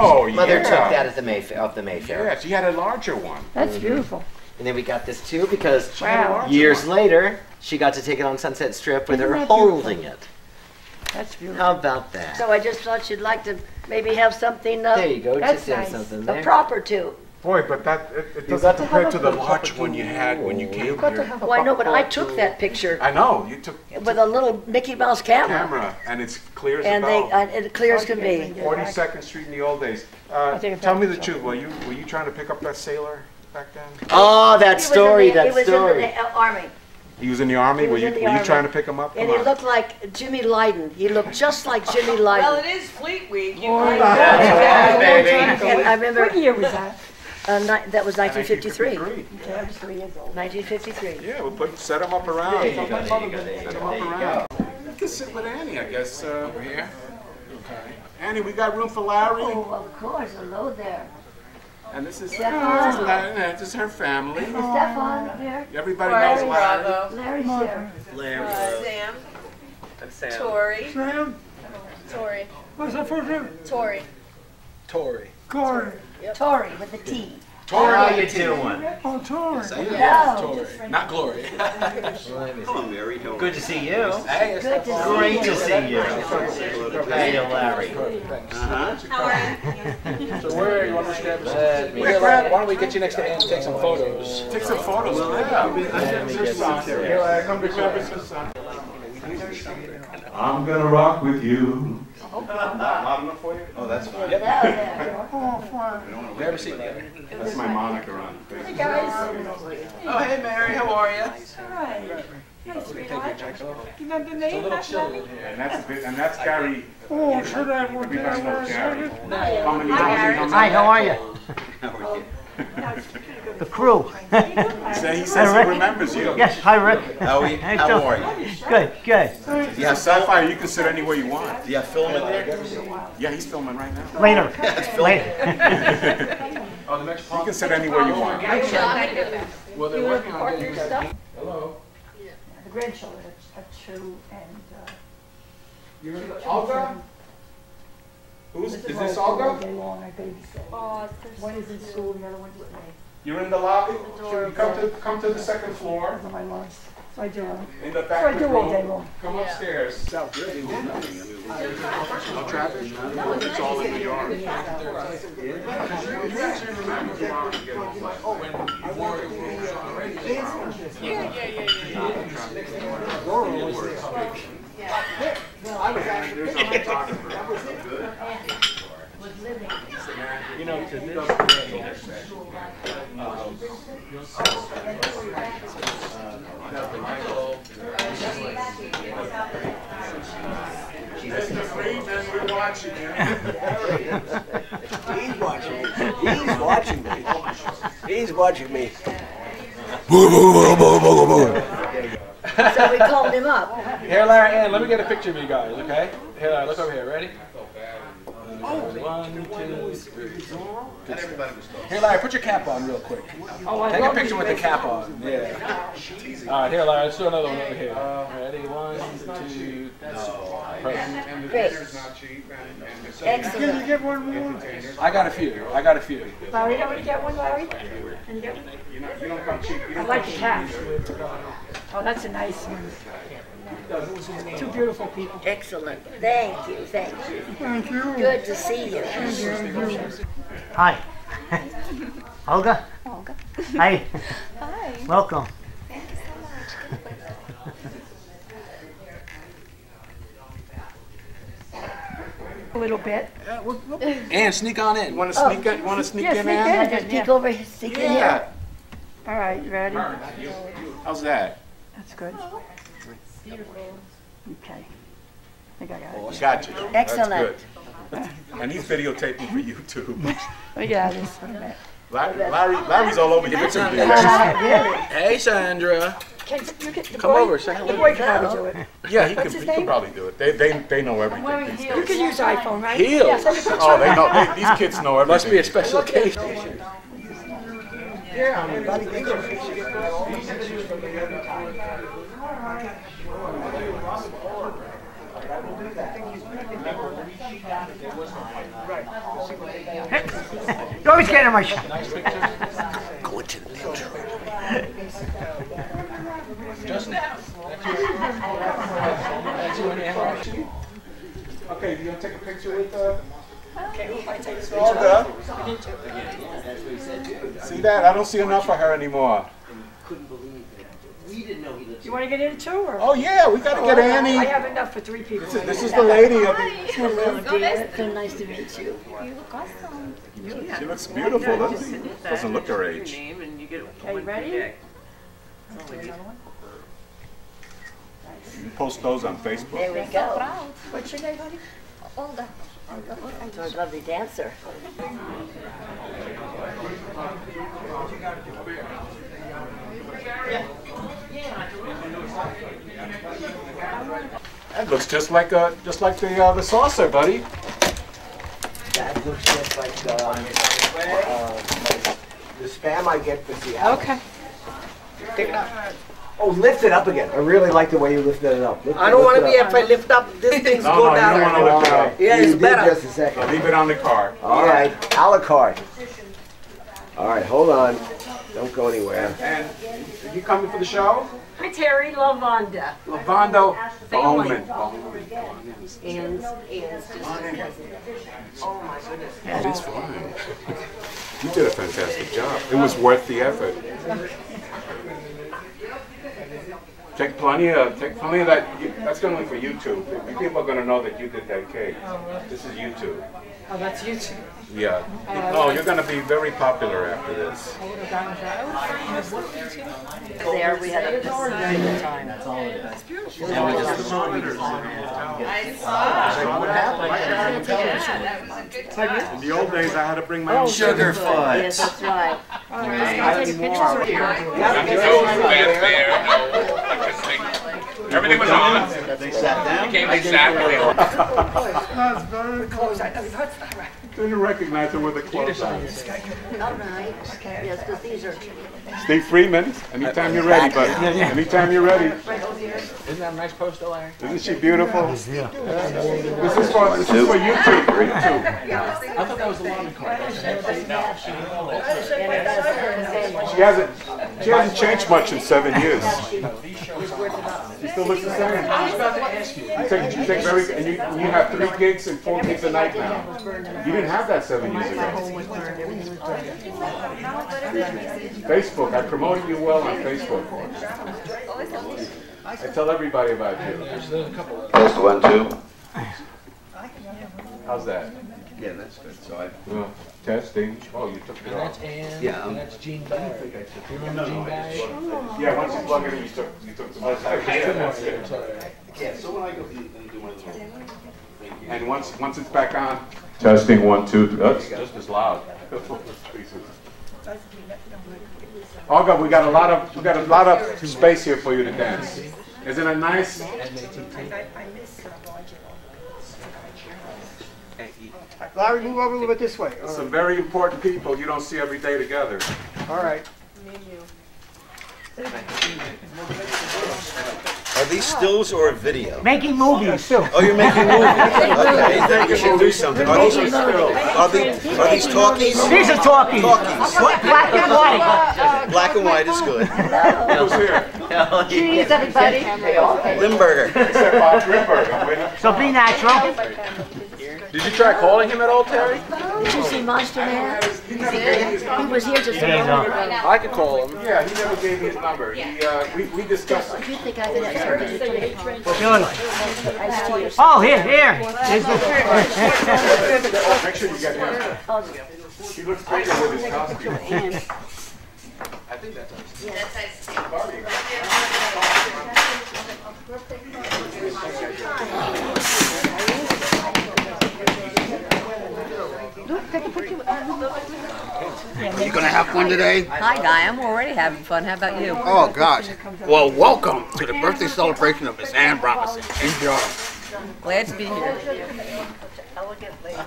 Oh, Mother took yeah. that at the Mayfair. Yeah, she had a larger one. That's beautiful. And then we got this too because Wow. years later, she got to take it on Sunset Strip with Isn't her that holding it. That's beautiful. How about that? So I just thought you'd like to maybe have something There you go. That's Just in nice. something a there. proper to. Boy, but that it got doesn't to compare have to a the good large cup one of you had when you came You've got to here. have a Well, I know, but I bucket took too. that picture I know you took with a little Mickey Mouse camera, camera, and it's clear as a and bell. it clear as can be. 42nd Street in the old days. take a Tell me the picture. truth. Were you trying to pick up that sailor back then? Oh, that He story, was that in the story. Army, He was in the army. He Were was you in the were you army. trying to pick him up? and Come he on. looked like Jimmy Lydon. He looked just like Jimmy Well, Lydon. it is Fleet Week. You Yeah, baby. And I remember What year was that? that was 1953. 1953. Okay, I was 3 years old. 1953. Yeah, we'll set him up around. There you go, there you go, there Set you him go, up there you around. go. You can sit with Annie, I guess, over here. Okay. Annie, we got room for Larry. Oh, of course. Hello there. And this is Stefan. this is her family. Is Stefan up here? Everybody knows Larry. Bravo. Larry's here. Sam. And Sam. Tori. Sam? Tori. What's that first name? Tori. Tori. Corey. Tori with a T. Tori, how you doing? Oh, Tori. No. Not Glory. Good to see you. Good to see Great you. to see you. Hey, Larry. How are you? So where you want to grab why don't we get you next to Ann and take some photos? Take some photos. I'm gonna rock with you. Loud enough for you? Oh, that's fine. Yep. Oh, fine. Have a seat, Larry. That's my moniker on Facebook. Hey, guys. Oh, hey, Mary, how are you? All right. Hey, sweetheart. You remember me? It's a little chilly here. And that's Gary. Oh, should I want Everybody knows Gary. to? How many Hi, how are you? The crew. He says he remembers you. Yes, hi, Rick. How are you? Good, good. Do you have Sapphire, you can sit anywhere you want. Do you have film in there? Yeah, he's filming right now. Later. Oh, the next You can sit anywhere you want. Well, they're working on getting you guys. Hello. The grandchildren are 2 and You're in Olga? Is this all Olga? day long. I babysit. Oh, One is in school, the other one's with me. You're in the lobby? Should you come to the second floor? Those are my lunch. So I do. In the So back I of the do all day room. long. Come upstairs. No traffic? It's all in the yard. You actually remember who I was getting There's a photographer. You know, to this We're watching you. He's watching me. He's watching me. He's watching me. So we called him up. Here, Larry, Ann, let me get a picture of you guys, okay? Here, Larry, look over here. Ready? 1, 2, 3. Here, Larry, put your cap on real quick. Take a picture with the cap on. Yeah. All right, here, Larry, let's do another one over here. Ready? 1, 2, 3. Perfect. Great. Excellent. Get one more. I got a few. I got a few. Larry, you want to get one, Larry? Can you get one? You don't come cheap. I like the cat. Oh, that's a nice one. 2 beautiful people. Excellent. Thank you. Thank you. Thank you. Good to see you. Hi. Olga? Olga. Hi. Hi. Welcome. Thank you so much. A little bit. Ann, sneak on in. You want to sneak in? You want to sneak Yeah, in, sneak Ann? in. Just peek over, sneak in here. Yeah. All right, you ready? How's that? That's good. Okay. I think I got it. Got you. Excellent. That's good. And he's videotaping for YouTube. Oh, yeah, this for a minute. Larry's all over here. Really? Hey, Sandra. Can you get the Come boy? over, say The hello. boy can probably do it. Yeah, he What's his could name? probably do it. They know everything. these You days. can use iPhone, right? Heels. Yeah, send a picture. Oh, they know. These kids know everything. Must be a special occasion. You always get in my shot. Go into the picture. Just now. That's you and Anna. Okay, you gonna take a picture with Olga? See that? I don't see enough of her anymore. You want to get in too? Or? Oh yeah, we gotta get I Annie. have enough for 3 people. This is the lady of the. Hello, dear. So nice to meet you. You look awesome. She looks beautiful, doesn't look her age. Okay, you ready? You post those on Facebook. There we go. Proud. What's your name, honey? Olga. You're a lovely dancer. That looks just like the saucer, buddy. That looks just like the spam I get for Seattle. Okay. Take it up. Oh, lift it up again. I really like the way you lifted it up. I don't want to be, if I lift up, this thing's No, go no, you down. don't want to lift it up. Yeah, it's you better. Did just a second. Leave it on the car. All right, a la carte. All right, hold on. Don't go anywhere. And are you coming for the show? Hi, Terry. Lavonda. Lavando Family. Bowman. And It is fine. You did a fantastic job. It was worth the effort. Take plenty of that. That's only for YouTube. People are going to know that you did that cake. This is YouTube. Oh, that's you too. Yeah. No, you're going to be very popular after this. there we had a good time. In the old days, I had to bring my own sugar fudge. Yes, that's right. Everything was on. They sat down. Came exactly. Close. I know you heard that right. Didn't recognize her with the clothes on. All right. Yes, because these are. Steve Freeman, anytime you're ready, buddy. Anytime you're ready. Isn't that a nice poster, Larry? Isn't she beautiful? Yeah. This is for YouTube. I thought that was the laundry card. She hasn't changed much in 7 years. She still looks the same. You take very, and you have 3 gigs and 4 gigs a night now. You didn't have that 7 years ago. Facebook, I promoted you well on Facebook. I tell everybody about you. Test 1, 2. How's that? Yeah, that's good. So I. Testing. Oh, you took it off. That's Ann. Yeah, And that's Jean Barry. Do you remember Jean Barry? Yeah, once you plug it in, you took the most. Yeah, so when I go and do one of those. And once it's back on. Testing 1, 2, 3. That's just as loud. Olga, we got a lot of space here for you to dance. Isn't it nice? Larry, move over a little bit this way. Some very important people you don't see every day together. All right. Are these stills or video? Making movies too. Oh, you're making movies. Okay, then you should do something. Are these talkies? These are talkies. Talkies. Black and white. Black and white is good. Who's here? Cheese, everybody. Limburger. Except Bob Grimberg. I'm waiting. So be natural. Did you try calling him at all, Terry? Did you see Monster Man? He was here just a moment ago. I could call him. Yeah, he never gave me his number. We discussed it. Do you think I could have something to drink? Oh, here. Here's Make sure you get him. He looks bigger with his costume. I think that's Are you gonna have fun today? Hi, Guy. I'm already having fun. How about you? Oh, gosh. Well, welcome to the birthday celebration of Miss Ann Robinson. Enjoy. Glad to be here. Elegant lady.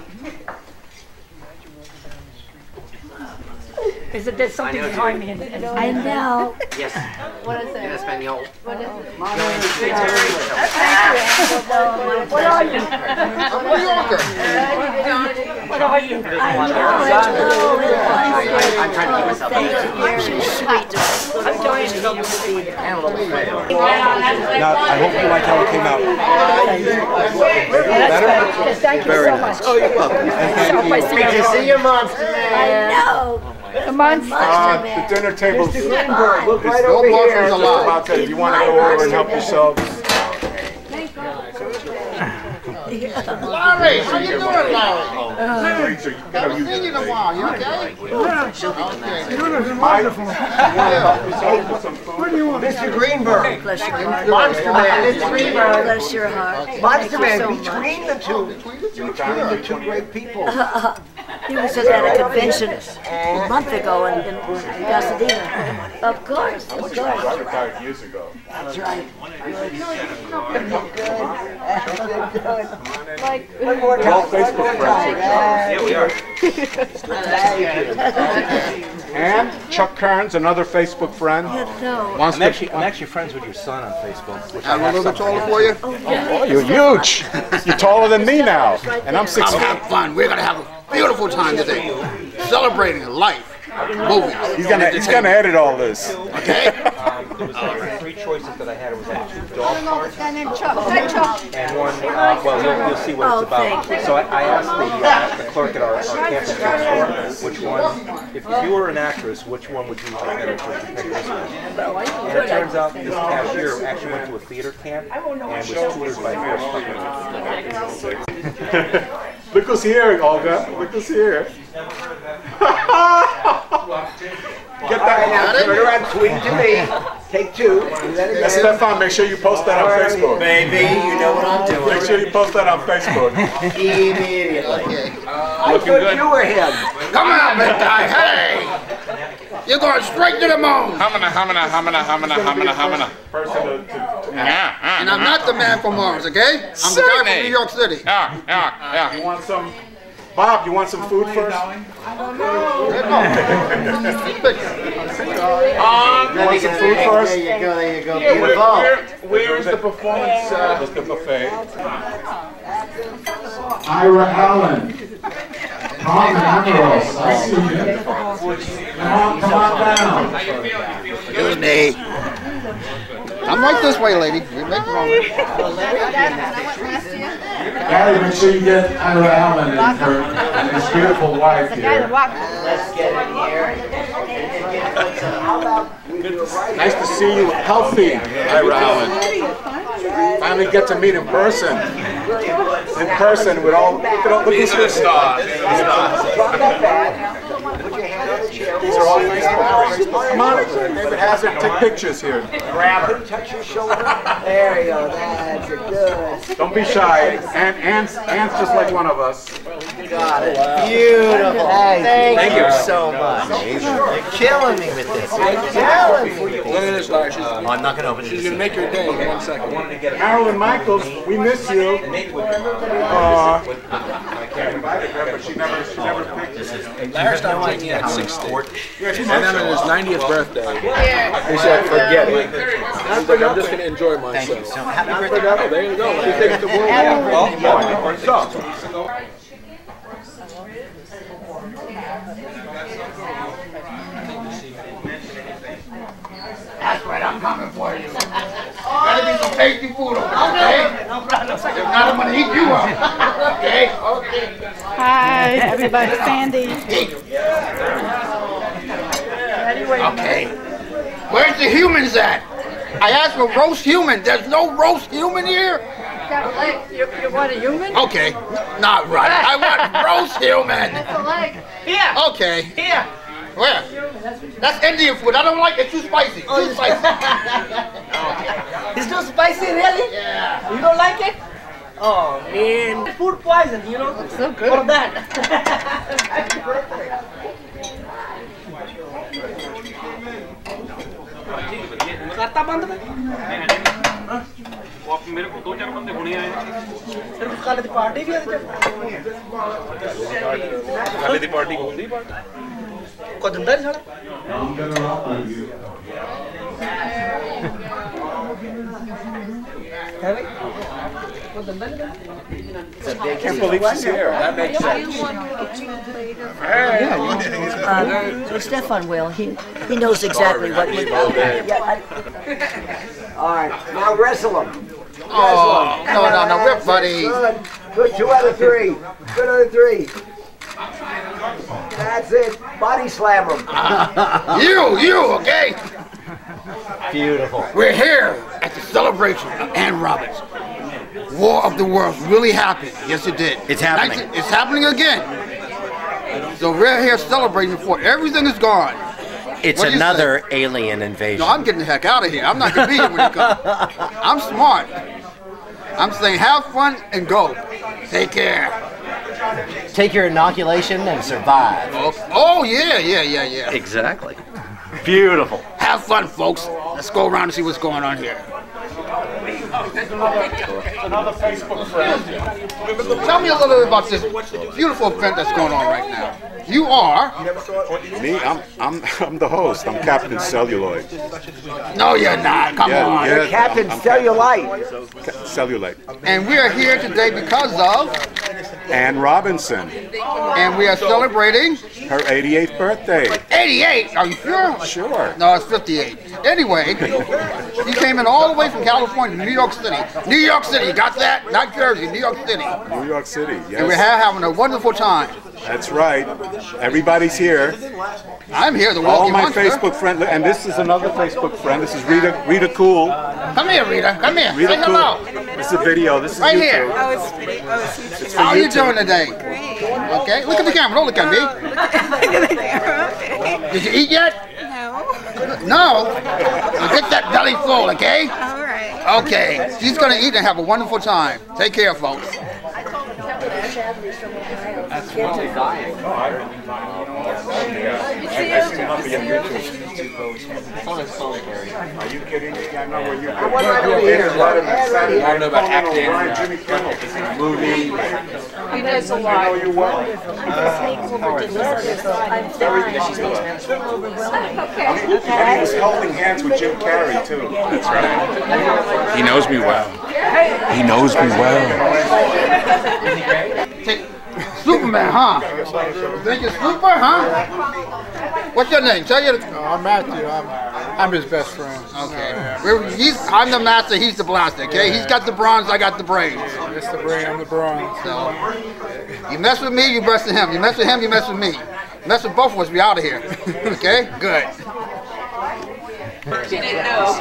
Is it there's something behind me? I know. Yes. What is it? En español. What is it? What are you? New Yorker. What are you? I know. I'm trying to keep myself Thank you. You're sweet. I'm dying to help you. and a little bit pale. Now, I hope you like how it came out. Yes, thank you so much. Oh, you're welcome. Good to see you, Monster I Man. know. The monster. Monster The Man. dinner table's Look No right over here. monsters allowed. about to, if you want to go over and help yourselves. Larry, how you doing, Larry? Haven't Haven't seen you in a while. You okay? Mr. Greenberg. Bless your heart. Monster Man. Mr. Greenberg. Bless your heart. Monster Thank you Man, so between the two great people. He was just at a convention a month ago in Pasadena. Of course, of course. I retired years ago. That's right. Like, We're all Facebook friends. Yeah, we are. And Chuck Kearns, another Facebook friend. No. Wants I'm to, actually friends with your son on Facebook. Which I'm a little bit taller for you. oh, you're huge. You're taller than me now. And I'm 6 Come feet. have fun. We're gonna have a beautiful time today, celebrating life, movies. He's gonna edit all this. Okay. There was three choices that I had. It was like 2 dog parks guy named Chuck. Hi, Chuck. and one. Well, you'll see what it's about. So I asked the clerk at our campus bookstore which one, if you were an actress, which one would you like better to pick this one? And it turns out this cashier actually went to a theater camp and was tutored by Forrest Tucker. Look who's here, Olga. Look who's here. Get that Now turn around, swing to me. Take 2. Do that again. Stefan, make sure you post that on Facebook. Baby, you know what I'm doing. Make sure you post that on Facebook. Immediately. I thought you were him. Come on, big guy. Hey! You're going straight to the moon. Hamana. And I'm not the man from Mars, okay? I'm the guy from New York City. Yeah. You want some, Bob, you want some food first? There you go. You want some food first? There you go. Where's the performance? Where's the buffet? Ira Allen. Tom Amaros. I see you. Come on down. Excuse me. I'm right this way, lady. You make the wrong way. Gary, make sure you get Ira Allen and his beautiful wife here. Let's get in here. Nice to see you healthy, Ira Allen. Finally get to meet in person. In person with all, look at These are the stars. Drop that bag. Put your hand on the chair. These are all Facebook. Come on, David Hazard, take pictures here. Grab her. Touch your shoulder. There you go. That's it. Good. Don't be shy. Ant's just like one of us. Got it. Beautiful. Thank you so much. You're killing me with this. You're killing me. Look at this, Larry. I'm not going to open She's going to make your day in 1 second. Marilyn Michaels, we miss you. I invited her, but she never picked us. Larry stopped drinking at 60. And then on his 90th birthday, He said, forget it. he's like, I'm just going to enjoy myself. Happy birthday. Oh, there you go. You think the world That's right, I'm coming for you. Gotta be some tasty food over there, okay? No problem. If not, I'm gonna eat you up. Okay? Hi, everybody. Sandy. Okay. Where's the humans at? I asked for roast human. There's no roast human here? You want a human? Okay. Not right. I want roast human. Here. Okay. Here. Where? That's Indian food. I don't like it. Too spicy. Too spicy. It's too spicy, really? Yeah. You don't like it? Oh, man. Food poison, you know? It's so good. For that. Happy birthday. वो आप मेरे को 2-4 बंदे होने आए सिर्फ काले दी party भी है काले दी पार्टी होती I can't believe she's here. That makes sense. Stefan will. He knows exactly what we want. All right, now wrestle him. Oh, no, we're buddies. Good, 2 out of 3. Good out of 3. That's it. Body slam him. You, okay? Beautiful. We're here at the celebration of Ann Roberts. War of the Worlds really happened. Yes, it did. It's happening. It's happening again. So we're here celebrating before everything is gone. It's another alien invasion. No, I'm getting the heck out of here. I'm not going to be here when it comes. I'm smart. I'm saying have fun and go. Take care. Take your inoculation and survive. Oh, yeah. Exactly. Beautiful. Have fun, folks. Let's go around and see what's going on here. Another Facebook friend. Tell me a little bit about this beautiful event that's going on right now. You are? Me? I'm the host. I'm Captain Celluloid. No, you're not. Come on. You're Captain Cellulite. Cellulite. And we are here today because of Ann Robinson. And we are celebrating her 88th birthday. 88? Are you sure? Sure. No, it's 58. Anyway, you came in all the way from California to New York City. New York City, you got that? Not Jersey, New York City. New York City, yes. And we're having a wonderful time. That's right. Everybody's here. I'm here, the all walking my monster. Facebook friends, and this is another Facebook friend. This is Rita Cool. Come here, Rita. Come here. Rita Say Cool. hello. This is a video. This is right YouTube. here. Oh, it's video. Oh, it's YouTube. It's for How are you YouTube. doing today? Great. Okay. Look at the camera. Don't look at me. Look at the camera. Okay. Did you eat yet? No. No. Well, get that belly full, okay? All right. Okay. She's gonna eat and have a wonderful time. Take care, folks. That's really dying. Are you kidding me? I know where you're going. I don't know about acting. Jimmy Kimmel. Movie. He does a lot. You know you well. And he was holding hands with Jim Carrey, too. That's right. He knows me well. He knows me well. Superman, huh? Think you're super, huh? What's your name? Tell you. I'm Matthew. I'm his best friend. Okay. I'm the master, he's the blaster, okay? He's got the bronze, I got the brains. It's the brain, I'm the bronze. So, you mess with me, you mess with him. You mess with him, you mess with me. You mess with both of us, we out of here. Okay? Good. She didn't know.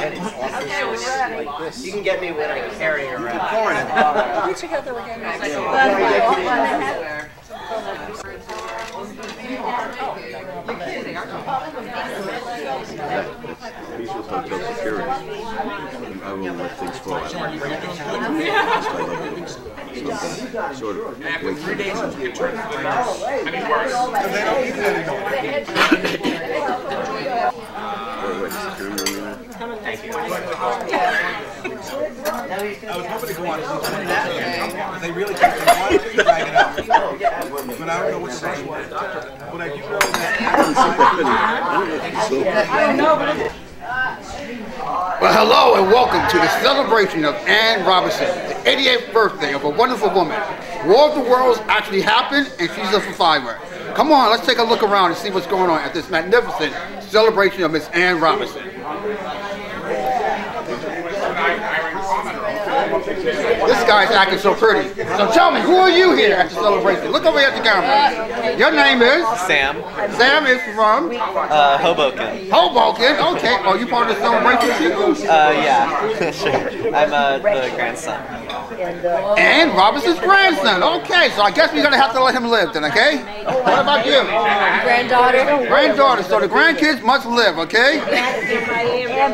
You can get me when I carry her around. Put your head there again. He's with hotel security. I will let things fall out. Sort of. After 3 days since we returned to the nurse, I mean, Thank you. I was hoping to go on that. They really kept it on, drag it out. But I don't know what the rush was. But I do know that. Well, hello and welcome to the celebration of Ann Robinson, the 88th birthday of a wonderful woman. War of the Worlds actually happened, and she's a survivor. Come on, let's take a look around and see what's going on at this magnificent celebration of Miss Ann Robinson. This guy's acting so pretty. So tell me, who are you here at the celebration? Look over here at the camera. Your name is? Sam. Sam is from? Hoboken. Hoboken, okay. Are you part of the celebration too? Yeah, sure. I'm the grandson. And Robinson's grandson. Okay, so I guess we're going to have to let him live then, okay? What about you? Granddaughter. Granddaughter, so the grandkids must live, okay?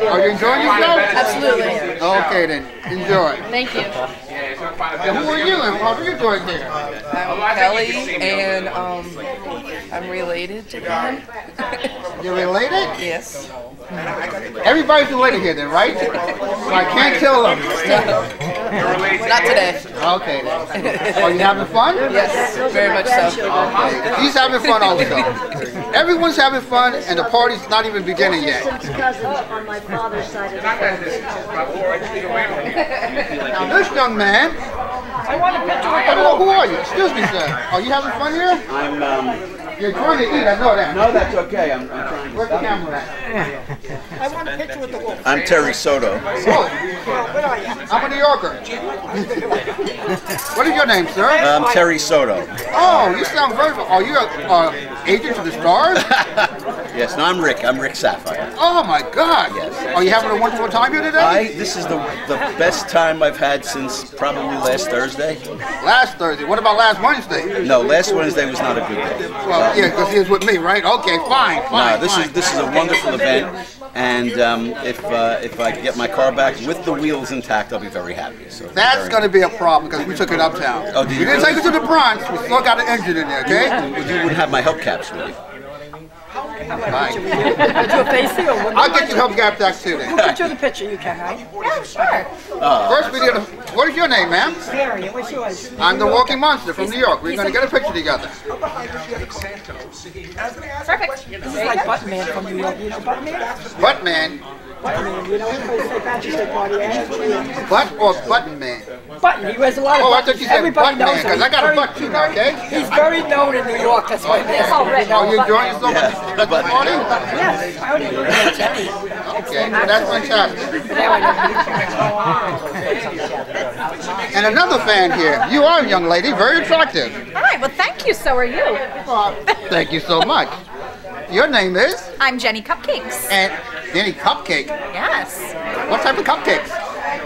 Are you enjoying yourself? Absolutely. Okay then, enjoy. Thank you. And who are you and how are you doing here? I'm Kelly, and I'm related to them. You're related? Yes. Everybody's related here then, right? So I can't kill them. Not today. Okay then. Are you having fun? Yes, very much so. Okay. He's having fun also. Everyone's having fun, and the party's not even beginning yet. Cousins on my father's side of the family. This young man. I want a picture with Hello, who are you? Excuse me, sir. Are you having fun here? You're trying to eat, I know that. No, that's okay. I'm trying to. Where's the camera at? I want a picture with the wolf. I'm Terry Soto. Oh, I'm a New Yorker. What is your name, sir? I'm Terry Soto. Oh, you sound very... Are you an agent to the stars? Yes, no, I'm Rick. I'm Rick Sapphire. Oh, my God. Yes. Are you having a wonderful time here today? This is the best time I've had since probably last Thursday. Last Thursday. What about last Wednesday? No, last Wednesday was not a good day. Well, yeah, because he was with me, right? Okay, fine. No, this is a wonderful event, and if I can get my car back with the wheels intact, I'll be very happy. So that's going to be a problem because we took it uptown. Oh, did you? We didn't take it to the Bronx. We still got an engine in there, okay? You would have my hubcaps with you. Right. I'll get you hubcap back too then. We'll get you the picture, you can, right? Yeah, sure. First we did what is your name, ma'am? Mary, what's yours? I'm the Walking Monster from New York. We're going to get a picture together. Perfect. This is like Buttman from New York. You know Buttman? Buttman? Buttman, you know, everybody say Patrick's Day party, eh? Butt or Button Man? Button, he wears a lot of buttons. Oh, I thought you said everybody Butt Man, knows because I got a butt too, okay? He's very known in New York, that's why it's already known. Oh, you enjoying yourself at the party? Yes, I already know Terry. Okay, well, that's fantastic. And another fan here. You are a young lady, very attractive. Hi, well thank you, so are you. Thank you so much. Your name is? I'm Jenny Cupcakes. And Jenny Cupcake? Yes. What type of cupcakes?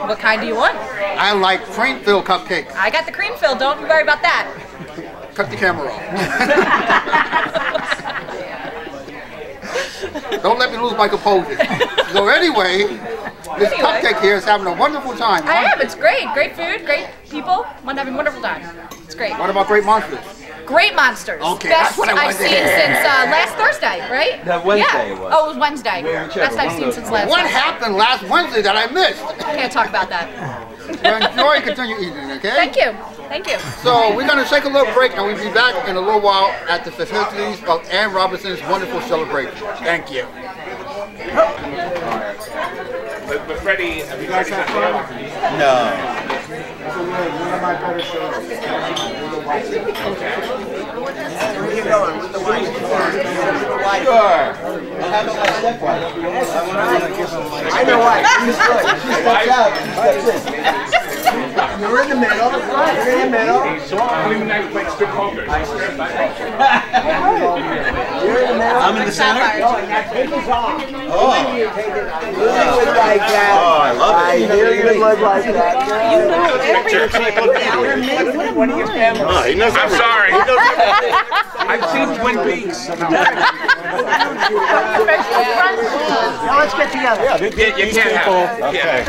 What kind do you want? I like cream-filled cupcakes. I got the cream filled, don't you worry about that. Cut the camera off. Don't let me lose my composure. So anyway, this cupcake here is having a wonderful time. I am, it's great. Great food, great people. I'm having a wonderful time. It's great. What about Great Monsters? Great Monsters. Okay, best that's what I I've wanted to seen hear. since last Thursday, right? That Wednesday yeah. it was. Oh, it was Wednesday. Best I've seen since last What Thursday. happened last Wednesday that I missed? Can't talk about that. Well, enjoy and continue eating, okay? Thank you. Thank you. So we're going to take a little break and we'll be back in a little while at the facilities of Ann Robinson's wonderful celebration. Thank you. But Freddie, have you guys had fun? No. Where are you going? With the wife? Sure. I know why. She's good. She steps out. She steps in. You're in the middle. You're in the middle. Really nice place to poker. You're in the middle. I'm in the center. Take his arm. Oh. You look like that. Oh, I love it. You look like that. You know everything. One of your family. Oh, he knows I'm everything. sorry. I've seen Twin Peaks. Now let's get together. Yeah, You can't have it. Okay.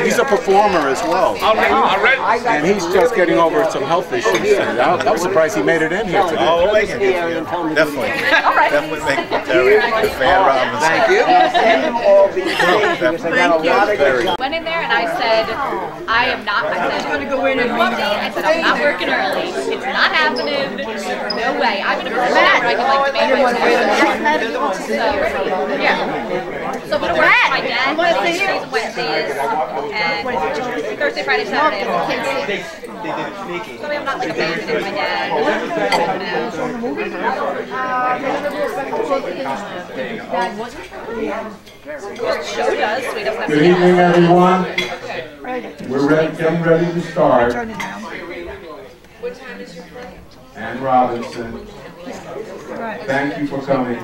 He's a performer as well. And he's just getting over some health issues. I'm surprised he made it in here today. Oh, we'll make it here for you. Definitely. All right. Definitely make it for Terry. Fan Robinson. Thank you. Send them all these things because I got a lot of good stuff. Went in there and I said, I am not. I said, I'm going to go in and meet. I said, I'm not working early. It's not happening. No way. I'm going to be mad. I can like debate myself. So, yeah. So I'm going to work with my dad Tuesdays and Wednesdays. And Thursday, Friday, Saturday. So I'm not like abandoning my dad. Show does, so he doesn't have to Good evening, everyone. We're getting ready to start. What time is your play? Ann Robinson, thank you for coming.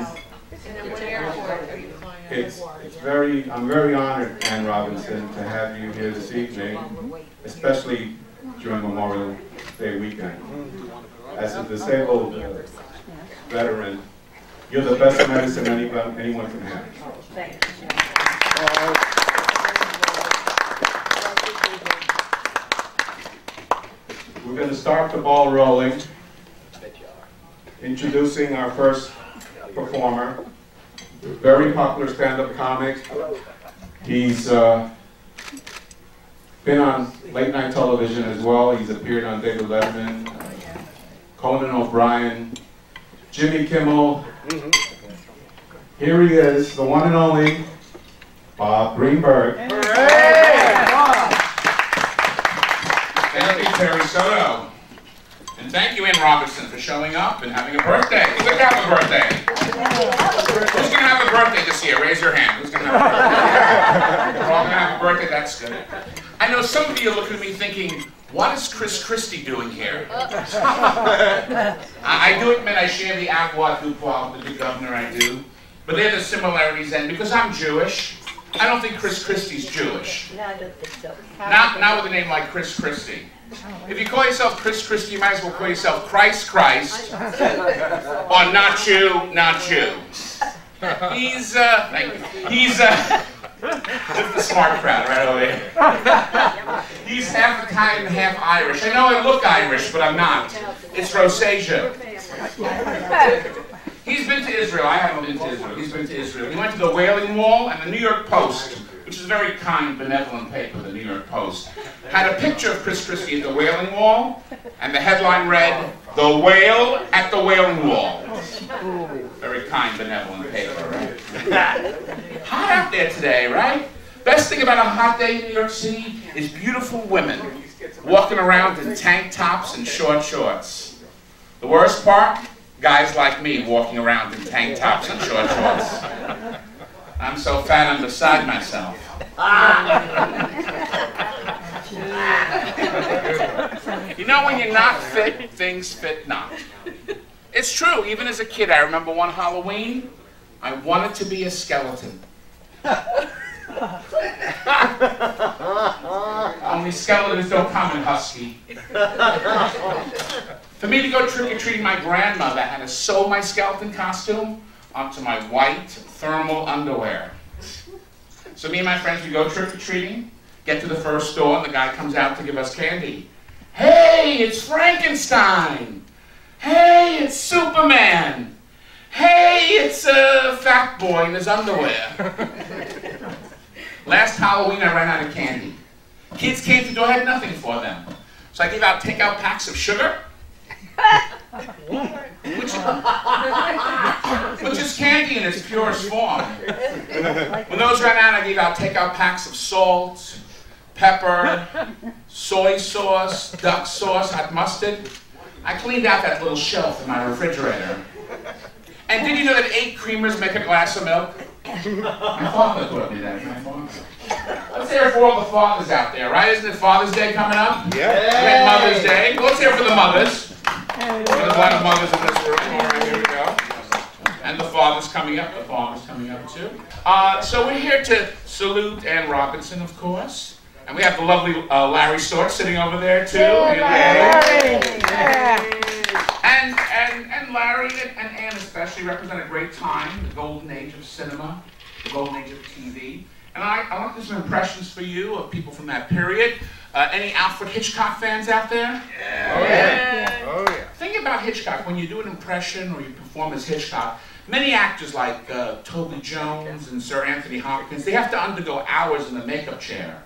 I'm very honored, Ann Robinson, to have you here this evening, especially during Memorial Day weekend. As a disabled veteran, you're the best medicine anyone can have. We're going to start the ball rolling, introducing our first performer, very popular stand-up comic. He's been on late-night television as well. He's appeared on David Letterman, Conan O'Brien, Jimmy Kimmel. Here he is, the one and only Bob Greenberg. Thank you, Terry Soto. And thank you, Ann Robertson, for showing up and having a birthday. Who's going to have a birthday? Who's going to have a birthday this year? Raise your hand. Who's going to have a birthday? We're all going to have a birthday. That's good. I know some of you are looking at me thinking, what is Chris Christie doing here? I do admit I share the avoir du poil with the governor, I do. But there are the similarities, and because I'm Jewish, I don't think Chris Christie's Jewish. No, I don't think so. Not with a name like Chris Christie. If you call yourself Chris Christie, you might as well call yourself Christ, or not you, not you. He's the smart crowd right over here. He's half Italian, half Irish. I know I look Irish, but I'm not. It's rosacea. He's been to Israel. I haven't been to Israel. He's been to Israel. He went to the Wailing Wall, and the New York Post, which is a very kind, benevolent paper, the New York Post, had a picture of Chris Christie at the Wailing Wall, and the headline read, "The Whale at the Wailing Wall." Very kind, benevolent paper, right? Hot out there today, right? Best thing about a hot day in New York City is beautiful women walking around in tank tops and short shorts. The worst part? Guys like me walking around in tank tops and short shorts. I'm so fat I'm beside myself. You know, when you're not fit, things fit not. It's true. Even as a kid, I remember one Halloween, I wanted to be a skeleton. Only skeletons don't come in husky. For me to go trick-or-treating, my grandmother had to sew my skeleton costume onto my white thermal underwear. So me and my friends, we go trick-or-treating, get to the first store, and the guy comes out to give us candy. Hey, it's Frankenstein! Hey, it's Superman! Hey, it's a fat boy in his underwear. Last Halloween, I ran out of candy. Kids came to the door, I had nothing for them. So I gave out take-out packs of sugar, which is candy in its purest form. When those ran out, I gave out take-out packs of salt, pepper, soy sauce, duck sauce, hot mustard. I cleaned out that little shelf in my refrigerator. And did you know that 8 creamers make a glass of milk? My father taught me that. Let's hear it for all the fathers out there, right? Isn't it Father's Day coming up? Yeah. Mother's Day. Let's hear it for the mothers. There's a lot of mothers in this room. All right, here we go. And the fathers coming up. The fathers coming up too. So we're here to salute Ann Robinson, of course. And we have the lovely Larry Storch sitting over there too. And Larry and Ann especially represent a great time, the golden age of cinema, the golden age of TV. And I want to do some impressions for you of people from that period. Any Alfred Hitchcock fans out there? Yeah. Oh, yeah. Think about Hitchcock. When you do an impression or you perform as Hitchcock, many actors like Toby Jones and Sir Anthony Hopkins, they have to undergo hours in the makeup chair.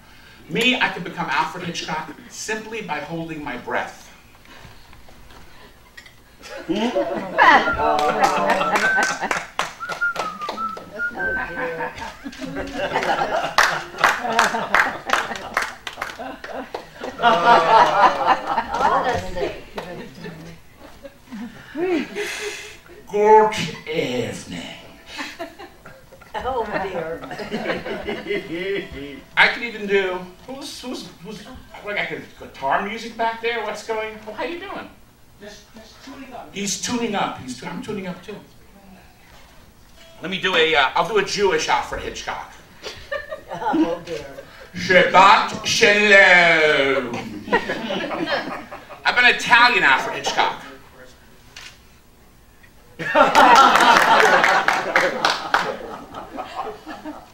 Me, I could become Alfred Hitchcock simply by holding my breath. Good evening. Oh dear. I could even do, who's like a guitar music back there? What's going, how you doing? Just tuning up. He's tuning up. I'm tuning up too. Let me do I'll do a Jewish Alfred Hitchcock. Oh dear. Shabbat Shalom. I'm an Italian Alfred Hitchcock.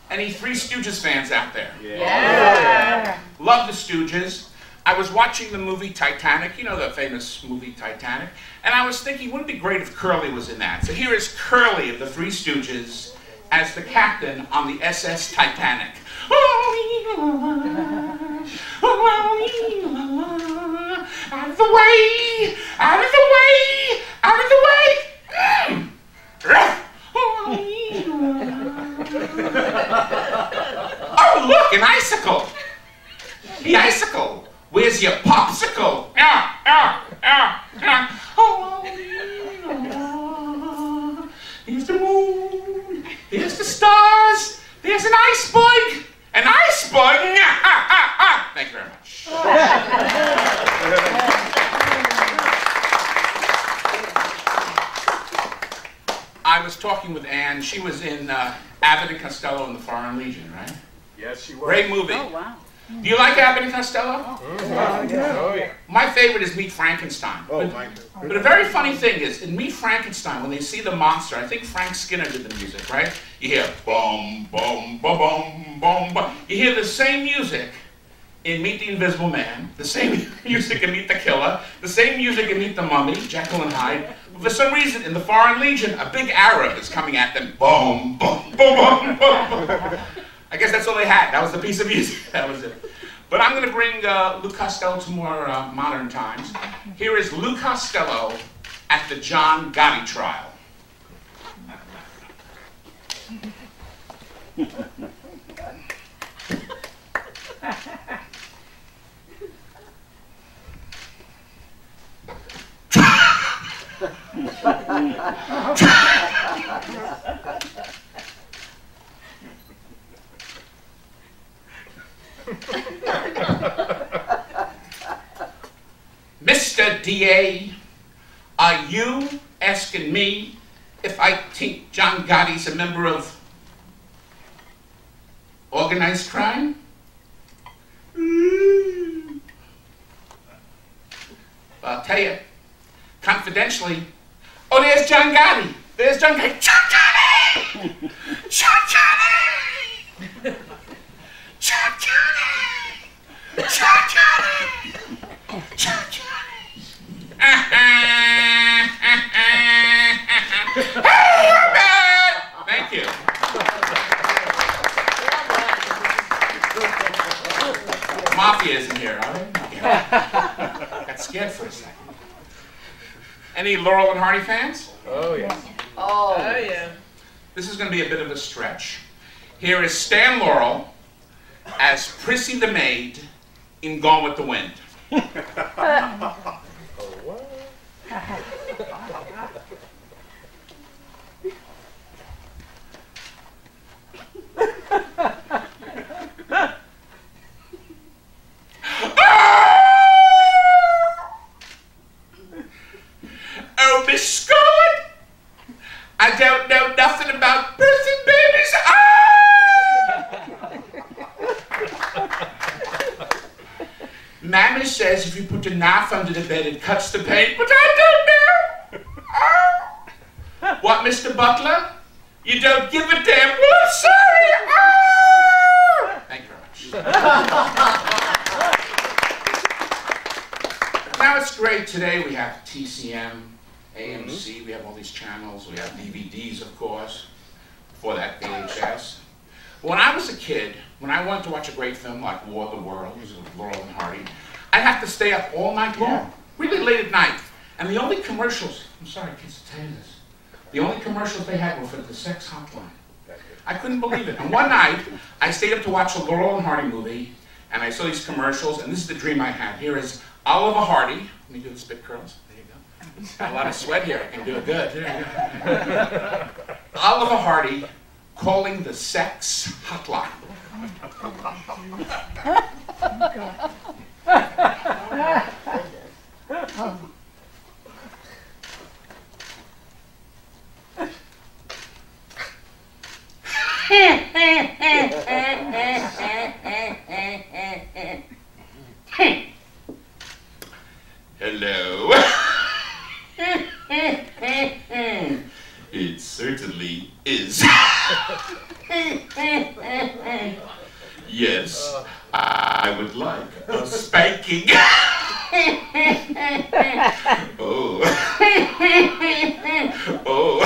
Any Three Stooges fans out there? Yeah. Love the Stooges. I was watching the movie Titanic, you know the famous movie Titanic, and I was thinking, wouldn't it be great if Curly was in that? So here is Curly of the Three Stooges as the captain on the SS Titanic. Out of the way! Out of the way! Out of the way! Oh, look, an icicle. The icicle. Where's your popsicle? Oh, here's the moon. Here's the stars. There's an iceberg. An iceberg. Thank you very much. I was talking with Anne. She was in Abbott and Costello in the Foreign Legion, right? Yes, she was. Great movie. Oh, wow. Do you like Abbott and Costello? Oh, yeah. Oh, yeah. My favorite is Meet Frankenstein. Oh, but a very funny thing is, in Meet Frankenstein, when they see the monster, I think Frank Skinner did the music, right? You hear boom, boom, boom, boom, boom, boom. You hear the same music in Meet the Invisible Man, the same music in Meet the Killer, the same music in Meet the Mummy, Jekyll and Hyde. But for some reason, in the Foreign Legion, a big Arab is coming at them. Boom, boom, boom, boom, boom. I guess that's all they had. That was the piece of music. That was it. But I'm going to bring Lou Costello to more modern times. Here is Lou Costello at the John Gotti trial. Mr. DA, are you asking me if I think John Gotti's a member of organized crime? I'll tell you, confidentially, oh, there's John Gotti. There's John Gotti. John Gotti! John Gotti! John Gotti! John Gotti! John Gotti! Thank you. Mafia isn't here, are they? Got scared for a second. Any Laurel and Hardy fans? Oh, yeah. Oh, yeah. This is going to be a bit of a stretch. Here is Stan Laurel as Prissy the Maid in Gone with the Wind. Oh, Miss Scarlet, I don't know nothing about birthing babies. Mammy says if you put a knife under the bed, it cuts the pain, but I don't know. What, Mr. Butler? You don't give a damn. Well, I'm sorry. Thank you very much. Now it's great. Today we have TCM, AMC, we have all these channels, we have DVDs, of course, before that VHS. But when I was a kid, when I wanted to watch a great film like War of the Worlds with Laurel and Hardy, I'd have to stay up all night long, really late at night. And the only commercials, I'm sorry kids to tell you this, the only commercials they had were for the sex hotline. I couldn't believe it. And one night, I stayed up to watch a Laurel and Hardy movie, and I saw these commercials, and this is the dream I had. Here is Oliver Hardy. Let me do the spit curls. There you go. Got a lot of sweat here. I can do it good. Oliver Hardy calling the sex hotline. Hello. It certainly is. Yes, I would like a spanking. Oh. Oh.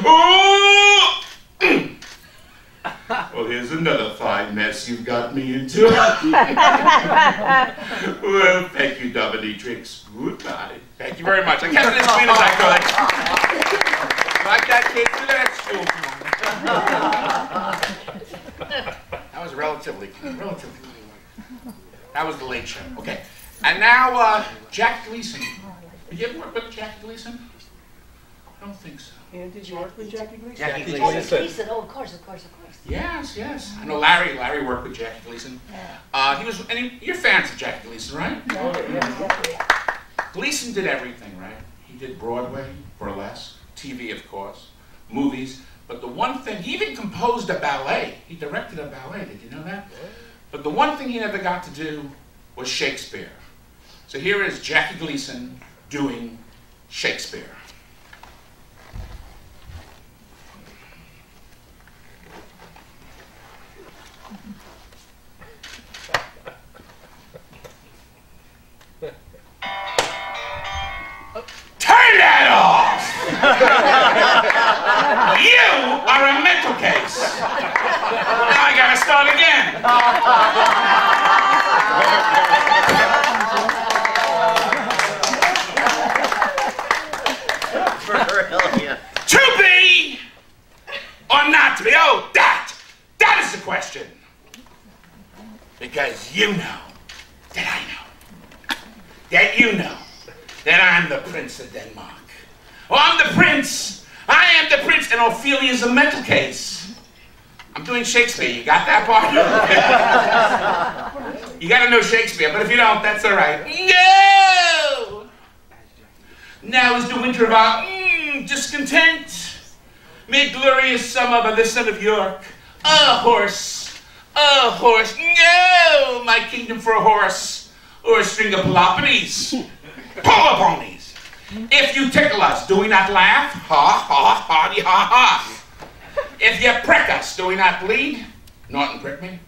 Oh. Well, here's another fine mess you've got me into. Well, thank you, Dominatrix. Goodbye. Thank you very much. I kept it as clean as I could. Like that, kids. Do that at school. Come on. That was relatively clean. That was the Late Show. Okay. And now, Jack Gleason. Did you ever work with Jackie Gleason? I don't think so. And did you work with Jackie Gleason? Jackie Gleason. Oh, of course. Yes. I know Larry. Larry worked with Jackie Gleason. He was. You're fans of Jackie Gleason, right? Gleason did everything, right? He did Broadway, burlesque, TV, of course, movies. But the one thing, he even composed a ballet. He directed a ballet. Did you know that? But the one thing he never got to do was Shakespeare. So here is Jackie Gleason doing Shakespeare. Turn that off! You are a mental case. Now I gotta start again. To be or not to be? Oh, that is the question. Because you know that I know that you know that I'm the Prince of Denmark. Oh, I'm the prince. I am the prince, and Ophelia's a mental case. I'm doing Shakespeare. You got that part? You got to know Shakespeare, but if you don't, that's all right. No! Now is the winter of our discontent. Mid-glorious summer by the son of York. A horse. No! My kingdom for a horse. Or a string of Peloponnese. Polo ponies. If you tickle us, do we not laugh? Ha, ha, ha, ha, ha. If you prick us, do we not bleed? Norton, prick me.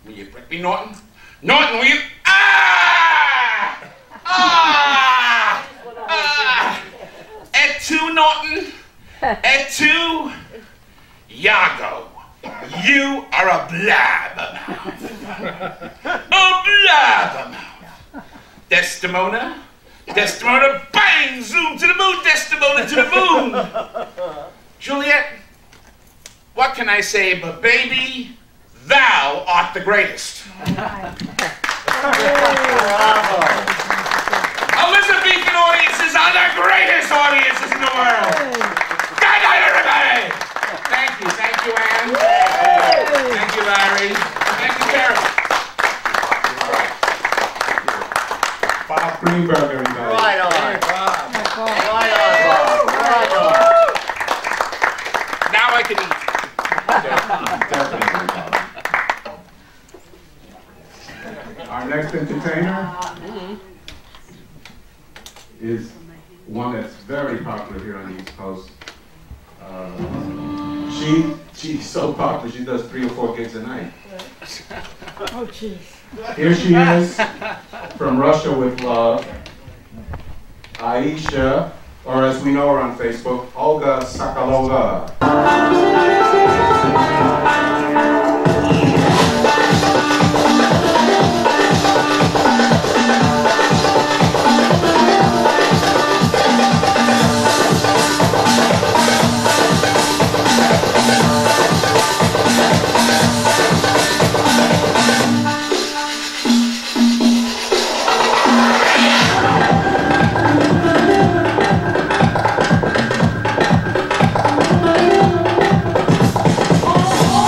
Will you prick me, Norton? Norton, will you? Ah! Ah! Ah! Et tu, Norton? Et tu? Iago, you are a blabbermouth. A blabbermouth. Desdemona? Desdemona, bang! Zoom to the moon, Desdemona to the moon! Juliet, what can I say but, baby, thou art the greatest. Elizabethan audiences are the greatest audiences in the world. Good night, everybody! Thank you, Anne. Thank you, Larry. Thank you, Carol. Bob Greenberg, everybody. Right on. Hey, Bob. Right on. Now I can eat. Definitely, Bob. Our next entertainer is one that's very popular here on the East Coast. She's so popular, she does 3 or 4 gigs a night. Oh, jeez. Here she is, from Russia with Love, Aisha, or as we know her on Facebook, Olga Sokolova. Oh!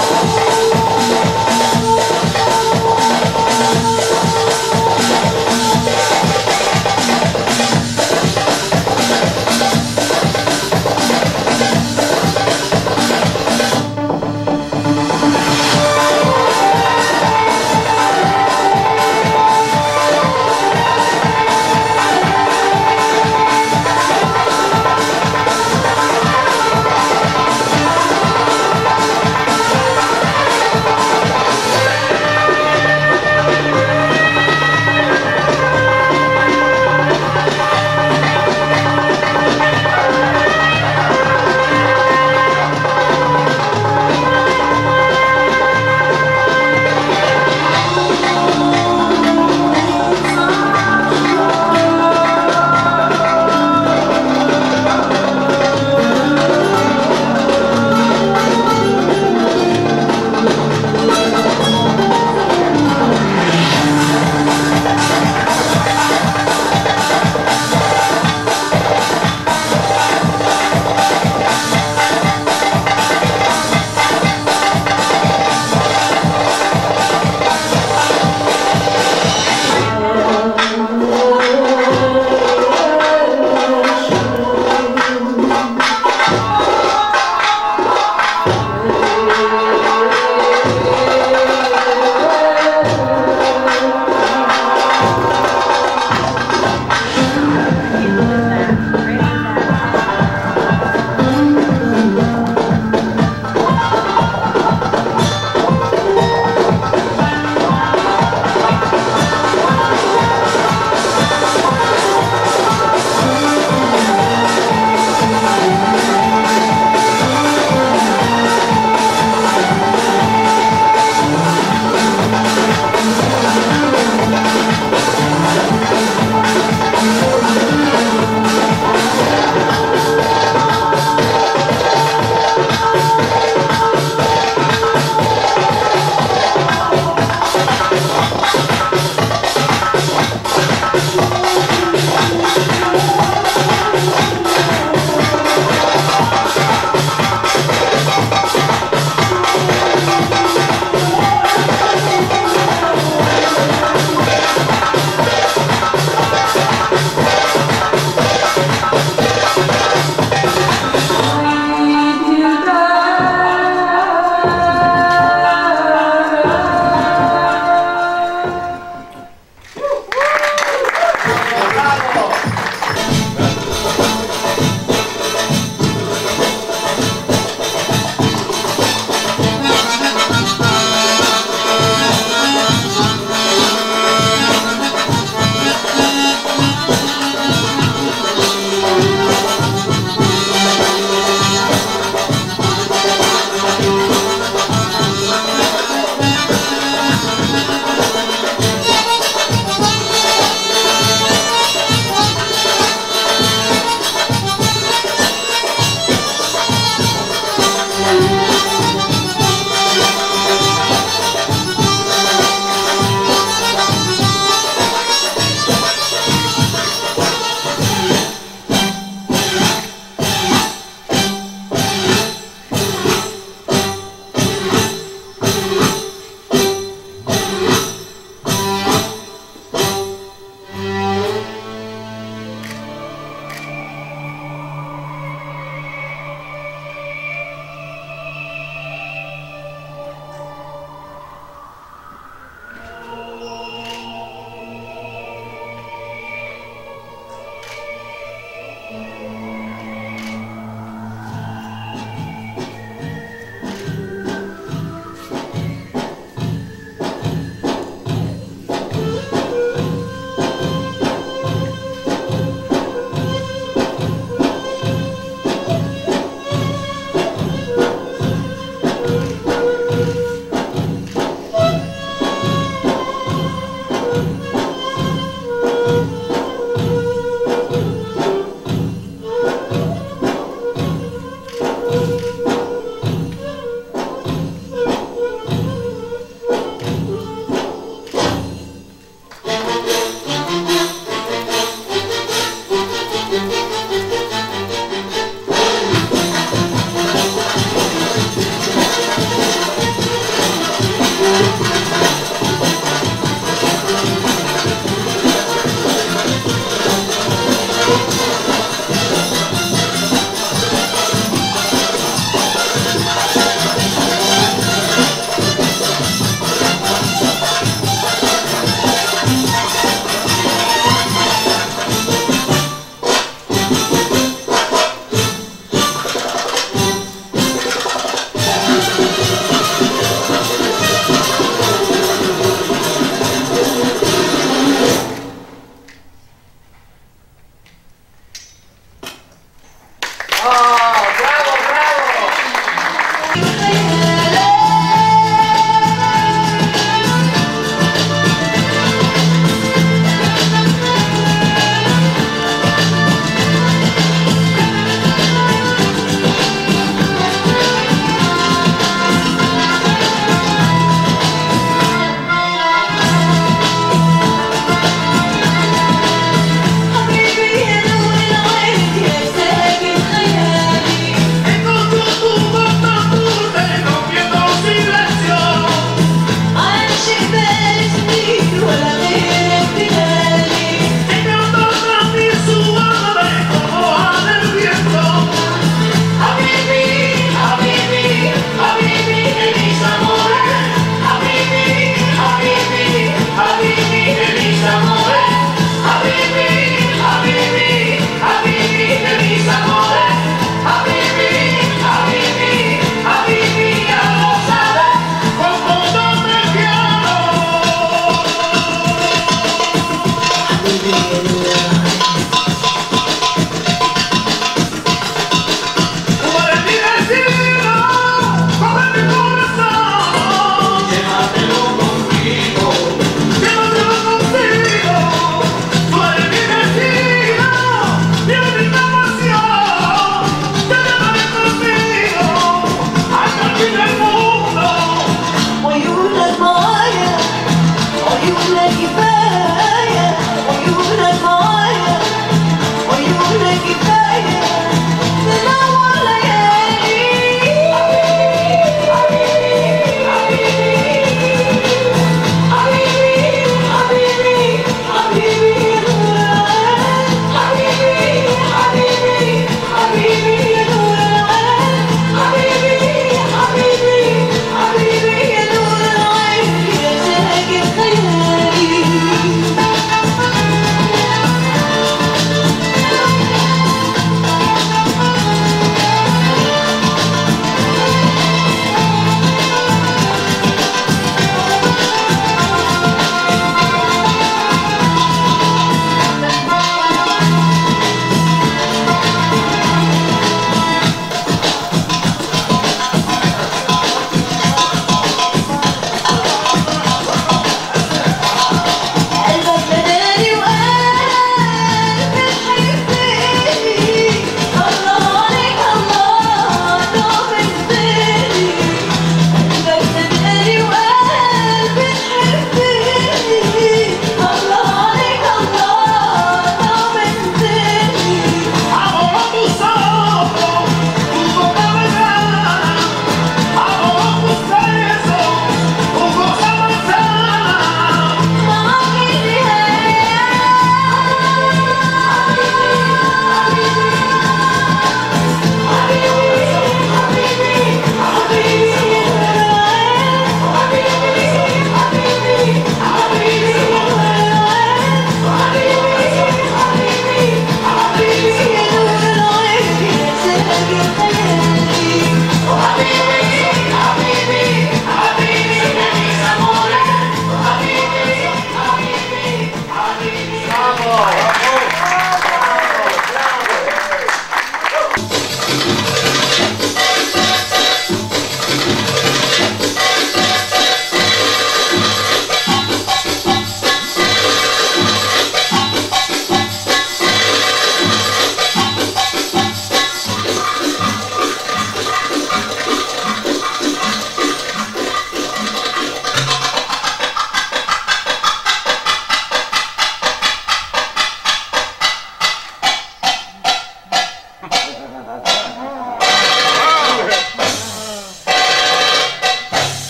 حبيبي يا نور العين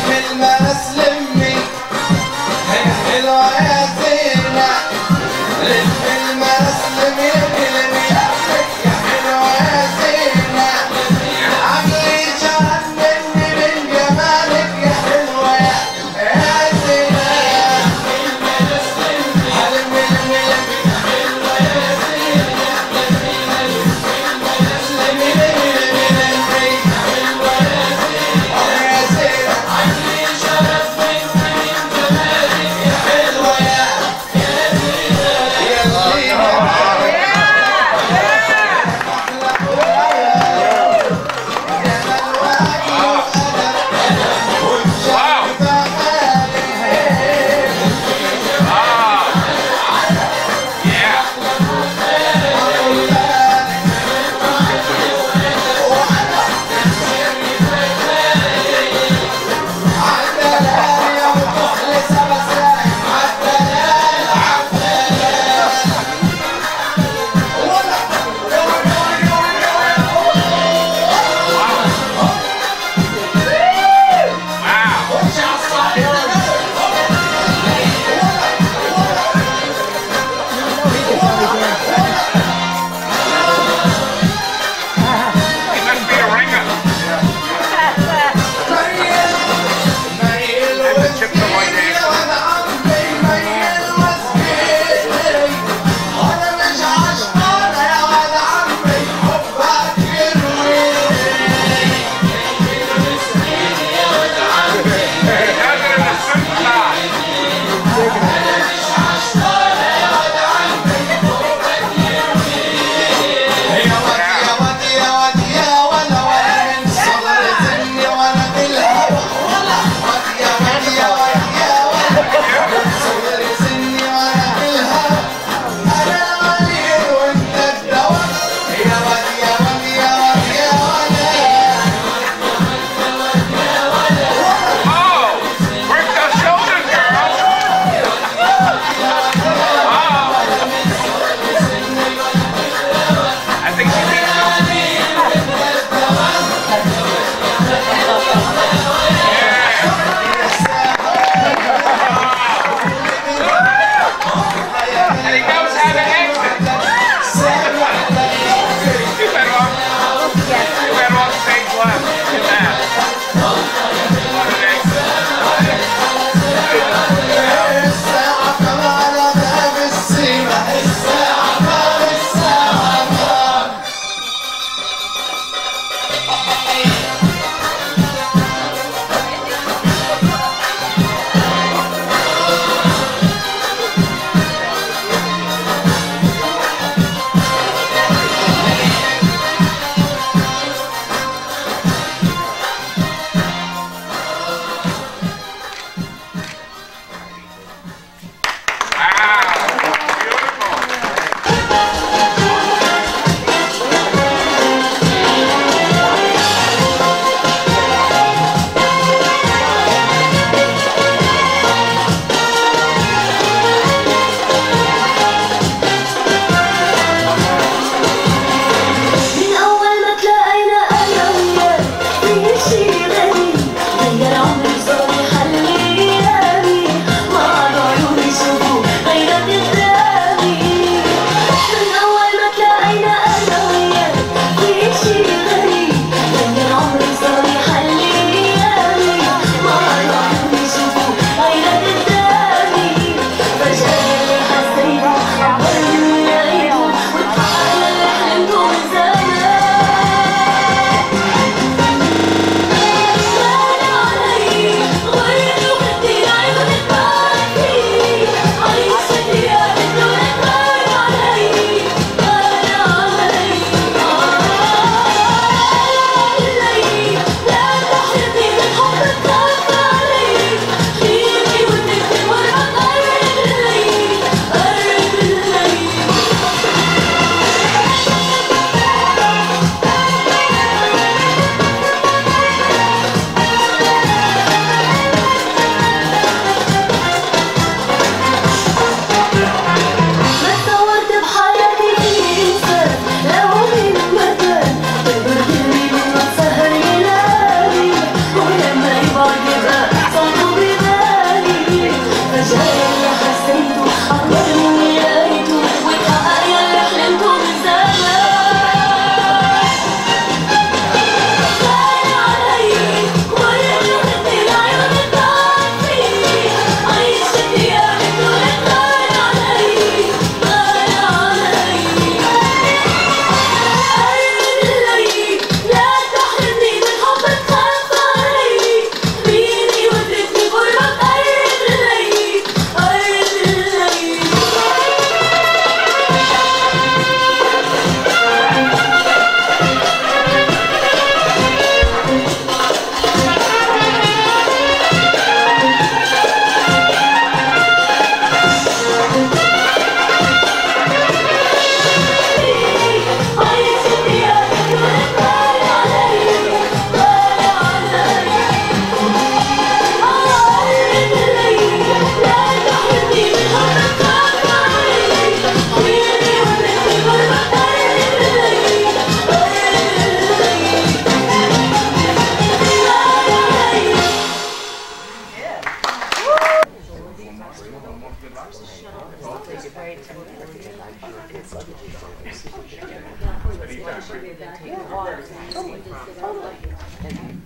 كلمة اسلمي هي حلوة يا زينة الكلمة اسلمي الكلمة يا حلوة يا زينة عقلي جنني من جمالك يا حلوة يا زينة كلمة اسلمي Shut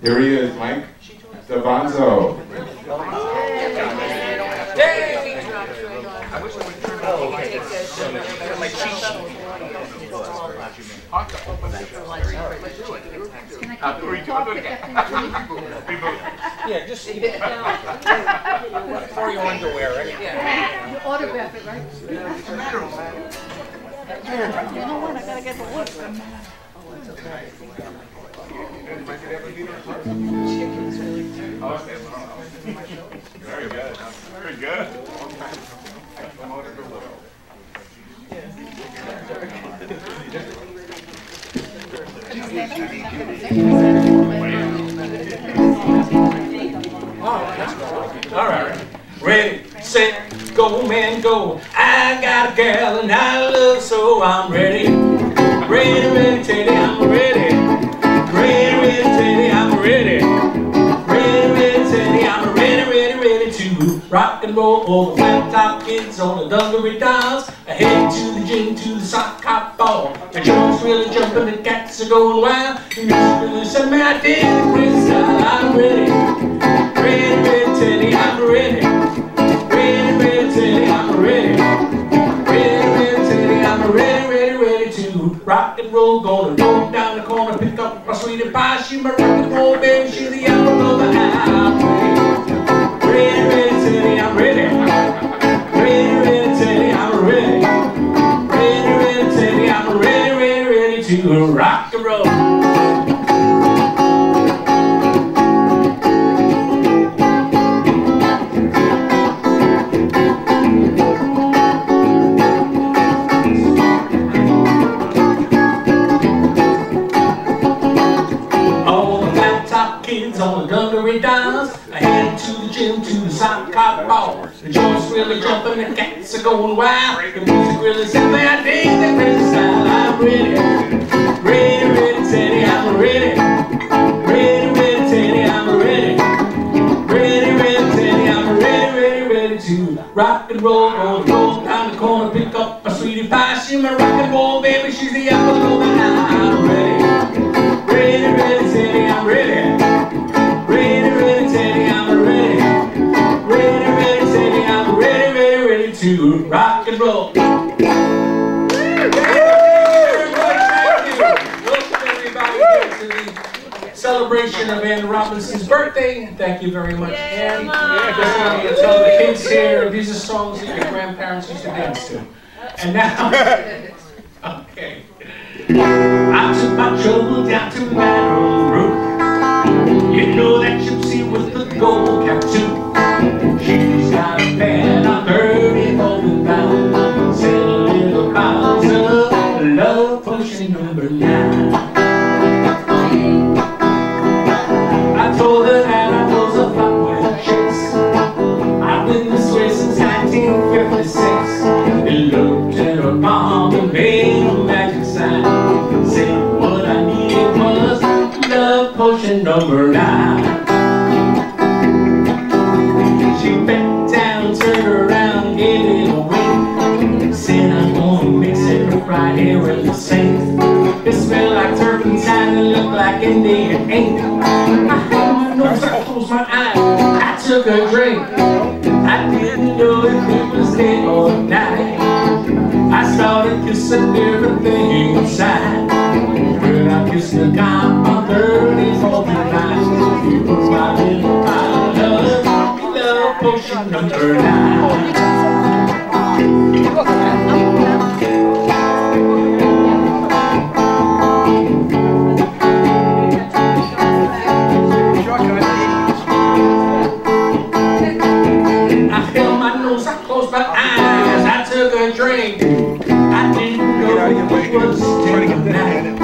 Here he is, Mike Davanzo. Yeah, just for your underwear, right? Yeah. You autograph it, right? You know what? I gotta get the wood from that. Very good. Very good. All right. Ready, set, go, man, go. I got a gal and I love so I'm ready. Ready, ready, Teddy, I'm ready. Ready, ready, Teddy, I'm ready. Ready, ready, Teddy, I'm ready, ready, ready to rock and roll. All the flat top kids on the dungaree dolls. I head to the gym, to the sock hop ball. The joints really jumping, the cats are going wild. The music really set me out there, the freestyle. I'm ready. Ready, ready, Teddy, I'm ready. Ready, ready, Teddy, I'm ready. Ready, ready, Teddy, I'm ready, ready, ready to rock and roll. Gonna roll down the corner, pick up my sweetie pie. She my rock and roll baby, she the apple of the eye. Ready, ready, Teddy, I'm ready. Ready, ready, Teddy, I'm ready. Ready, ready, Teddy, I'm ready, ready, ready to rock and roll. On the dungaree dolls, I head to the gym, to the sock hop ball. The joints really jumping, the cats are going wild. The music really set me I dig that crazy style. I'm ready, ready, ready, Teddy, I'm ready. Ready, ready, Teddy, I'm ready. Ready, ready, Teddy, I'm ready, ready, ready to rock and roll. Gonna roll down the corner, pick up my sweetie pie. She my rock and roll baby, she's the apple of the eye. I'm ready, ready, ready, Teddy, I'm ready. Ready, ready, Teddy, I'm ready. Ready, ready, Teddy, I'm ready, ready, ready to rock and roll. Thank you. Welcome everybody here to the celebration of Ann Robinson's birthday. Thank you very much, Ann. Just wanted to tell the kids here, these are songs that your grandparents used to dance to. And now, okay. I took my trouble down to Meadow Brook. You know that gypsy with the gold cap too. She's got a band on 30 golden pounds. Said a little bottles of love potion number 9. I told her that I was a flop with a chicks. I've been this way since 1956. They looked at her palm and made a magic sign. Said what I needed was love potion number 9. She bent down, turned around, gave it a wink. Said I'm gonna mix it right here in the sink. It smelled like turpentine and looked like Indian ink. I had my nose, I closed my eyes, I took a drink. I didn't know if it was day or night. I started kissing everything inside. When I kissed the guy on 30 for the night, he was my little pile of love potion number 9. I held my nose, I closed my eyes, I took a drink. I didn't know it was tonight.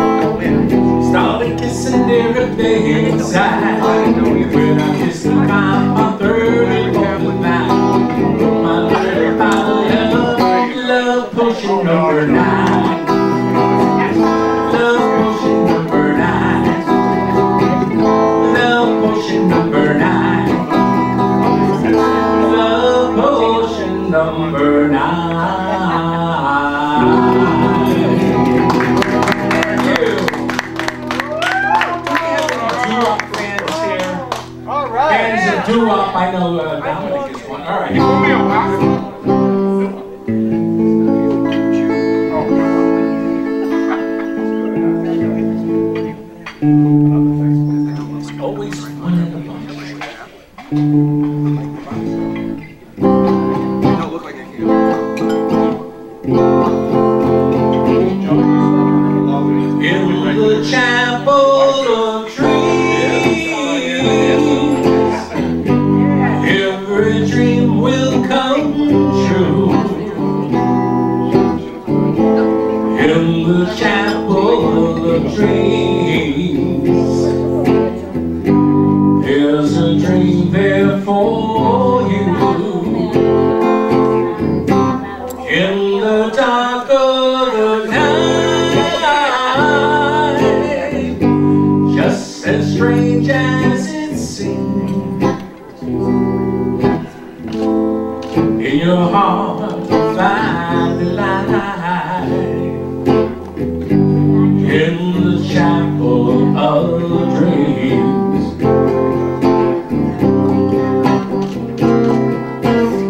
Started kissing everything inside. When I kissed the guy on 30 for the night, my little bottle of love potion number 9. Love potion number 9. Love potion number 9. Love potion number 9. doo-wop. I know Dominic is one. All right. There's always one in the bunch. In the chapel of dreams, every dream will come true. In the chapel of dreams, there's a dream there for you. In the dark of the night, just as strange as it seems, in your heart find the light. In the chapel of dreams,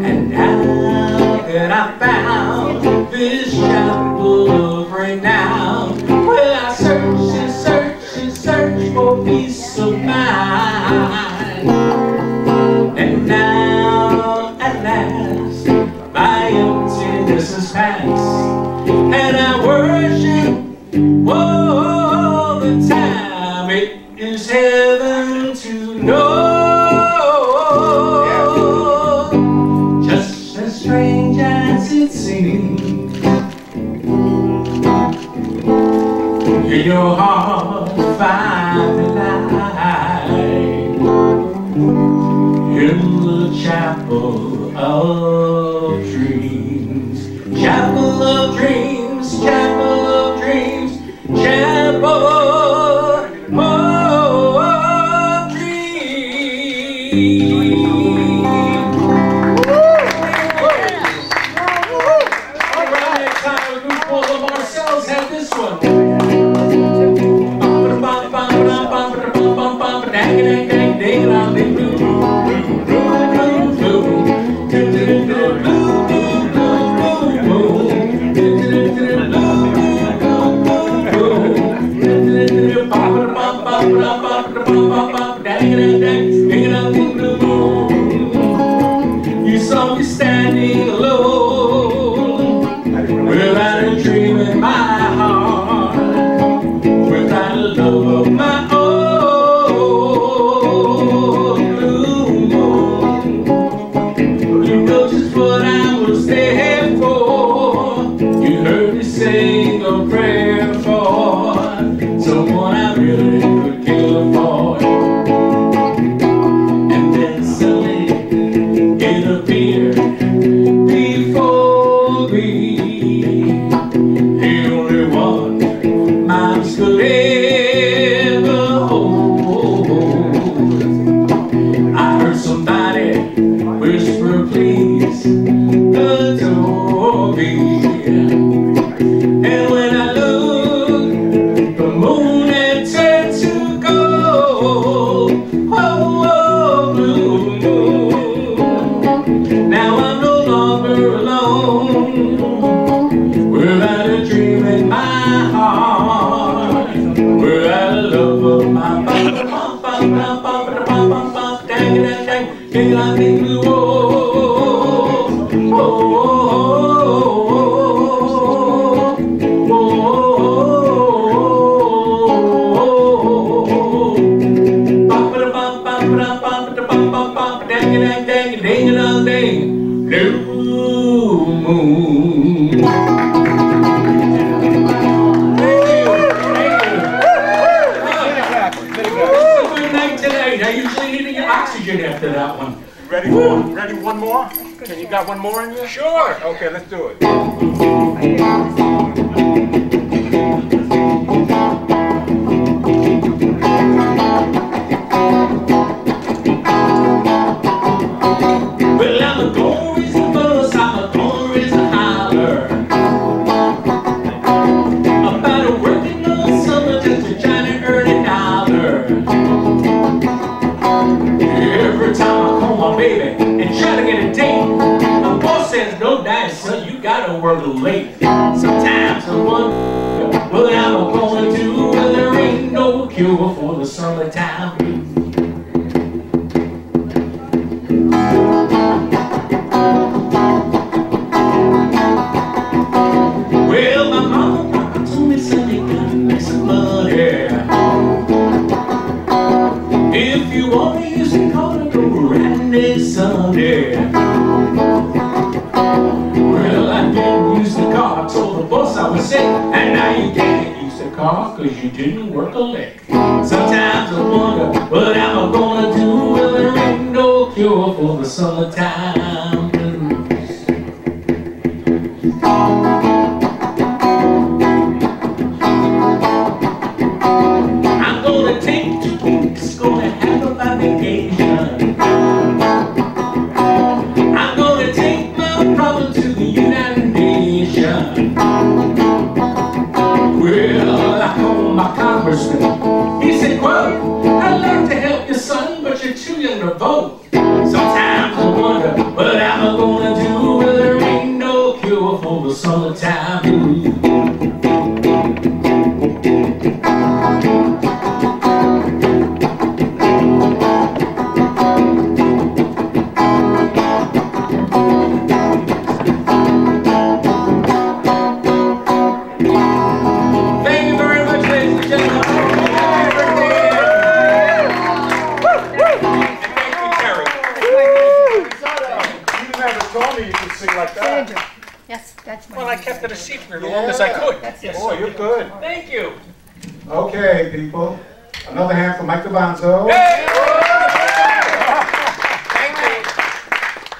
and now that I found this chapel of renown, well, I search and search and search for peace of mind. And now at last my emptiness is past, and I worship all the time. It is heaven to know, just as strange as it seems. In your heart find the light. In the chapel of dreams, chapel of dreams, chapel of dreams, chapel of dreams. Around that time, a group called the Marcells had this one. You saw me standing alone, without a dream in my heart, without a love of my own. You know just what I was there for. You heard me sing a prayer for someone I really could care for. And then suddenly it appeared before me, the only one my arms could ever hold. I heard somebody whisper, please adore me. And when I looked, the moon had turned to gold. Oh, blue moon. Now I'm no longer alone, without a dream in my heart, without a love of my oxygen after that one. Ready one more? Can you got one more in you? Sure. Okay, let's do it. Well, I'm a glorious buzz, I'm a glorious holler about a working all summer just to try to earn a dollar. Every time I we're a little late. Sometimes I wonder what I'm gonna do when there ain't no cure for the summertime blues. Well, my mama told me Sunday got me some money. If you want to use the car to go riding this Sunday. Well, I didn't use the car, I told the boss I was sick. And now you can't use the car cause you didn't work a lick. Sometimes I wonder what am I gonna do when there ain't no cure for the summertime blues. I'm gonna take 2 weeks, gonna have my vacation. I'm gonna take my problem to the United Nations. Well, I called my congressman. He said, quote, I'd like to help your son, but you're too young to vote. Sometimes I wonder what am I gonna do when there ain't no cure for the summertime blues. Yes, that's my Well, I kept it a secret as long as I could. Yes. Oh, you're good. Thank you. Okay, people. Another hand for Mike DeBonzo.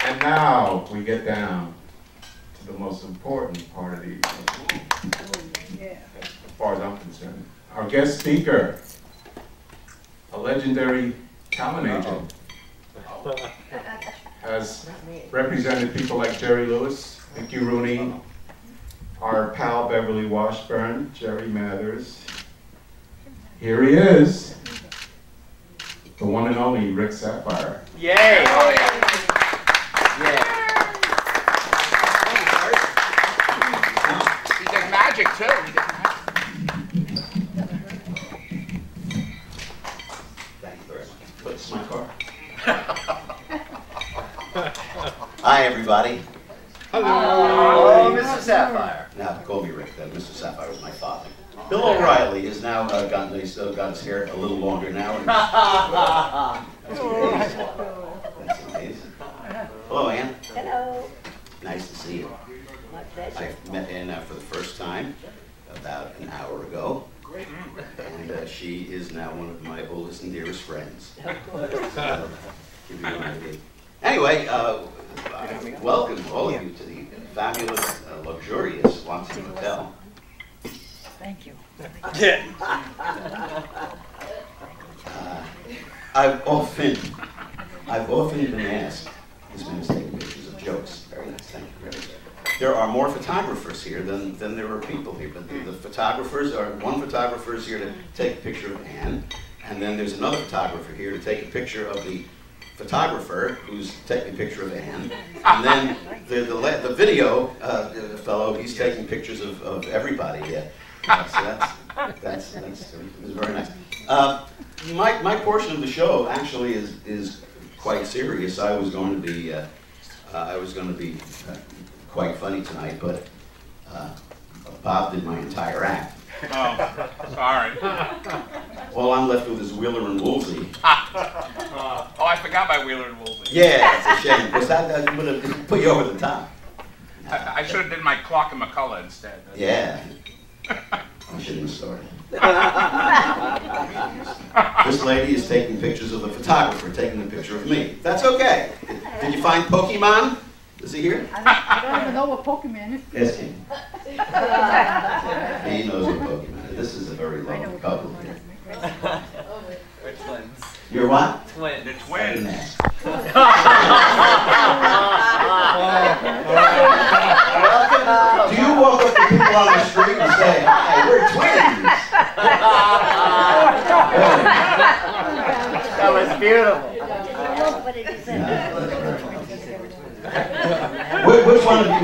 And now we get down to the most important part of the evening, as far as I'm concerned. Our guest speaker, a legendary talent agent, has represented people like Jerry Lewis, Mickey Rooney, our pal Beverly Washburn, Jerry Mathers. Here he is, the one and only Rick Sapphire. Yay! He did magic too. He did magic. Thank you very much. What's my car? Hi, everybody. Hello, Mr. Sapphire. Now, call me Rick. Mr. Sapphire was my father. Bill O'Reilly has now got his hair a little longer now. That's amazing. That's amazing. Hello, Ann. Hello. Nice to see you. My pleasure. I met Ann for the first time about an hour ago. And she is now one of my oldest and dearest friends. Give you an idea. Anyway, welcome all of you to the fabulous, luxurious Swanson Hotel. Thank you. I've often been asked, this man is taking pictures of jokes. Very nice, thank you. There are more photographers here than there are people here. But the photographers are, one photographer is here to take a picture of Ann, and then there's another photographer here to take a picture of the photographer who's taking a picture of Ann, and then the video fellow, he's taking pictures of everybody. Yeah. So that's very nice. My portion of the show actually is quite serious. I was going to be quite funny tonight, but Bob did my entire act. Oh, sorry. All I'm left with is Wheeler and Woolsey. Oh, I forgot my Wheeler and Woolsey. Yeah, it's a shame, because that would have put you over the top. I should have did my Clark and McCullough instead. Yeah. I shouldn't have started. This lady is taking pictures of the photographer taking a picture of me. That's okay. Did you find Pokemon? Is he here? I don't even know what Pokemon is. Yes, he. He knows what Pokemon is. This is a very lovely couple here. We're twins. You're what? Twins. They're twins. Do you walk up to people on the street and say, "Hi, we're twins"? That was beautiful. What did you say?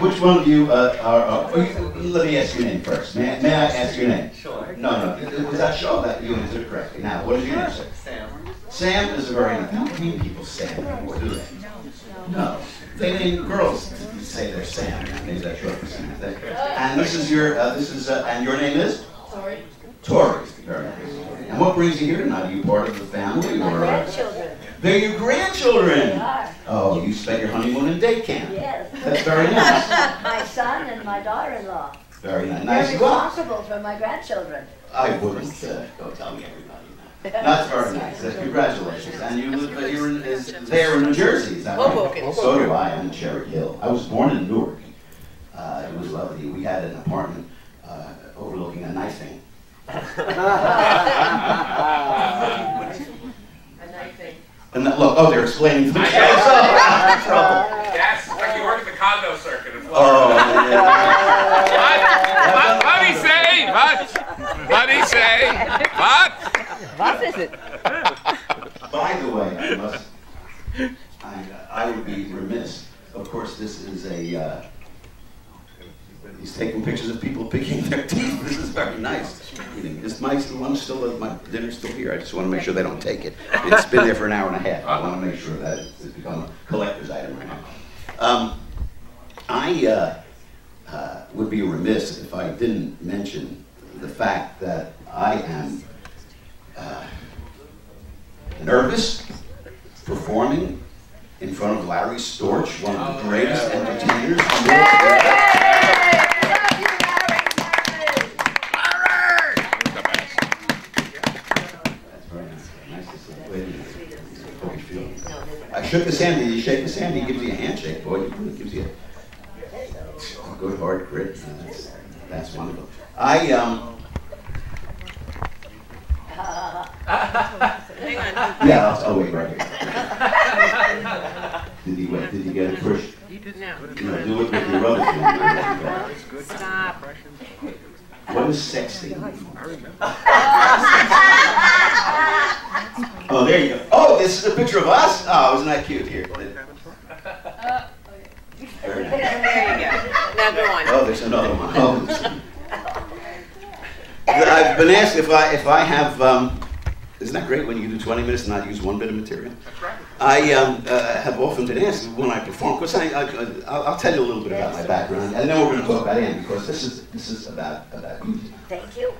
Which one of you are? Let me ask your name first. May I ask your name? Sure. No. Was that show that you answered correctly? Now, what is your name, sir? Sam. Sam is a very nice. How many people Sam anymore, do they? No. They name girls say they're Sam. Maybe that's short for Sam. And this is your. And your name is? Tori. Tori. Very nice. And what brings you here tonight? Are you part of the family or? Grandchildren. They're your grandchildren. They are. Oh, you spent your honeymoon in day camp. Yes. That's very nice. My son and my daughter-in-law. Very nice. They're Nice. responsible for my grandchildren. I wouldn't go tell me everybody. That's very nice. Congratulations. And you live there in New Jersey, is that right? Hoboken. So do I. I'm in Cherry Hill. I was born in Newark. It was lovely. We had an apartment overlooking a knifing. And look, oh, they're explaining themselves. Yes, like you work at the condo circuit as well. Oh, What'd he say? What'd he say? What? What is it? By the way, I would be remiss. Of course, this is a. He's taking pictures of people picking their teeth. This is very nice. Is my lunch still? My dinner's still here. I just want to make sure they don't take it. It's been there for an hour and a half. I want to make sure that it's become a collector's item right now. I would be remiss if I didn't mention the fact that I am nervous performing in front of Larry Storch, one of the greatest entertainers on the earth. I shook his hand. You shake his hand, he gives you a handshake, boy. He gives you a good hard grit. That's wonderful. Yeah, I'll wait right here. Did he get a push? You did now. Do it with your other hand. Stop. What is sexy? Oh, there you go. Oh, this is a picture of us? Oh, isn't that cute? Here. Very nice. There you go. Now go on. Oh, there's another one. Oh. I've been asked if I have, isn't that great when you do 20 minutes and not use one bit of material? That's right. I have often been asked when I perform, because I'll tell you a little bit about my background, and then we're going to talk about Anne, because this is about music. Thank you.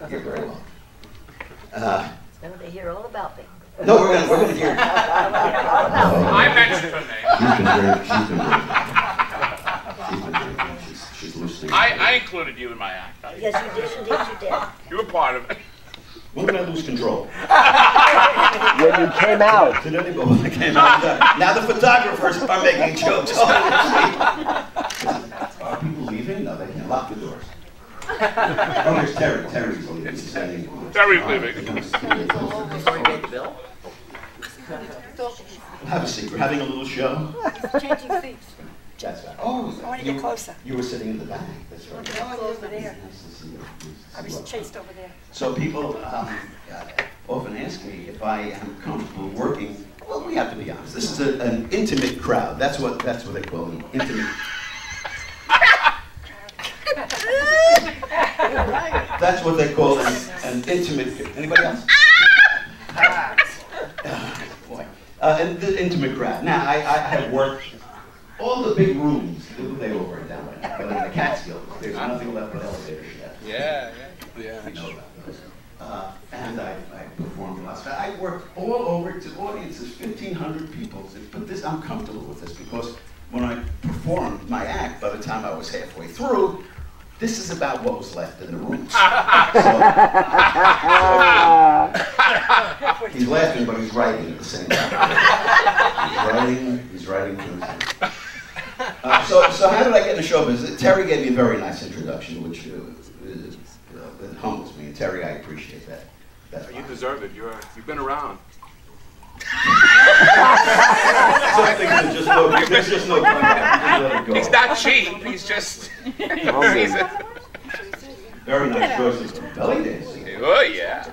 You're very welcome. Now they hear all about me. No, we're going to hear. I mentioned her name. She's listening. I included you in my act. Yes, you did. Indeed, you did. You were part of it. When did I lose control? When you came out. When I came out. Now the photographers are making jokes. Are people leaving? No, they can't. Lock the doors. Oh, there's Terry. Terry's leaving. Terry's leaving. Have a seat. We're having a little show. Changing seats. That's right. Oh, I want to get closer. You were sitting in the back. That's right. Over there. I was chased over there. So people often ask me if I am comfortable working. Well, we have to be honest. This is an intimate crowd. That's what they call an intimate. That's what they call an intimate. Anybody else? Boy, the intimate crowd. Now I have worked all the big rooms. They all work down right now. But in the Catskills, there's nothing left but elevator shaft. Yeah. We know about those. And I performed in Las Vegas. I worked all over to audiences, 1,500 people. But this, I'm comfortable with this because when I performed my act, by the time I was halfway through, this is about what was left in the rooms. He's laughing, but he's writing at the same time. He's writing to himself. So how did I get in the show business? Terry gave me a very nice introduction, which it humbles me. And Terry, I appreciate that. You deserve it. You've been around. He's not cheap. He's just. Very nice choice of belly dancing. Oh yeah.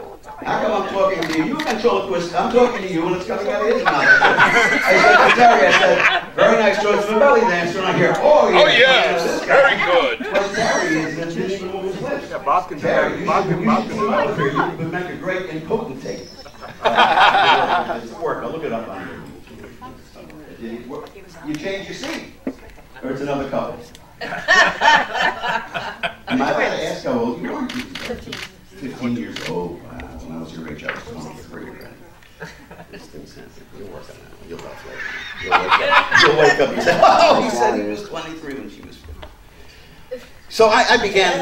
How come I'm talking to you? You ventriloquist, I'm talking to you and it's coming out of his mouth. I said to Terry, I said, very nice choice of a belly dancer, and I hear, oh yeah. Oh yes, very good. Well, Terry is an addition to his lips. Yeah, Bob can Terry, you would make a great impotentate. It's work, I'll look it up on you. You change your seat, or it's another couple. Am I allowed to ask how old you are? 15 years old. Wow. When I was your age, I was 23. Right? You'll work on that. You'll laugh later. You'll wake up and say, oh, he said he was 23 when she was 15. So I began,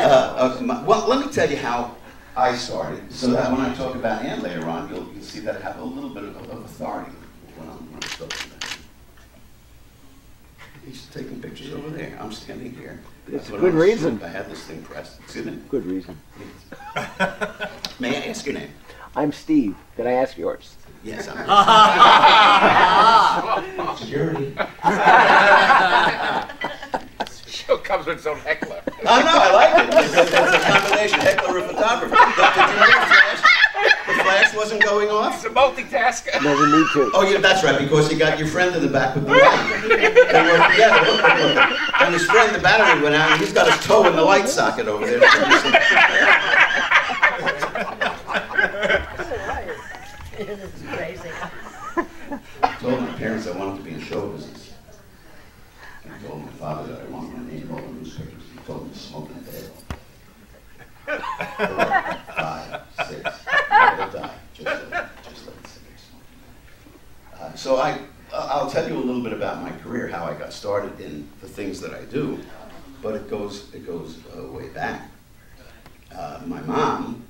well, let me tell you how I started, so that when I talk about Ann later on, you'll see that I have a little bit of authority when I'm talking about it. He's taking pictures over there. I'm standing here. It's a good reason. I had this thing pressed. Excuse me? Good reason. May I ask your name? I'm Steve. Can I ask yours? Yes, I'm Security. Show comes with some heckler. Oh, no, I like it. It's a combination, heckler and photographer. Did you know the flash wasn't going off? It's a multitasker. Never need to. Oh, yeah, that's right, because you got your friend in the back with the light. They work together. Look. And his friend, the battery went out, and he's got his toe in the light socket over there. This is crazy. I told my parents I wanted to be in show business. I told my father that I wanted my name in all the newspapers. He told me to smoke in bed. 4, 5, 6. I'll die. Just let it sit. So I'll tell you a little bit about my career, how I got started in the things that I do, but it goes way back. My mom,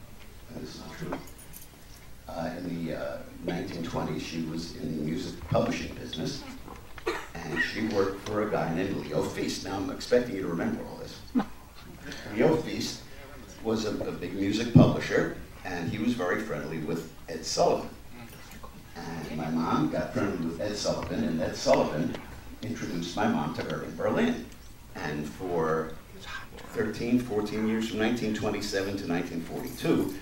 this is the truth, in the 1920s, she was in the music publishing business, and she worked for a guy named Leo Feast. Now I'm expecting you to remember all this. Leo Feast was a big music publisher, and he was very friendly with Ed Sullivan. And my mom got friendly with Ed Sullivan, and Ed Sullivan introduced my mom to Irving Berlin. And for 13, 14 years, from 1927 to 1942,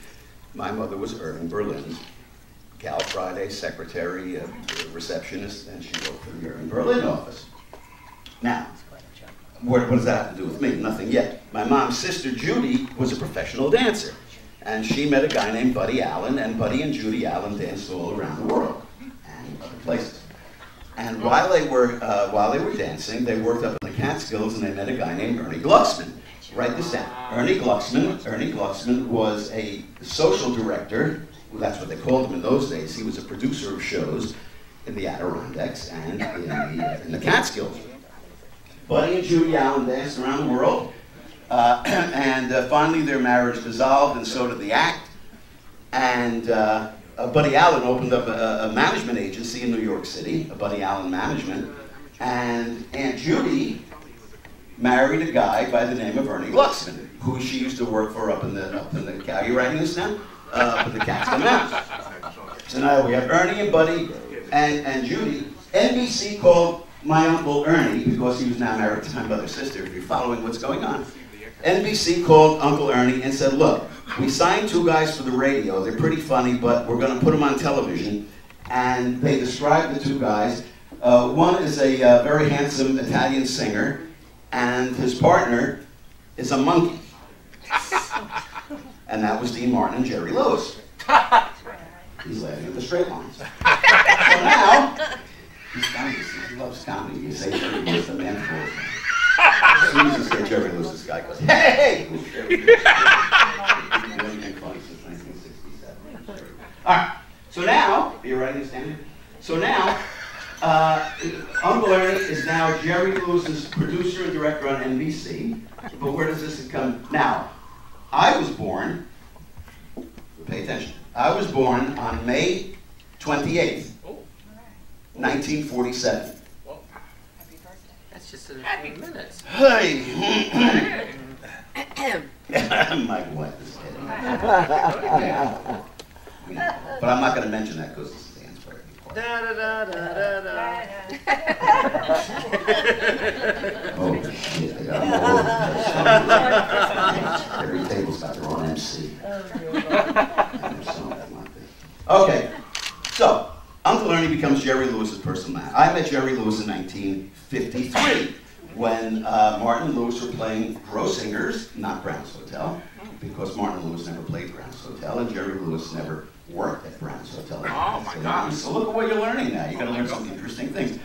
my mother was Irving Berlin's Gal Friday secretary, receptionist, and she worked for the Irving Berlin office. Now, what does that have to do with me? Nothing yet. My mom's sister, Judy, was a professional dancer. And she met a guy named Buddy Allen, and Buddy and Judy Allen danced all around the world and other places. And while they were dancing, they worked up in the Catskills, and they met a guy named Ernie Glucksman. Write this down. Ernie Glucksman was a social director. Well, that's what they called him in those days. He was a producer of shows in the Adirondacks and in the Catskills. Buddy and Judy Allen danced around the world. Finally their marriage dissolved, and so did the act. And Buddy Allen opened up a management agency in New York City, Buddy Allen Management. And Aunt Judy married a guy by the name of Ernie Glucksman, who she used to work for up in the are you writing this now? Up in the Catskill Mountains. So now we have Ernie and Buddy and Judy. NBC called my Uncle Ernie, because he was now married to my mother's sister, if you're following what's going on. NBC called Uncle Ernie and said, look, we signed 2 guys for the radio. They're pretty funny, but we're going to put them on television. And they described the 2 guys. One is a very handsome Italian singer, and his partner is a monkey. And that was Dean Martin and Jerry Lewis. He's laughing at the straight lines. So now, he loves comedy. You say Jerry Lewis, the man for it. As soon as you say Jerry Lewis, this guy goes, hey! Who's Jerry Lewis? He's been doing anything funny since 1967. All right. So now, are you writing this down? So now, Uncle Ernie is now Jerry Lewis's producer and director on NBC. But where does this come? Now, I was born, pay attention, I was born on May 28th, 1947. That's just in a few minutes. Hey! My wife is kidding. But I'm not going to mention that because it's a dance player. Oh, shit, they got them all over. Every table's got their own MC. And there's some of them. 1953, when Martin and Lewis were playing Pro Singers, not Brown's Hotel, because Martin and Lewis never played Brown's Hotel, and Jerry Lewis never worked at Brown's Hotel. Oh my God. So look at what you're learning now. You're going to learn some interesting things.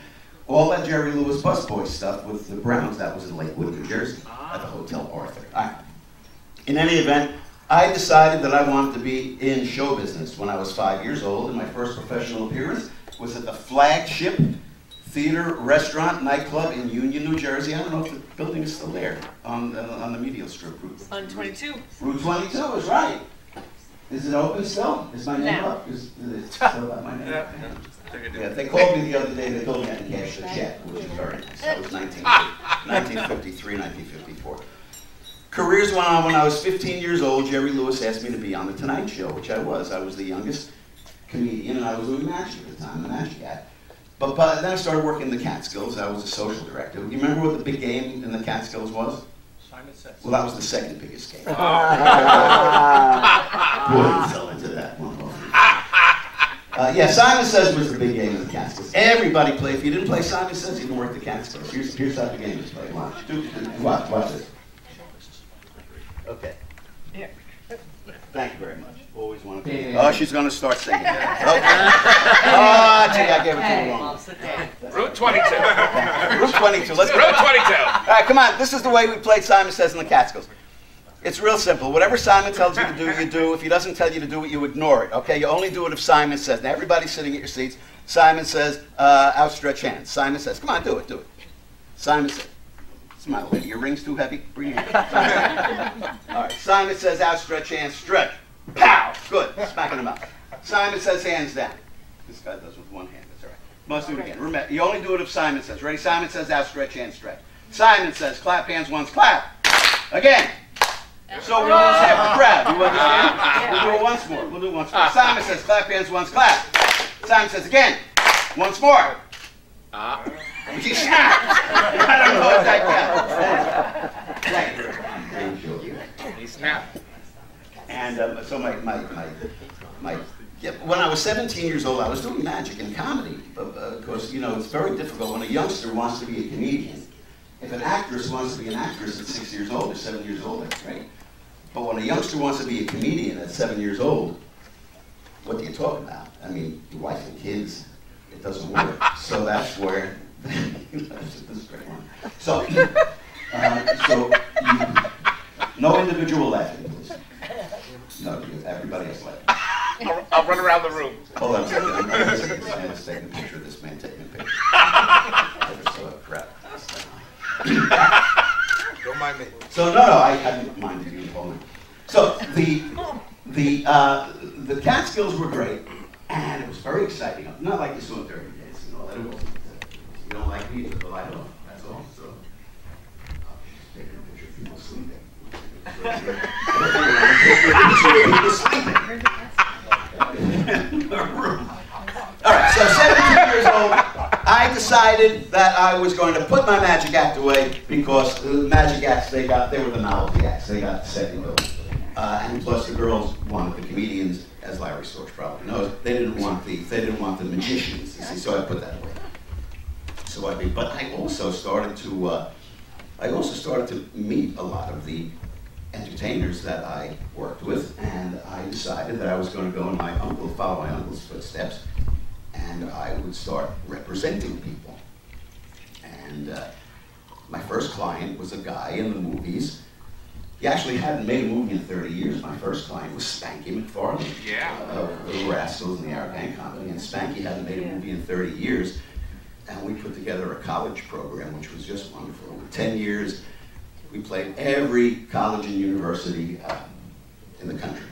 All that Jerry Lewis busboy stuff with the Browns, that was in Lakewood, New Jersey, at the Hotel Arthur. All right. In any event, I decided that I wanted to be in show business when I was 5 years old, and my first professional appearance was at the Flagship Theater, Restaurant, Nightclub in Union, New Jersey. I don't know if the building is still there, on the Medial Strip route. On 22. Route 22 is right. Is it open still? Is my name up? Is it still got my name up? Yeah, they called me the other day, they told me I had to cash the check, which is very nice. That was 1953, 1954. Careers went on. When I was 15 years old, Jerry Lewis asked me to be on The Tonight Show, which I was. I was the youngest comedian, and I was doing magic at the time, the magic act. But then I started working in the Catskills. I was a social director. You remember what the big game in the Catskills was? Simon Says. Well, that was the second biggest game. Boy, you fell into that one. Yeah, Simon Says was the big game in the Catskills. Everybody played. If you didn't play Simon Says, you didn't work the Catskills. Here's how the game is played. Watch this. Okay. Yeah. Thank you very much. Always want to be. Oh, she's going to start singing. Okay. Oh, gee, I gave it to her wrong. Route 22. Route 22. Let's go. Route 22. All right, come on. This is the way we played Simon Says in the Catskills. It's real simple. Whatever Simon tells you to do, you do. If he doesn't tell you to do it, you ignore it. Okay? You only do it if Simon says. Now, everybody's sitting at your seats. Simon says, outstretch hands. Simon says, come on, do it, do it. Simon says, smile, lady. Your ring's too heavy. Bring your hand. All right. Simon says, outstretch hands, stretch. Pow! Good. Smacking him out. Simon says, hands down. This guy does with one hand. That's all right. Must do it again. Remember, you only do it if Simon says. Ready? Simon says, outstretch hands, stretch. Simon says, clap hands once, clap. Again. So we lose half the crowd. You understand? We'll do it once more. We'll do it once more. Simon says, clap hands once, clap. Simon says, again. Once more. She snaps. I don't know if that counts. He snapped. And so when I was 17 years old, I was doing magic and comedy. Because, you know, it's very difficult when a youngster wants to be a comedian. If an actress wants to be an actress at 6 years old or 7 years old, that's great. But when a youngster wants to be a comedian at 7 years old, what do you talk about? I mean, your wife and kids, it doesn't work. So that's where, this is a great one. So no individual laughing, please. No, everybody else laughing. I'll run around the room. Hold on a second. I'm taking a picture of this man taking a picture. So crap. Don't mind me. So no, I didn't mind you involving. So the Catskills were great, and it was very exciting. Not like you saw in 30 Days, you know. That was, you don't like me, but I don't. That's all. So taking a picture of people sleeping. People sleeping. All right. So 17 years old. I decided that I was going to put my magic act away because the magic acts they were the novelty acts. They got second go. And plus the girls wanted the comedians, as Larry Storch probably knows. They didn't want the magicians. You see, so I put that away. So but I also started to meet a lot of the entertainers that I worked with, and I decided that I was going to go in follow my uncle's footsteps. And I would start representing people. And my first client was a guy in the movies. He actually hadn't made a movie in 30 years. My first client was Spanky McFarlane. Yeah. Of Little Rascals and the Arrogant Comedy. And Spanky hadn't made a movie in 30 years. And we put together a college program, which was just wonderful. Over 10 years, we played every college and university in the country,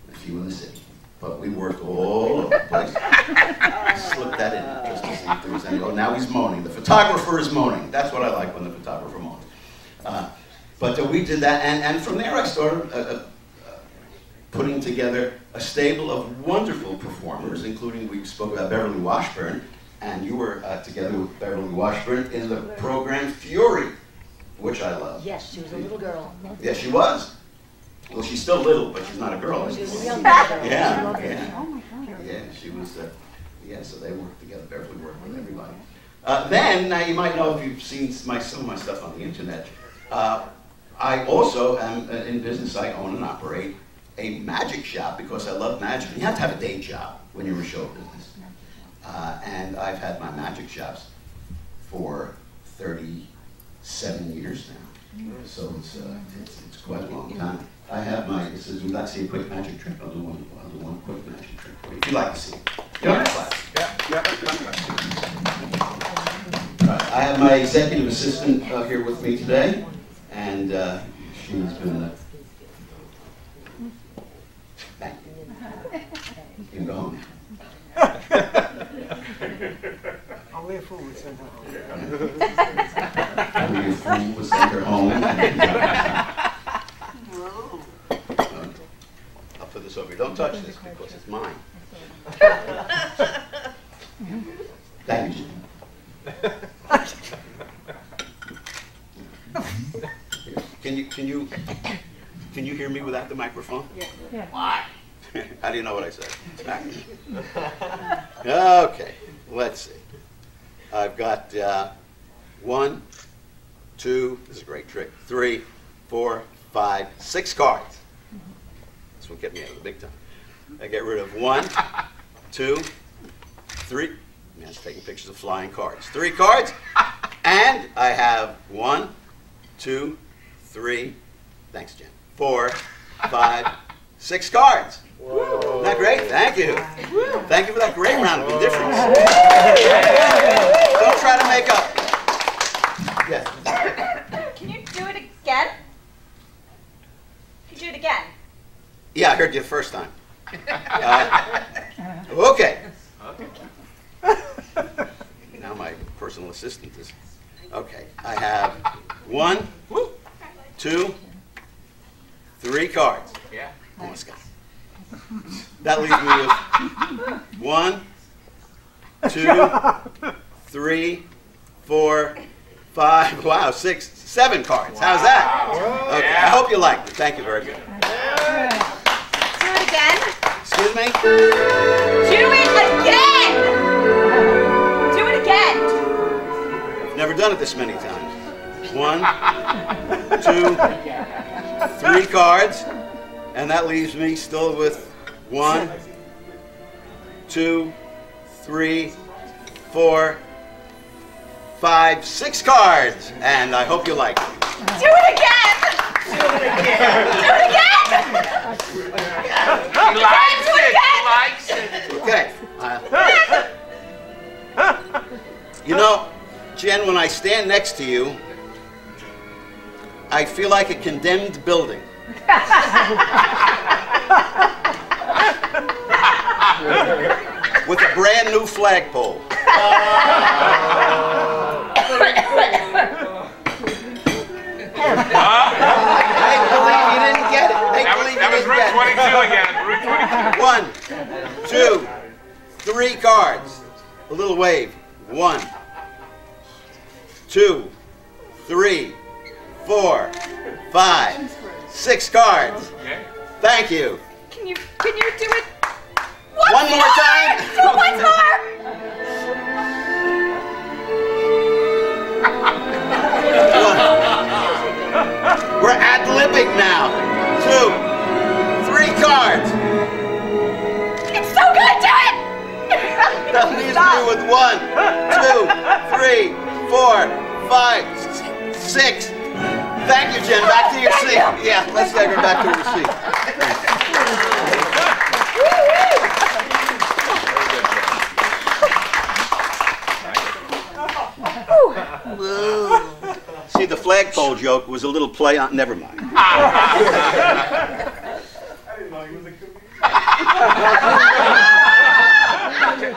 a few in the city. But we worked all over the place. Slipped that in just to see if there was any. Oh, now he's moaning. The photographer is moaning. That's what I like when the photographer moans. But we did that, and from there I started putting together a stable of wonderful performers, including, we spoke about Beverly Washburn, and you were together with Beverly Washburn in the program Fury, which I love. Yes, she was a little girl. Yes, she was. Well, she's still little, but she's not a girl. She was a young girl. Yeah. Oh my God. Yeah, she was. So they worked together. Beverly worked with everybody. Then, now you might know if you've seen some of my stuff on the internet, I also am in business. I own and operate a magic shop because I love magic. You have to have a day job when you're in show business. And I've had my magic shops for 37 years now. So it's quite a long time. I have my, it says, would you like to see a quick magic trick? I'll do one quick magic trick for you, if you'd like to see it. I have my executive assistant here with me today, and she's been thank you. You can go home now. Only a fool would send her home. Only a fool would send her home. I'll put this over here. Don't touch this because it's mine. Thank you, Jim. Can you hear me without the microphone? Yeah. Why? How do you know what I said? Okay, let's see. I've got 1, 2, this is a great trick, 3, 4, 5, 6 cards. This will get me out of the big time. I get rid of 1, 2, 3. Man's taking pictures of flying cards. 3 cards, and I have 1, 2, 3. Thanks, Jen. 4, 5, 6 cards. Whoa. Isn't that great? Thank you. Thank you for that great round of indifference. Don't try to make up. Yes. Can you do it again? Can you do it again? Yeah, I heard you the first time. Okay. Now my personal assistant is. Okay. I have 1, 2, 3 cards. Yeah. Almost got it. That leaves me with 1, 2, 3, 4, 5, wow, 6, 7 cards. How's that? Okay, I hope you liked it. Thank you very good. Do it again. Excuse me? Do it again! Do it again! I've never done it this many times. 1, 2, 3 cards. And that leaves me still with 1, 2, 3, 4, 5, 6 cards. And I hope you like it. Do it again! Do it again! Do it again! He likes it. He likes it. Okay. You know, Jen, when I stand next to you, I feel like a condemned building. With a brand new flagpole. Make believe you didn't get it. Make believe you didn't get it. That was Route 22 again. Route 22. 1, 2, 3 cards. A little wave. 1, 2, 3, 4, 5, 6 cards. Okay. Thank you. Can you do it one more time? Do it once more! We're ad-libbing now. 2, 3 cards. It's so good, do it! That leaves me with 1, 2, 3, 4, 5, 6. Thank you, Jen. Back to your seat. Yeah, let's take her back to her seat. See, the flagpole joke was a little play on. Never mind.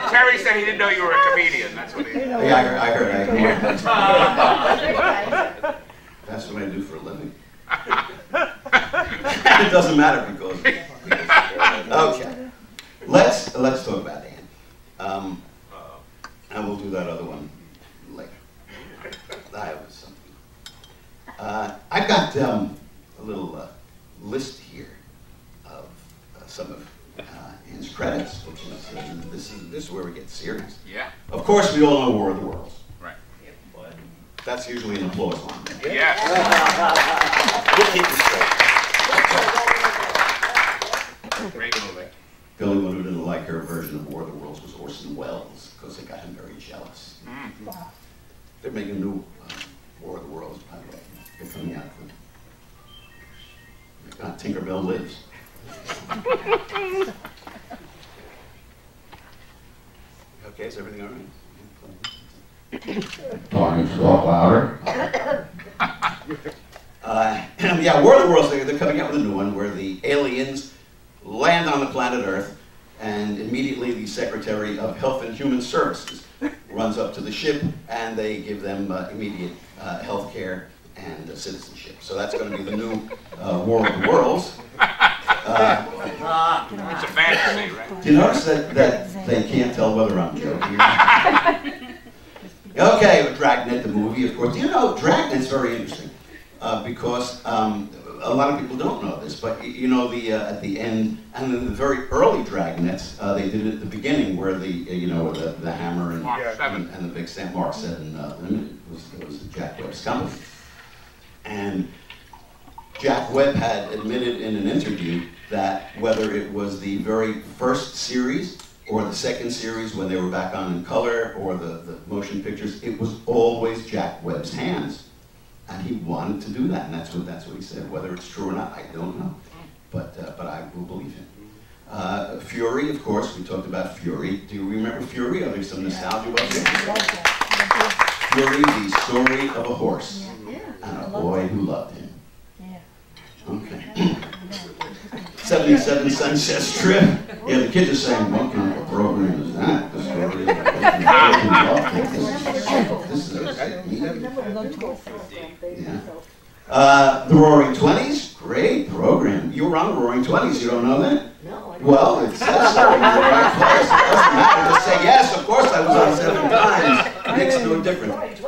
Terry said he didn't know you were a comedian. That's what he. Yeah, I heard. That's what I do for a living. It doesn't matter because. Okay, let's talk about Ann. And we'll do that other one later. I have something. I've got a little list here of some of Ann's credits, which is this is where we get serious. Yeah. Of course, we all know War of the Worlds. That's usually an applause line. Yes. We'll keep it straight. Great movie. The only one who didn't like her version of War of the Worlds was Orson Welles, because it got him very jealous. They're making a new War of the Worlds, by the way. They're coming out with Tinkerbell Lives. Okay, is everything all right? Talking talk louder. Yeah, War of the Worlds, they're coming out with a new one where the aliens land on the planet Earth, and immediately the Secretary of Health and Human Services runs up to the ship, and they give them immediate health care and citizenship. So that's going to be the new War of the Worlds. It's a fantasy, right? Do you notice that they can't tell whether I'm joking? Okay, Dragnet, the movie, of course. Do you know, Dragnet's very interesting because a lot of people don't know this, but you know, at the end, and in the very early Dragnets, they did it at the beginning where the hammer and the big stamp, Mark 7 Limited, it was Jack Webb's company. And Jack Webb had admitted in an interview that whether it was the very first series or the second series when they were back on in color or the motion pictures, it was always Jack Webb's hands. And he wanted to do that, and that's what he said. Whether it's true or not, I don't know. But I will believe him. Fury, of course, we talked about Fury. Do you remember Fury? Are there some nostalgia about it? Fury, the story of a horse and a boy who loved him. Okay. 77 Sunset Strip. Yeah, the kids are saying, what kind of a program is that? The story of a boy who loved him. This is yeah. The Roaring Twenties, great program. You were on the Roaring Twenties, you don't know that? No. Well, it says so in the right place. It doesn't matter. Just say, yes, of course I was on 7 times. It makes no difference.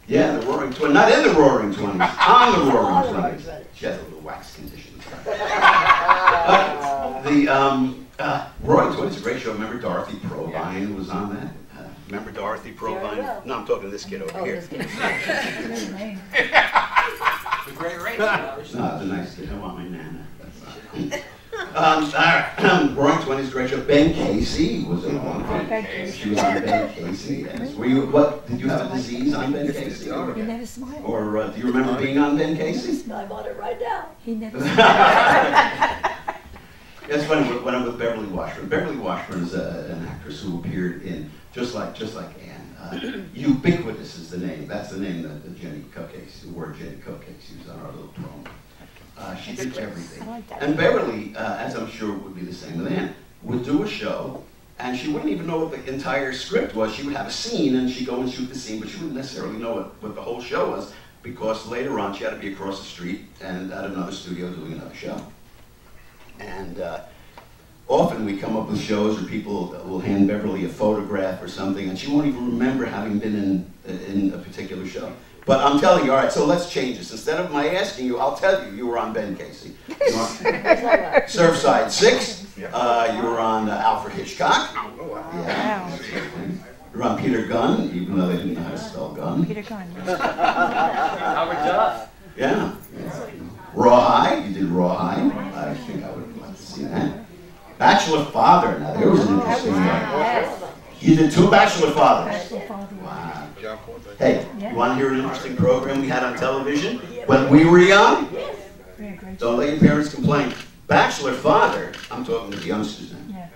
Yeah, the Roaring Twenties. Not in the Roaring Twenties, on the Roaring Twenties. She has a little wax condition. The Roaring Twenties is a great show. Remember Dorothy Provine was on that? Remember Dorothy Provine? No, I'm talking to this kid over here. The Great Race. No, it's a nice kid. I want my nana. Roaring Twenties, great show. Ben Casey was on one. She was on Ben Casey. Yes. Were you? What? Did you have a disease on Ben Casey? He never smiled. Or do you remember being on Ben Casey? I want it right now. He never It's funny when I'm with Beverly Washburn. Beverly Washburn is an actress who appeared in just like Anne. Ubiquitous is the name. That's the name that Jenny Cupcakes, the word Jenny Cupcakes used on our little promo. She did everything. And Beverly, as I'm sure would be the same with Anne, would do a show, and she wouldn't even know what the entire script was. She would have a scene, and she'd go and shoot the scene, but she wouldn't necessarily know what the whole show was, because later on she had to be across the street and at another studio doing another show. And often we come up with shows where people will hand Beverly a photograph or something, and she won't even remember having been in a particular show. But I'm telling you, all right, so let's change this. Instead of my asking you, I'll tell you, you were on Ben Casey. Surfside 6, you were on Alfred Hitchcock. Yeah. You were on Peter Gunn, even though they didn't know how to spell gun. Peter Gunn. Howard Duff. Yeah. Rawhide, you did Rawhide. I think I would like to see that. Bachelor Father, now there was an interesting one. You did 2 Bachelor Fathers. Wow. Hey, you want to hear an interesting program we had on television when we were young? Don't let your parents complain. Bachelor Father, I'm talking to the youngsters now.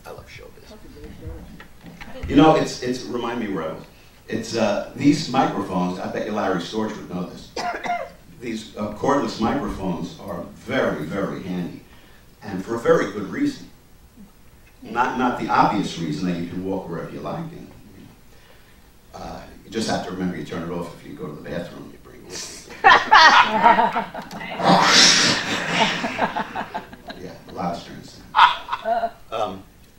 I love showbiz. You know, it's remind me where I was. It's these microphones, I bet you Larry Storch would know this. These cordless microphones are very, very handy, and for a very good reason. Not the obvious reason that you can walk wherever you like. You just have to remember you turn it off if you go to the bathroom. You bring it with you. Yeah, loud strings.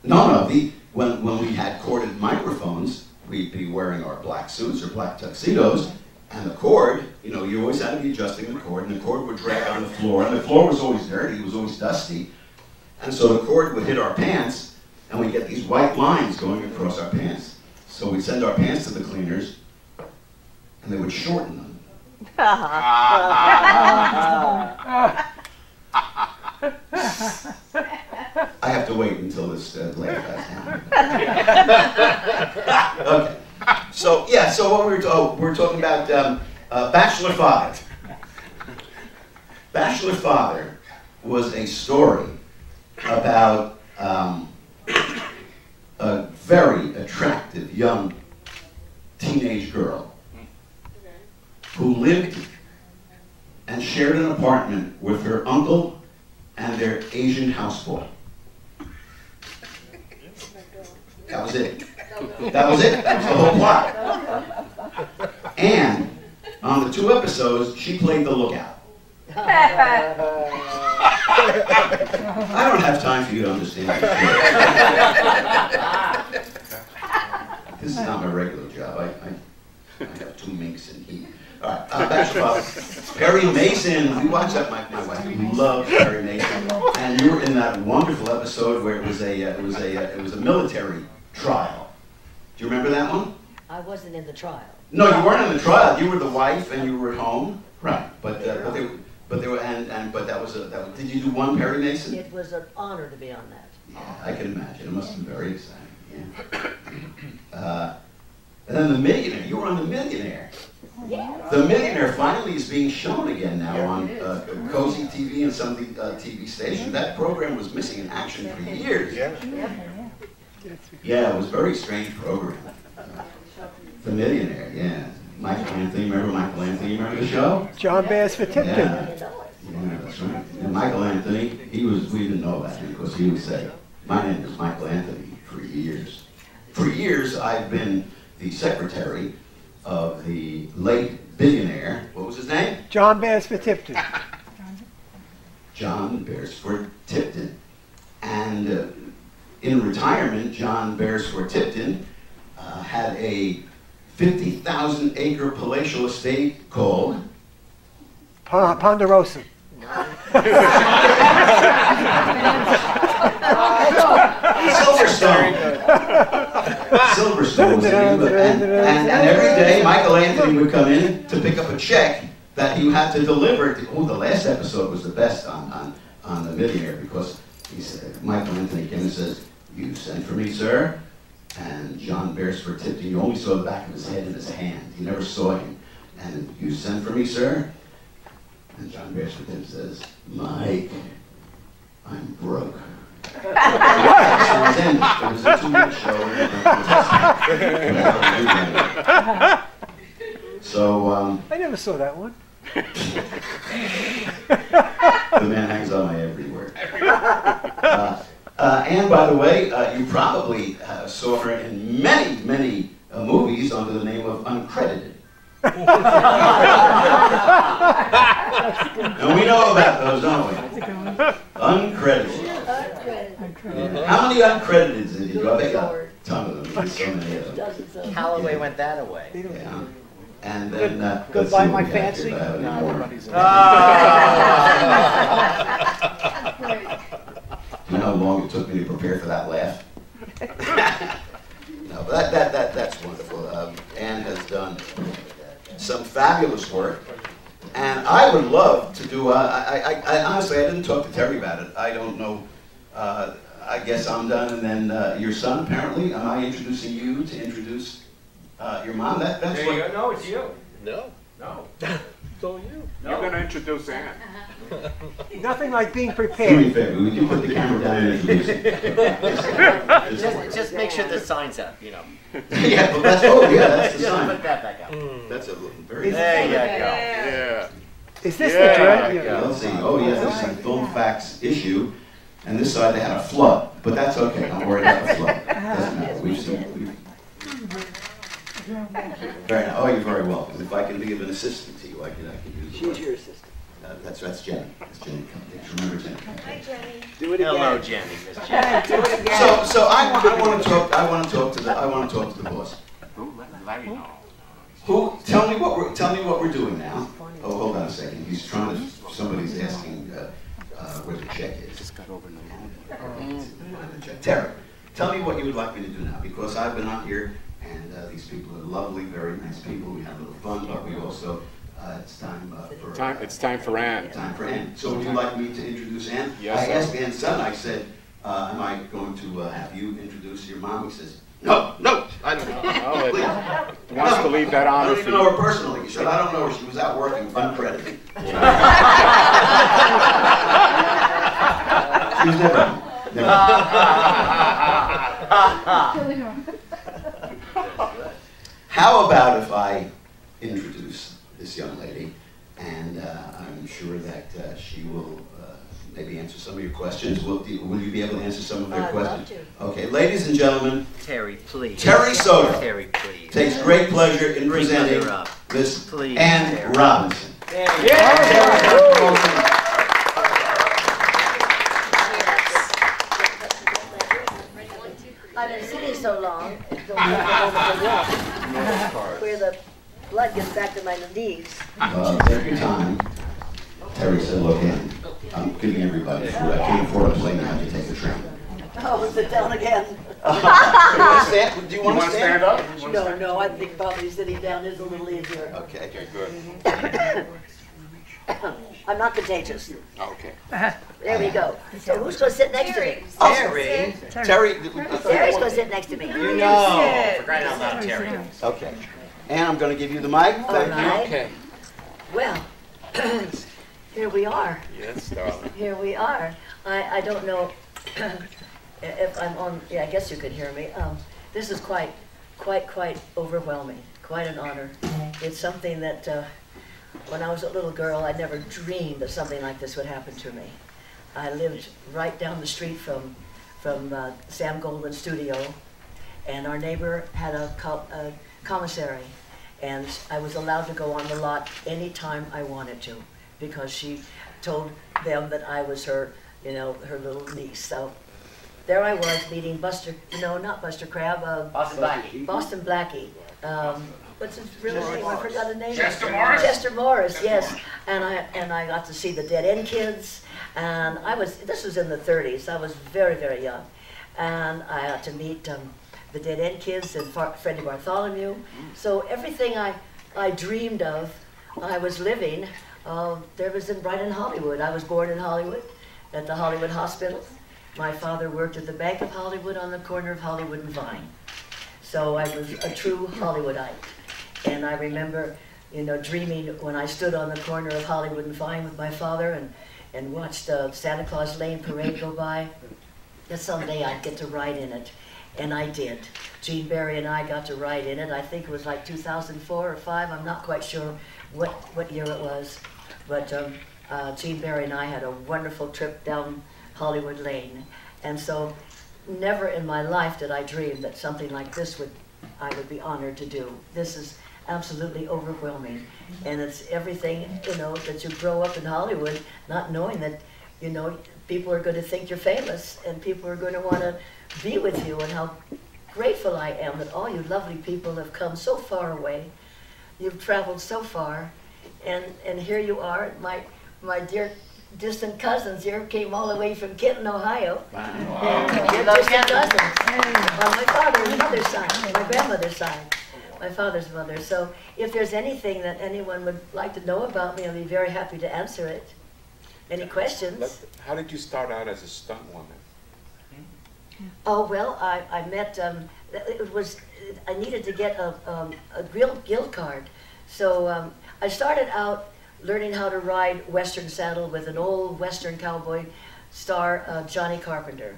No. When we had corded microphones, we'd be wearing our black suits or black tuxedos. And the cord, you know, you always had to be adjusting the cord, and the cord would drag on the floor, and the floor was always dirty, it was always dusty. And so the cord would hit our pants, and we'd get these white lines going across our pants. So we'd send our pants to the cleaners, and they would shorten them. I have to wait until this laugh has happened. Okay. So yeah. So what we're talking about Bachelor Father. Bachelor Father was a story about a very attractive young teenage girl who lived and shared an apartment with her uncle and their Asian houseboy. That was it. That was it. That was the whole plot. And on the 2 episodes, she played the lookout. I don't have time for you to understand. This is not my regular job. I have 2 minks and heat. All right, Bachelor Father. Perry Mason. We watched that. My wife loves Perry Mason, and you were in that wonderful episode where it was a military trial. Do you remember that one? I wasn't in the trial. No, you weren't in the trial. You were the wife, and you were at home. Right, but that was did you do one Perry Mason? It was an honor to be on that. Yeah, I can imagine. It must have been very exciting. Yeah. And then The Millionaire. You were on The Millionaire. Yeah. The Millionaire finally is being shown again now on Cozy TV and some of the TV stations. That program was missing in action for years. Yeah, it was a very strange program. The Millionaire, yeah. Michael Anthony, remember Michael Anthony? Remember the show? John Bass for Tipton. Yeah, that's right. And Michael Anthony, we didn't know about him because he would say, my name is Michael Anthony for years. For years, I've been the secretary of the late billionaire, what was his name? John Beresford Tipton. John Beresford Tipton. And in retirement, John Beresford Tipton had a 50,000-acre palatial estate called Ponderosa. Silverstone. Silverstone was the name of it. And every day Michael Anthony would come in to pick up a check that he had to deliver. The last episode was the best on The Millionaire because he said, Michael Anthony came and says, "You sent for me, sir?" And John Beresford Tipton, you only saw the back of his head and his hand. You never saw him. And "You sent for me, sir?" And John Beresford Tipton says, "Mike, I'm broke." It was a 2-minute show. So, I never saw that one. The man hangs on my every word. And by the way, you probably saw her in many, many movies under the name of Uncredited. And we know about those, don't we? Uncredited. How many uncredited did you do? I bet a ton of them. So many of them. Callaway went that away. Yeah. And then Goodbye, my fancy. Do you know how long it took me to prepare for that laugh? No, but that's wonderful. Anne has done some fabulous work, and I would love to do. I honestly, I didn't talk to Terry about it. I don't know. I guess I'm done, and then your son. Apparently, am I introducing you to introduce your mom? That's there what. you go. No, it's you. No. No. It's all you. No. You're going to introduce Anne. Nothing like being Do me a prepared. favor. Would you put the camera down and introduce it? Just make sure the sign's up, you know. Yeah, but that's that's the Just sign. put that back up. That's a very. There you go. Yeah. Is this the dread? Yeah, let's see. Oh yes, this is a Film Facts issue, and this side they had a flood, but that's okay. Don't worry about the flood. Doesn't matter. We've seen. Very nice. Oh, you're very welcome. If I can be of an assistant to you, I can use. She's your assistant. That's Jenny. That's Jenny. Remember Jenny? Hi, Jenny. Do it again. Hello, Jenny. Miss Jenny. Do it again. So I want to talk to the boss. Who? Tell me what we're doing now. Oh, hold on a second. He's trying to. Somebody's asking where the check is. Just got over the Terry, tell me what you would like me to do now, because I've been on here and these people are lovely, very nice people. We had a little fun, but we also, it's time for... It's time for Ann. Time for Ann. So would you like me to introduce Ann? Yes, I sir. asked Ann's son, I said, am I going to have you introduce your mom? He says, no, I don't know. Please. He wants to leave that I honor don't for even know her you. personally. He said, I don't know her. She was out working, uncredited. She was never. How about if I introduce this young lady, and I'm sure that she will maybe answer some of your questions. Will you be able to answer some of their questions? Love to. Okay, ladies and gentlemen, Terry, please. Terry Soto Terry, please. takes great pleasure in Please presenting her up. Miss Please, Ann Terry. Robinson. I've been sitting so long, where the blood gets back to my knees. Take your time. Terry said, look, Ann, I'm giving everybody food. I can't afford a plane. I have to take a train. Oh, sit down again. Do you want to stand up? No, I think probably sitting down is a little easier. Okay, good. I'm not contagious. Okay. There we go. So who's going to sit next to me? Terry. Terry. Terry's going to sit next to me. You know. For crying out loud, Terry. Okay. Ann, I'm going to give you the mic. Thank you. right. Okay. Well, here we are. Yes, darling. Here we are. I don't know if I'm on, yeah, I guess you could hear me. This is quite overwhelming, quite an honor. It's something that when I was a little girl, I never dreamed that something like this would happen to me. I lived right down the street from Sam Goldwyn's studio, and our neighbor had a commissary, and I was allowed to go on the lot anytime I wanted to, because she told them that I was her, her little niece. So there I was meeting Buster, not Buster Crabbe, Boston Blackie. Boston Blackie. What's his real name? I forgot the name. Chester Morris? Chester Morris, yes. And I got to see the Dead End Kids, and this was in the 30s. I was very, very young. And I got to meet the Dead End Kids and Freddie Bartholomew. So everything I dreamed of, I was living. There was right in Hollywood. I was born in Hollywood, at the Hollywood Hospital. My father worked at the Bank of Hollywood on the corner of Hollywood and Vine. So I was a true Hollywoodite. And I remember, dreaming when I stood on the corner of Hollywood and Vine with my father and watched Santa Claus Lane Parade go by, that someday I'd get to ride in it. And I did. Gene Barry and I got to ride in it. I think it was like 2004 or 5. I'm not quite sure what year it was. But Gene Barry and I had a wonderful trip down Hollywood Lane. And so never in my life did I dream that something like this I would be honored to do. This is absolutely overwhelming. And it's everything, that you grow up in Hollywood not knowing that, people are going to think you're famous and people are going to want to be with you, and how grateful I am that all you lovely people have come so far away. You've traveled so far, and here you are. My dear distant cousins here came all the way from Kenton, Ohio. Wow. They're distant cousins on my father's mother's side, my grandmother's side, my father's mother. So if there's anything that anyone would like to know about me, I'll be very happy to answer it. Any questions? How did you start out as a stunt woman? Oh, well, I met, I needed to get a real guild card. So I started out learning how to ride Western saddle with an old Western cowboy star, Johnny Carpenter.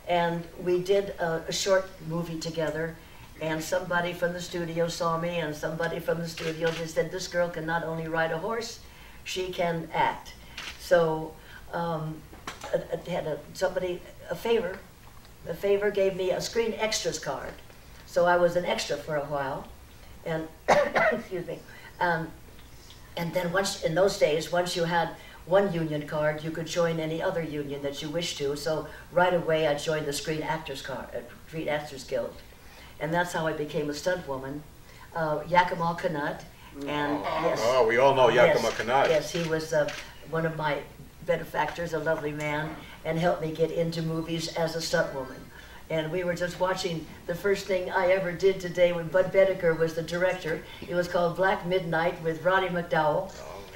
And we did a short movie together, and somebody from the studio saw me, and somebody from the studio just said, this girl can not only ride a horse, she can act. So I had a favor gave me a Screen Extras card. So I was an extra for a while, and excuse me. And then in those days, once you had one union card, you could join any other union that you wished to. So right away, I joined the Screen Actors Guild, and that's how I became a stunt woman. Yakima Canutt, and yes. Oh, we all know Yakima Canutt. Yes, he was one of my benefactors, a lovely man, and helped me get into movies as a stunt woman. And we were just watching the first thing I ever did today when Bud Bedecker was the director. It was called Black Midnight with Roddy McDowell,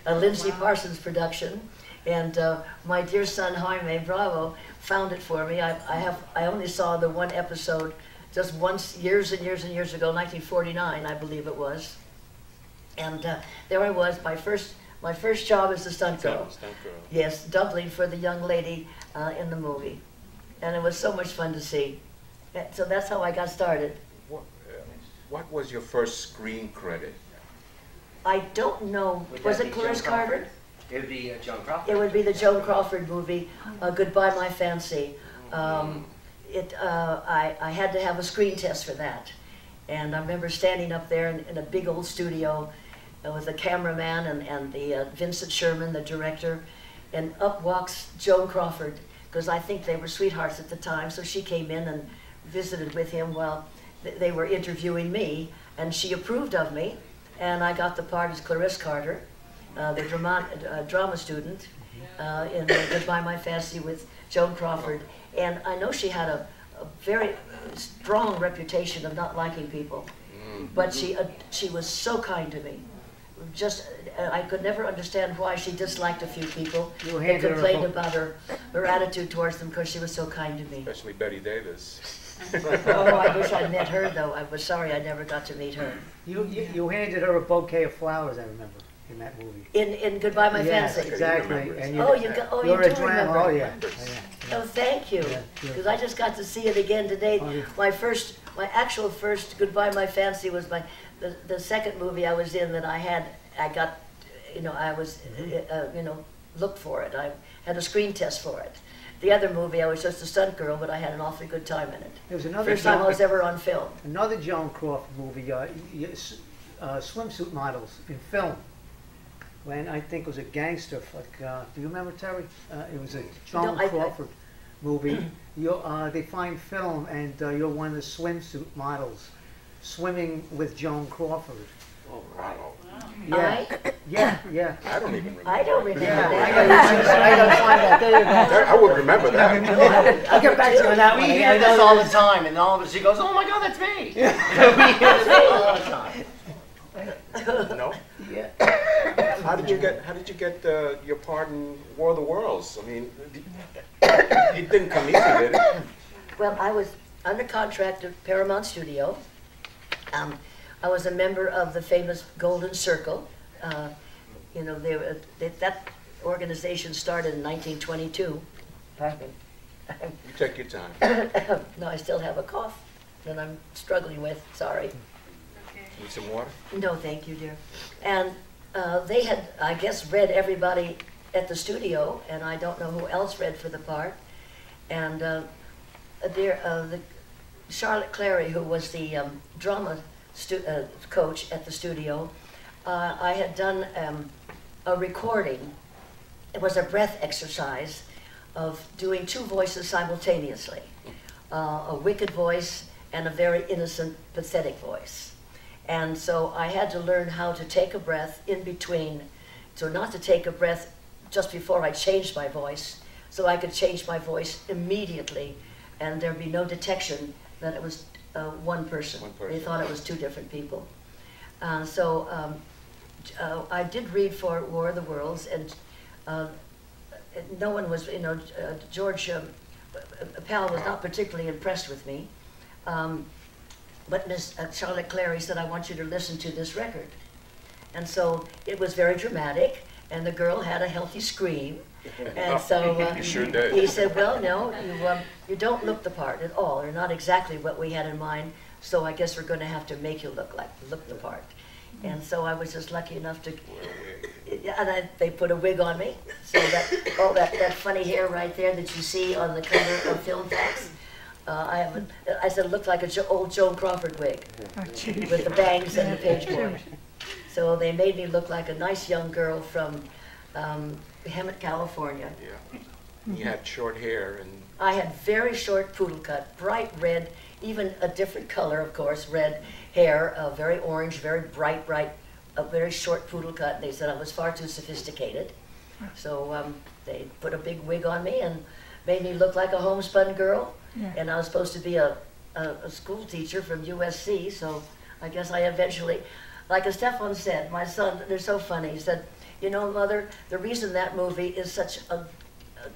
a Lindsay Parsons production. And my dear son Jaime Bravo found it for me. I only saw the one episode just once, years and years and years ago, 1949, I believe it was. And there I was, my first job as a stunt girl. Yes, doubling for the young lady in the movie. And it was so much fun to see. So that's how I got started. What was your first screen credit? I don't know. Was it Clarence Carter? It would be Joan Crawford. It would be the Joan Crawford movie, Goodbye My Fancy. I had to have a screen test for that. And I remember standing up there in a big old studio with a cameraman and the Vincent Sherman, the director, and up walks Joan Crawford, because I think they were sweethearts at the time, so she came in and visited with him while they were interviewing me, and she approved of me, and I got the part as Clarisse Carter, the drama student in Goodbye My Fancy with Joan Crawford. And I know she had a very strong reputation of not liking people, but she was so kind to me. Just, I could never understand why she disliked a few people and complained about her attitude towards them, because she was so kind to me. Especially Betty Davis. Oh, I wish I'd met her, though. I was sorry I never got to meet her. You handed her a bouquet of flowers, I remember, in that movie. In Goodbye My Fancy. Yes, exactly. And you do remember. Oh, yeah. Oh, thank you. Because I just got to see it again today. My actual first Goodbye My Fancy was the second movie I was in that looked for it. I had a screen test for it. The other movie, I was just a stunt girl, but I had an awfully good time in it. There was another first time I was ever on film. Another Joan Crawford movie, swimsuit models in film. When I think it was a gangster flick. Do you remember, Terry? It was a Joan Crawford movie. They find film, and you're one of the swimsuit models swimming with Joan Crawford. Oh, wow. Yeah. I don't even remember. I don't remember that. I gotta find that. There you go. I would remember that. I'll get back to you on that one. We hear this all the time, and all of a sudden she goes, "Oh my God, that's me." We hear this all the time. No. Yeah. How did you get your part in War of the Worlds? I mean, it didn't come easy, did it? Well, I was under contract at Paramount Studio. I was a member of the famous Golden Circle. That organization started in 1922. Pardon me. You take your time. No, I still have a cough that I'm struggling with. Sorry. Need some water? No, thank you, dear. And they had, I guess, read everybody at the studio, and I don't know who else read for the part. And the Charlotte Clary, who was the drama coach at the studio, I had done a recording. It was a breath exercise of doing two voices simultaneously, a wicked voice and a very innocent, pathetic voice. And so I had to learn how to take a breath in between, so not to take a breath just before I changed my voice, so I could change my voice immediately, and there'd be no detection that it was one person. They thought it was two different people. I did read for War of the Worlds, and no one was, George Pal was not particularly impressed with me. But Miss Charlotte Clary said, "I want you to listen to this record." And so it was very dramatic, and the girl had a healthy scream. And so you sure did. He said, "Well, no, you don't look the part at all, or not exactly what we had in mind, so I guess we're going to have to make you look the part." And so I was just lucky enough to, and they put a wig on me, so that funny hair right there that you see on the cover of Film Facts. I said it looked like an old Joan Crawford wig with the bangs and the pageboard. So they made me look like a nice young girl from Hemet, California. Yeah. You had short hair and... I had very short poodle cut, bright red, even a different color, of course, red hair, very orange, very bright, a very short poodle cut. They said I was far too sophisticated. So they put a big wig on me, and made me look like a homespun girl, Yeah. and I was supposed to be a school teacher from USC, so I guess I eventually, like Stefan said, my son, they're so funny, he said, you know, Mother, the reason that movie is such a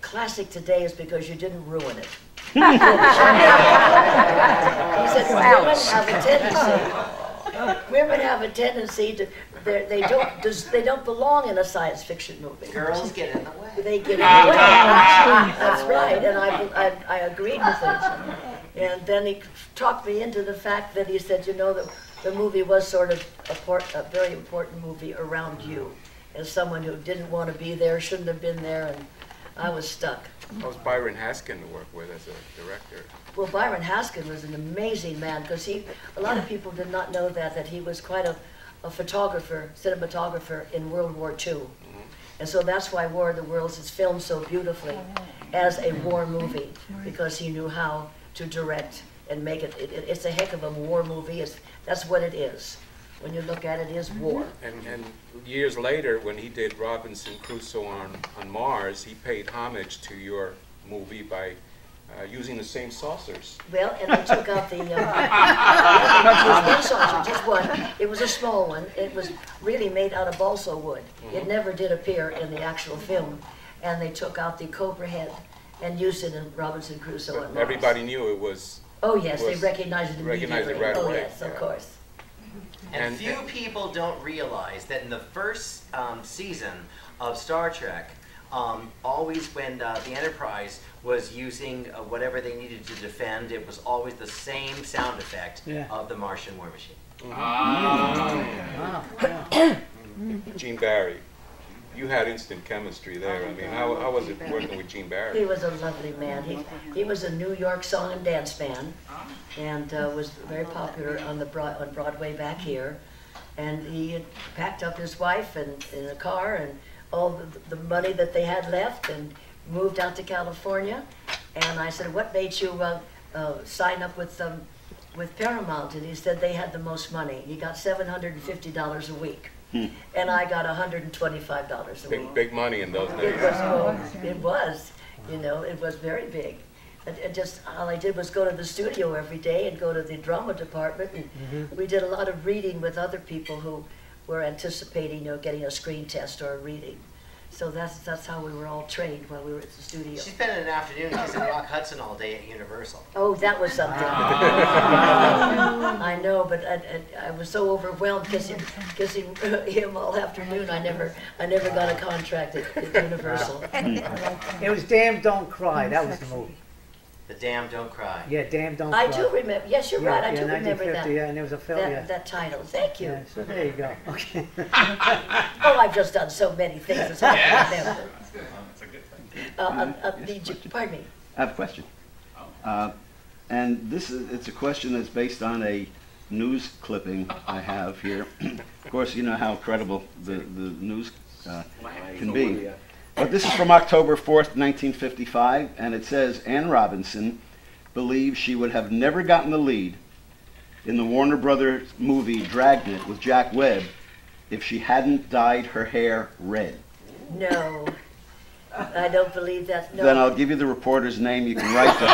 classic today is because you didn't ruin it. He said, women have a tendency to, they don't belong in a science fiction movie. Girls get in the way. They get in the way. That's right, and I agreed with it. And then he talked me into the fact that he said, you know, the movie was sort of a very important movie around you, as someone who didn't want to be there, shouldn't have been there, and I was stuck. How's Byron Haskin to work with as a director? Well, Byron Haskin was an amazing man, because a lot of people did not know that he was quite a photographer, cinematographer in World War II. And so that's why War of the Worlds is filmed so beautifully as a war movie, because he knew how to direct and make it. It's a heck of a war movie. That's what it is. When you look at it, it is war. And years later, when he did Robinson Crusoe on Mars, he paid homage to your movie by using the same saucers. Well, and they took out the one saucer, just one. It was a small one. It was really made out of balsa wood. It never did appear in the actual film. And they took out the cobra head and used it in Robinson Crusoe on Mars. Everybody knew it was. Oh yes, they recognized it immediately. Recognized it right away. Oh yes, of course. And few people don't realize that in the first season of Star Trek, always when the Enterprise was using whatever they needed to defend, it was always the same sound effect of the Martian war machine. Gene Barry, you had instant chemistry there. I mean, how was it working with Gene Barry? He was a lovely man. He was a New York song and dance man, and was very popular on Broadway back here. And he had packed up his wife in a car and all the money that they had left and moved out to California. And I said, what made you sign up with Paramount? And he said they had the most money. He got $750 a week. And I got $125 a week. Big money in those days. It was, you know, it was very big. And just all I did was go to the studio every day and go to the drama department, and we did a lot of reading with other people who were anticipating, you know, getting a screen test or a reading. So that's how we were all trained while we were at the studio. She spent an afternoon kissing Rock Hudson all day at Universal. Oh, that was something. I know, but I was so overwhelmed kissing him all afternoon. I never got a contract at Universal. It was Damn Don't Cry. That was the movie. The Damn Don't Cry. Yeah, Damn Don't Cry. I do remember. Yes, you're right. I do remember that. Yeah, and there was a film. That title. Thank you. Yeah, so there you go. Okay. Oh, I've just done so many things. It's hard to remember. That's a good thing. Pardon me. I have a question. And it's a question that's based on a news clipping I have here. Of course, you know how credible the news can be. But this is from October 4th, 1955, and it says, Anne Robinson believes she would have never gotten the lead in the Warner Brothers movie Dragnet with Jack Webb if she hadn't dyed her hair red. No. I don't believe that. No. Then I'll give you the reporter's name. You can write to her.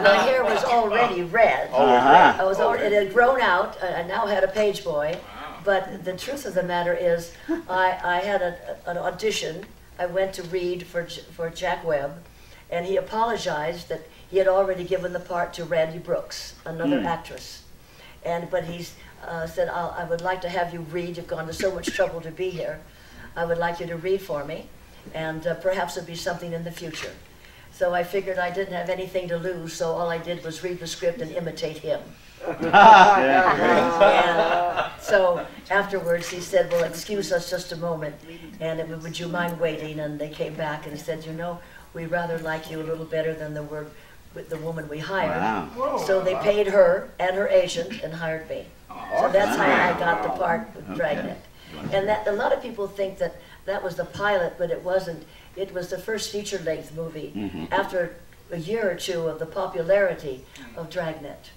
My hair was already red. I was already, it had grown out. I now had a page boy. But the truth of the matter is, I had an audition. I went to read for Jack Webb, and he apologized that he had already given the part to Randy Brooks, another actress. But he said, I would like to have you read. You've gone to so much trouble to be here. I would like you to read for me, and perhaps it'll be something in the future. So I figured I didn't have anything to lose, so all I did was read the script and imitate him. And so afterwards he said, well, excuse us just a moment, and would you mind waiting? And they came back and said, you know, we rather like you a little better than the woman we hired. Wow. So they paid her and her agent and hired me. So that's how I got the part with Dragnet. And that a lot of people think that was the pilot, but it wasn't. It was the first feature-length movie after a year or two of the popularity of Dragnet.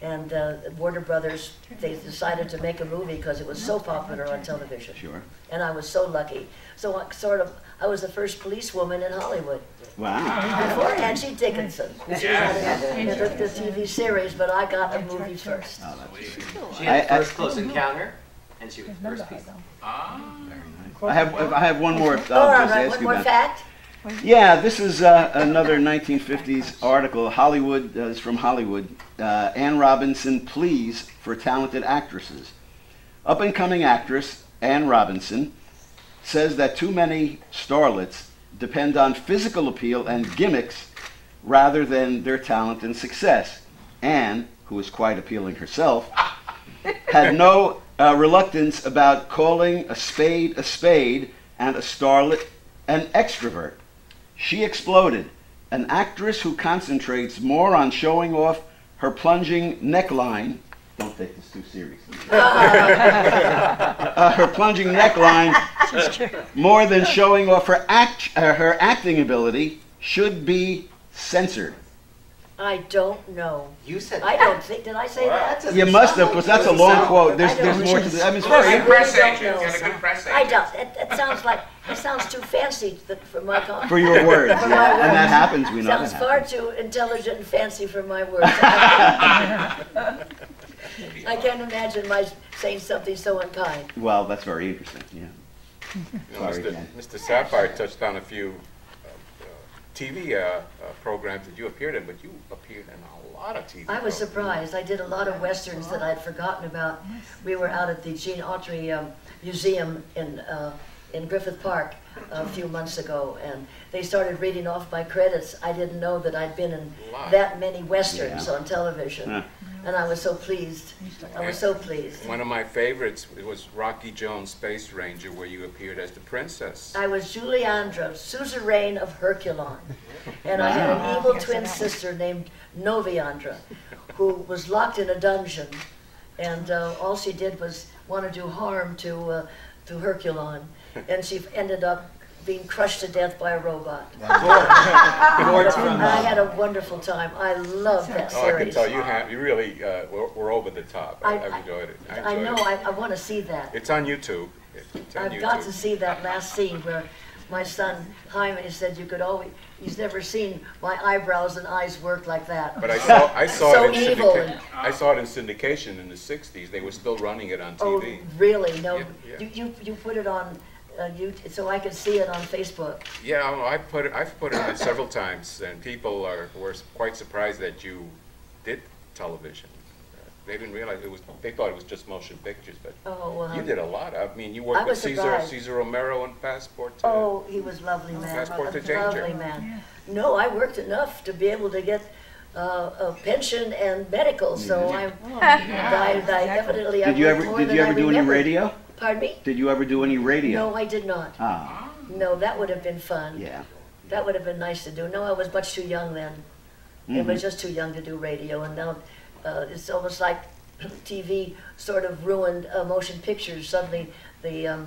And Warner Brothers, they decided to make a movie because it was so popular on television. Sure. And I was so lucky. So I was the first policewoman in Hollywood. Wow. Before Angie Dickinson. She had the TV series, but I got a movie first. She had the first Close Encounter, and she was the first piece. I have one more. All right, one more fact. Yeah, this is another 1950s article. Hollywood is from Hollywood. Ann Robinson pleas for talented actresses. Up-and-coming actress Ann Robinson says that too many starlets depend on physical appeal and gimmicks rather than their talent and success. Ann, who is quite appealing herself, had no reluctance about calling a spade and a starlet an extrovert. She exploded. An actress who concentrates more on showing off her plunging neckline. Don't take this too seriously. Her plunging neckline, more than showing off her acting ability, should be censored. I don't know. You said I don't think. Did I say that? You must have, because that's a long quote. There's more to this. I mean, it's very I don't. It sounds too fancy for my comment. For your words, yeah. And that happens. We know that sounds far too intelligent and fancy for my words. I can't imagine saying something so unkind. Well, that's very interesting. Yeah. You know, Mr. Sapphire touched on a few TV programs that you appeared in, but you appeared in a lot of TV. I was surprised. I did a lot of westerns that I'd forgotten about. We were out at the Gene Autry Museum in Griffith Park a few months ago, and they started reading off my credits. I didn't know that I'd been in that many westerns on television. And I was so pleased. I was so pleased. One of my favorites was Rocky Jones, Space Ranger, where you appeared as the princess. I was Juliandra, suzerain of Herculon. And I had an evil twin sister named Noviandra, who was locked in a dungeon. And all she did was want to do harm to Herculon. And she ended up being crushed to death by a robot. I had a wonderful time. I loved that series. I can tell you really were over the top. I've enjoyed it. I know. I want to see that. It's on YouTube. I've got to see that last scene where my son Jaime said you could always. He's never seen my eyebrows and eyes work like that. But I saw so it in evil. I saw it in syndication in the '60s. They were still running it on TV. Oh, really? No. Yeah. You put it on. So I could see it on Facebook. Yeah, I've put it on several times, and people were quite surprised that you did television. They didn't realize it was. They thought it was just motion pictures, but you did a lot. I mean, you worked with Cesar Romero on Passport to. Oh, he was lovely man. Passport to Danger. Lovely man. Yeah. No, I worked enough to be able to get a pension and medical. So I evidently. Did you ever do any radio? Pardon me? Did you ever do any radio? No, I did not. Ah. No, that would have been fun. Yeah. That would have been nice to do. No, I was much too young then. I was just too young to do radio, and now it's almost like TV sort of ruined motion pictures. Suddenly, the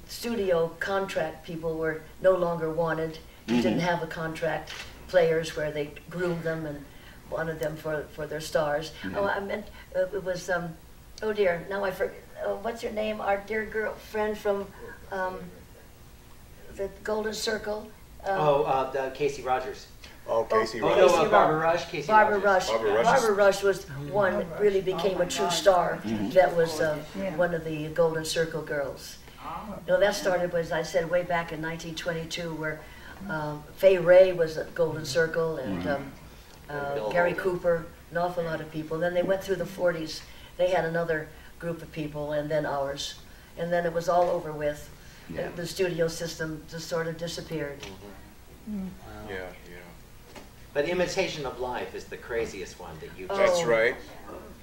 studio contract people were no longer wanted. You didn't have a contract players where they groomed them and wanted them for their stars. Oh, I meant it was. Oh dear, now I forget. What's your name? Our dear girlfriend from the Golden Circle. Casey Rogers. Oh, Casey Rush. Oh, no, Barbara Rush. Casey Barbara Rogers. Rush. Barbara Rush was one that really became a true star. That was one of the Golden Circle girls. No, that started, as I said, way back in 1922, where Fay Ray was at Golden Circle, and Gary Cooper, an awful lot of people. Then they went through the 40s. They had another group of people, and then ours. And then it was all over with. Yeah. The studio system just sort of disappeared. Yeah. But Imitation of Life is the craziest one that you. That's right.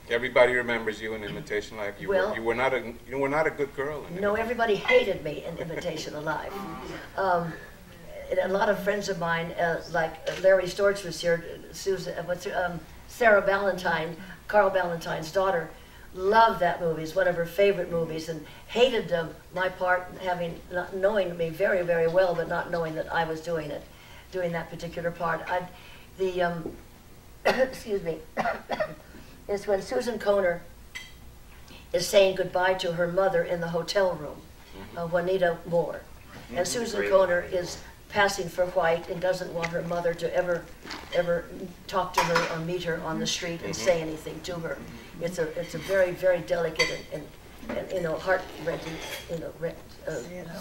Everybody remembers you in Imitation Life. You were not a good girl. No, everybody hated me in Imitation of Life. A lot of friends of mine, like Larry Storch was here, Sarah Ballantyne, Carl Ballantyne's daughter, loved that movie. It's one of her favorite movies, and hated my part, not knowing me very, very well, but not knowing that I was doing that particular part. excuse me, is when Susan Kohner is saying goodbye to her mother in the hotel room, Juanita Moore. And Susan Kohner is passing for white and doesn't want her mother to ever talk to her or meet her on the street and say anything to her. It's a very, very delicate and heart-rending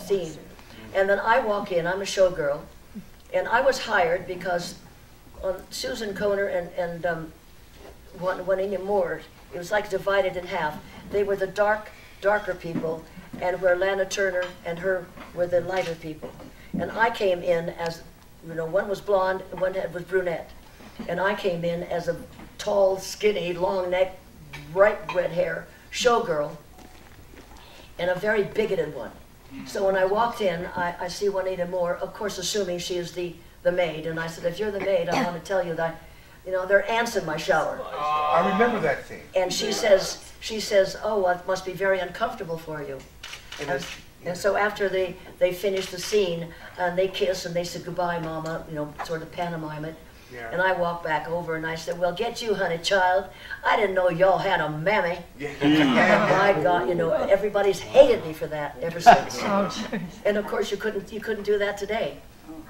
scene. And then I walk in, I'm a showgirl, and I was hired because Susan Kohner and Juanita Moore, it was like divided in half. They were the darker people, and where Lana Turner and her were the lighter people. And I came in as, one was blonde and one was brunette. And I came in as a tall, skinny, long neck, bright red hair showgirl, and a very bigoted one. So when I walked in, I see Juanita Moore, of course assuming she is the maid, and I said, if you're the maid, I want to tell you that, there are ants in my shower. I remember that scene. And she says, oh, well, it must be very uncomfortable for you. And so after they finish the scene, and they kiss and they say, goodbye, Mama, sort of pantomime it. Yeah. And I walked back over and I said, well, get you, honey child. I didn't know y'all had a mammy. And my God, everybody's hated me for that ever since. And of course, you couldn't do that today.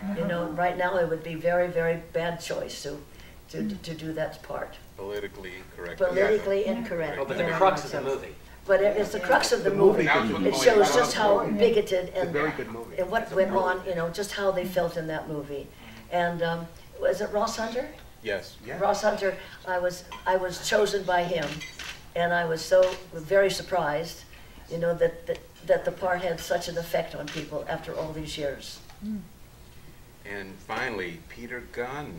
Right now it would be very, very bad choice to do that part. Politically incorrect. Politically incorrect. Oh, but the crux of the movie. But it's the crux of the movie. It shows just how bigoted and what went on, just how they felt in that movie. And was it Ross Hunter? Yes. Yeah. Ross Hunter, I was chosen by him, and I was so very surprised, that the part had such an effect on people after all these years. And finally, Peter Gunn.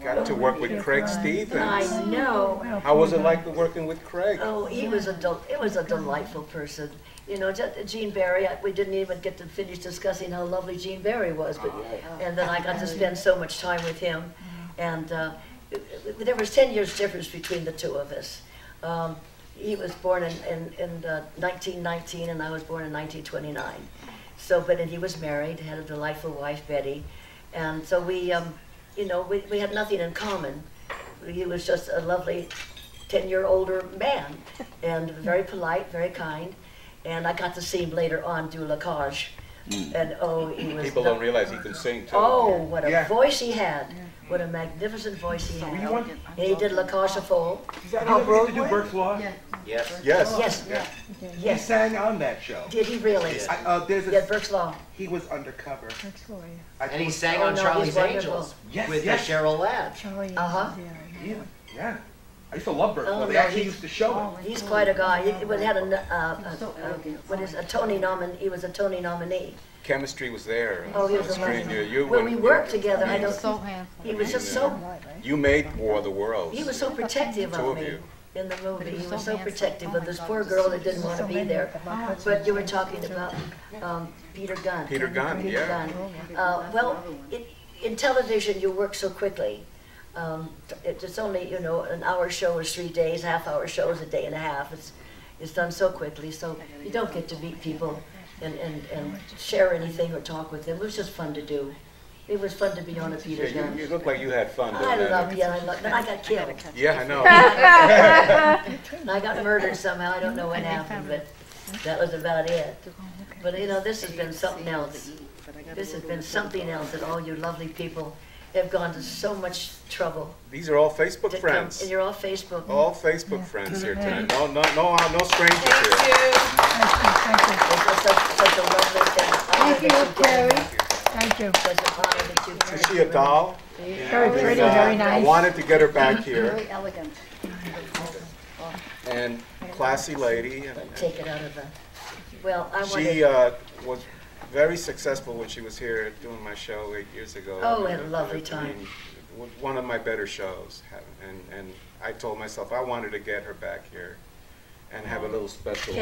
Got to work with Craig Stevens. I know. How was it like working with Craig? Oh, it was a delightful person. Gene Barry, we didn't even get to finish discussing how lovely Gene Barry was, and then I got to spend so much time with him. And there was 10 years difference between the two of us. He was born in 1919, and I was born in 1929. So, but he was married, had a delightful wife, Betty, and so we had nothing in common. He was just a lovely 10-year older man, and very polite, very kind. And I got to see him later on do La Cage. And he was... People don't realize he can sing too. Oh, what a voice he had. What a magnificent voice he had. And he did La Cage aux Folles. Is that how you do Burke's Law? Yes. Yes. He sang on that show. Did he really? Burke's Law. He was undercover. And he sang on Charlie's Angels with Cheryl Ladd. Yeah. I used to love Burke's Law. They actually used to show it. He's quite a guy. He had a Tony nominee. He was a Tony nominee. Chemistry was there. Oh, he was when we worked together, he was so handsome. He was just so... You made War of the Worlds. He was so protective of me in the movie. He was so protective of this poor girl that didn't want to be there. But you were talking about Peter Gunn. Peter Gunn, yeah. Well, in television, you work so quickly. It's only, an hour show is 3 days, half-hour show is a day and a half. It's done so quickly, so you don't get to meet people and share anything or talk with them. It was just fun to do. It was fun to be on a Peter Gunn. You look like you had fun. I loved, but I got killed. Yeah, I know. And I got murdered somehow. I don't know what happened, but that was about it. But this has been something else. This has been something else that all you lovely people have gone to so much trouble. These are all Facebook friends. And you're all Facebook. All Facebook friends here tonight. No strangers here. Thank you. It was such a lovely thing. Thank you, Terry. Thank you. Such an honor that you. Is she a doll? Very pretty, very nice. I wanted to get her back here. Very elegant. And classy lady. Take it out of the. Well, I wanted. She was very successful when she was here doing my show 8 years ago. Oh, we had a lovely time. One of my better shows, and I told myself I wanted to get her back here and have a little special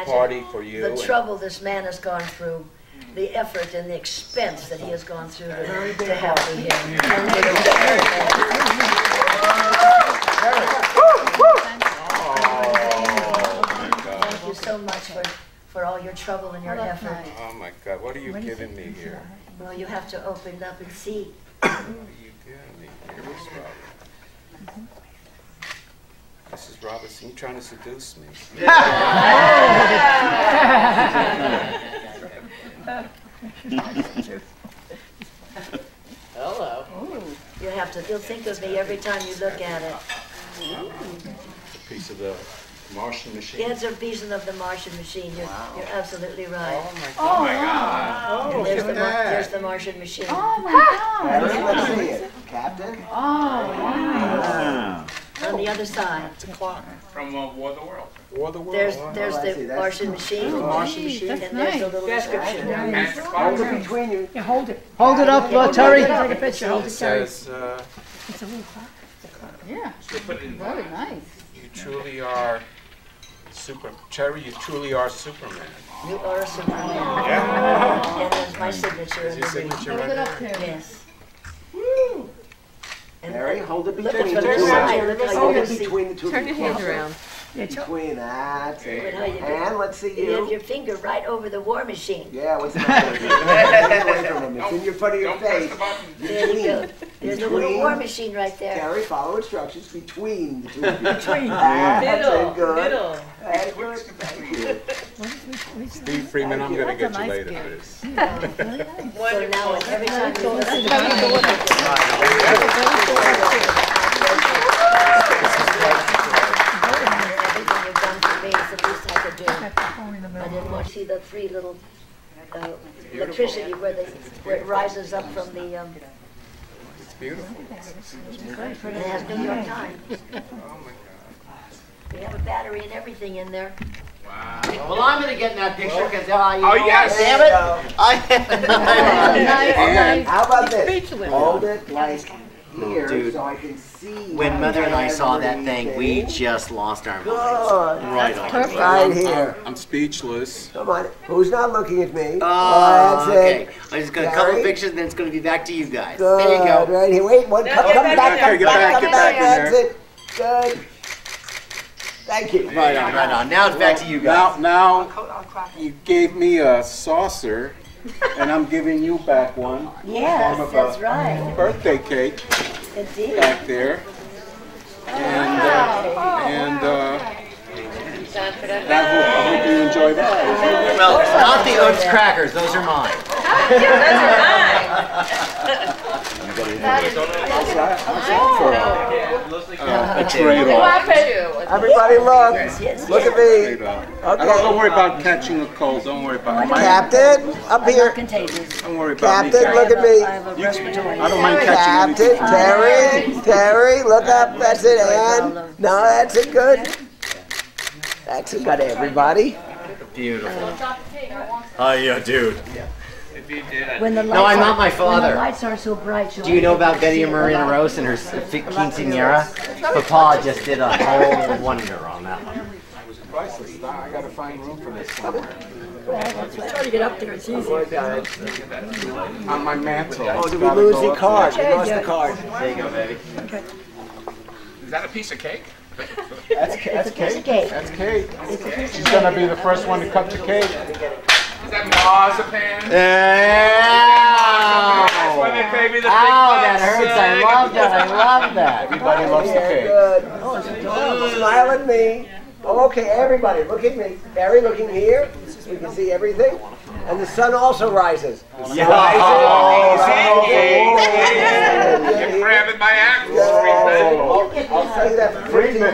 party for you. The trouble this man has gone through, the effort and the expense that he has gone through to have me here. Thank you so much for all your trouble and your effort. Oh my God, what are you giving me here? Well, you have to open it up and see. What are you giving me here? Mrs. Robinson, you trying to seduce me? Hello. You'll think of me every time you look at it. A piece of the Martian machine. Yeah, it's a piece of the Martian machine. You're absolutely right. Oh my God. And there's the Martian machine. Oh my God. Let's see it. Captain? Oh, wow. On the other side. It's a clock from War of the World. War of the World. There's the Martian machine. Martian machine. And That's there's nice. the little description. Hold it between you. Yeah, hold it. Hold it up, Terry. Take a picture. Hold It it, Terry. says, It's a little clock. Yeah. Very nice. you truly are Cherry, you truly are Superman. You are Superman. Yeah. And there's my signature. Is your signature right there? Yes. Woo! Terry, hold it Look between at the the two. side. Look how Hold you it can see. between the two. Turn your hands around. Between that. Look how you do. And let's see You have you. your finger right over the war machine. Yeah, what's the matter? Get away from him. It's in your front of your face. There you go. There's a little war machine right there. Terry, follow instructions between the two of you. Between. That's Middle, it, good. middle. That's good. Thank you. Steve Freeman, I'm going to get you later for this. So now every time you look at everything you've done for me is the least I could do. I didn't want to see the three little electricity where it rises up from the. It's beautiful. It has New York Times. We have a battery and everything in there. Wow. Well, I'm going to get in that picture because Oh, yes. Damn it. Okay, how about this? Speechless. Hold it like here Dude. so I can see. When Mother and I saw that everything. thing, we just lost our minds. Good. Right on. Perfect. Right here. I'm speechless. Come on. Who's not looking at me? Oh, That's okay. it. I'm just going to couple Gary? pictures, then it's going to be back to you guys. Good. There you go. Right here. Wait, one. Come back. Get back in That's there. it. Good. Thank you. Right on, right on. Now it's back to you guys. Now, you gave me a saucer, and I'm giving you back one. Yes, Form of that's a right. Birthday cake Indeed. back there. And I hope you enjoy that. Well, not the Oats crackers. Those are mine. A trade-off. Everybody look. Look at me. Don't worry about catching a cold. Don't worry about it. Captain, up here. Don't worry about me. Captain, look at me. I don't mind catching Captain, Terry, look up. That's it, Ann. No, that's it, good. That's it, got everybody. Beautiful. Oh, yeah, dude. When the lights No, I'm not my When the father. lights are so bright. Do you know about Betty and Marina Rose and her quinceanera? Papa just did a whole wonder on that one. Priceless. I got to find room for this somewhere. Try to get up there. It's easy. On my mantle. Oh, did we lose the card? We lost the card. There you go, baby. Is that a piece of cake? That's cake. That's cake. She's gonna be the first one to cut the cake. Is that marzipan? Ow! When they pay me the big Ow, that bucks. hurts. I love that. I love that. Everybody loves the cake. Good. Oh, it's adorable. Smile at me. Oh, okay, everybody, look at me. Barry looking here. We can see everything. And the sun also rises. The sun You're grabbing my ankles. I'll tell you that for $15.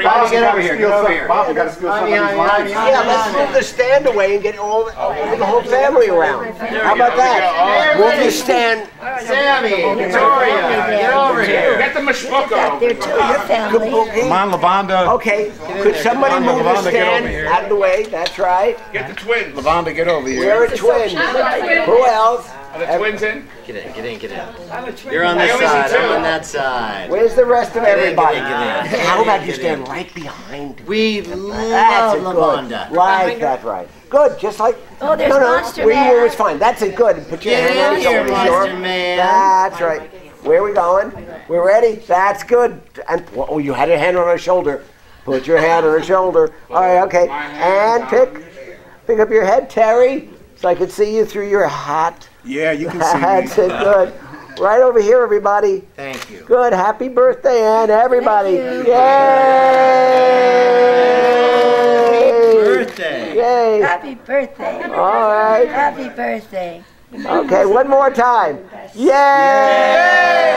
Bobby, get over here. Get over here. Bob, we gotta steal somebody's line. Yeah, let's move the stand away and get all the whole family around. How about that? Move the stand. Sammy, Victoria, get over here. Get the mashbuko. They're two of your family. Come on, Lavonda. Okay, could somebody move the stand out of the way? That's right. Get the twins. Lavonda, get over here. We're a twin. Who else? Are the twins in? Get in, get in, get in. You're on this side, I'm on that side. Where's the rest of everybody? Get in. How about you stand right behind? We That's love it, good. Lavonda. Right, that's right. Good, just like. Oh, there's Monster where Man. you was fine. That's it, good. Put your Get hand on in your here, shoulder. Monster Sure. Man. That's right. Where are we going? We're ready? That's good. And oh, you had a hand on her shoulder. Put your hand on her shoulder. All right, okay. And pick up your head, Terry, so I can see you through your hat. Yeah, you can see me. That's it, good. Right over here, everybody. Thank you. Good. Happy birthday, Ann, everybody. Yay! Birthday. Yay. Happy birthday. All right. Happy birthday. Okay, one more time. Yay!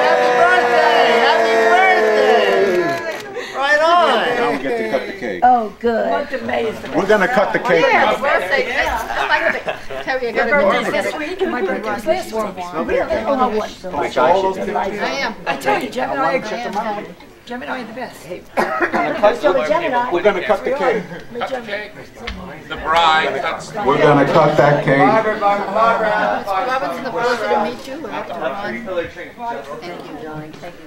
Happy birthday! Happy birthday! Right on. Now we get to cut the cake. Oh, good. Month of May is the We're gonna cut the cake now. Birthday. Terry, I got Your birthday's this week, and my birthday's this week. Really? Oh, no, what? I am. I tell you, Gemini are the best. We're gonna cut the cake. Cut the cake. The bride cuts the We're gonna cut that cake. Robinson, the pleasure to meet you. Thank you, darling. Thank you.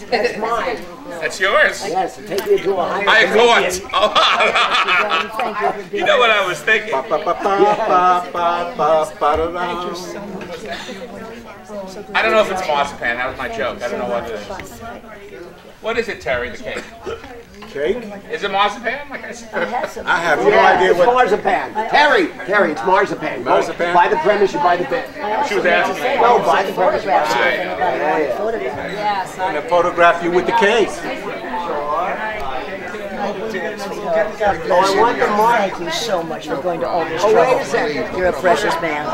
That's mine. That's yours? Yes, take you to a higher I dimension. thought. You know what I was thinking. I don't know if it's marzipan. That was my joke. I don't know what it is. What is it, Terry, the cake? Cake? Is it marzipan? Like I said. I have no idea It's what. marzipan. Terry, it's marzipan. Marzipan? Buy the premise, you buy the bit. She was asking me. No, buy the premise. Yeah. I'm gonna photograph you with the cake. Oh, I want the mark. Thank you so much for going to all this Oh, trouble. wait a second. You're a precious man.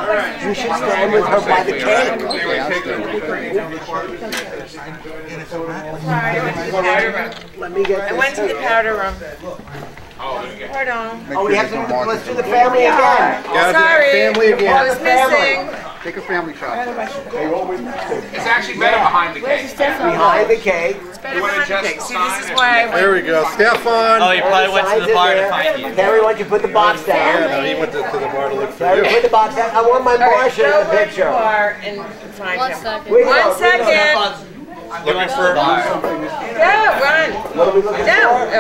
You should stand with her by the cake. Let me get this. I went to the powder room. Hold on. Oh, we have to, let's do the family again. Sorry. Family again. I was missing. Take a family shot. It's actually better behind the cake. Behind the cake. It's better behind the cake. See, this is why I went. There we go. Stefan. Oh, you probably went to the bar to find you. Terry, why don't you put the box down? Yeah, no, he went to the bar to look for Terry, you. put the box down. I want my Martian in the picture. And find One him. second. Wait, One no, second. Looking for. Go, run. What are we looking No. for?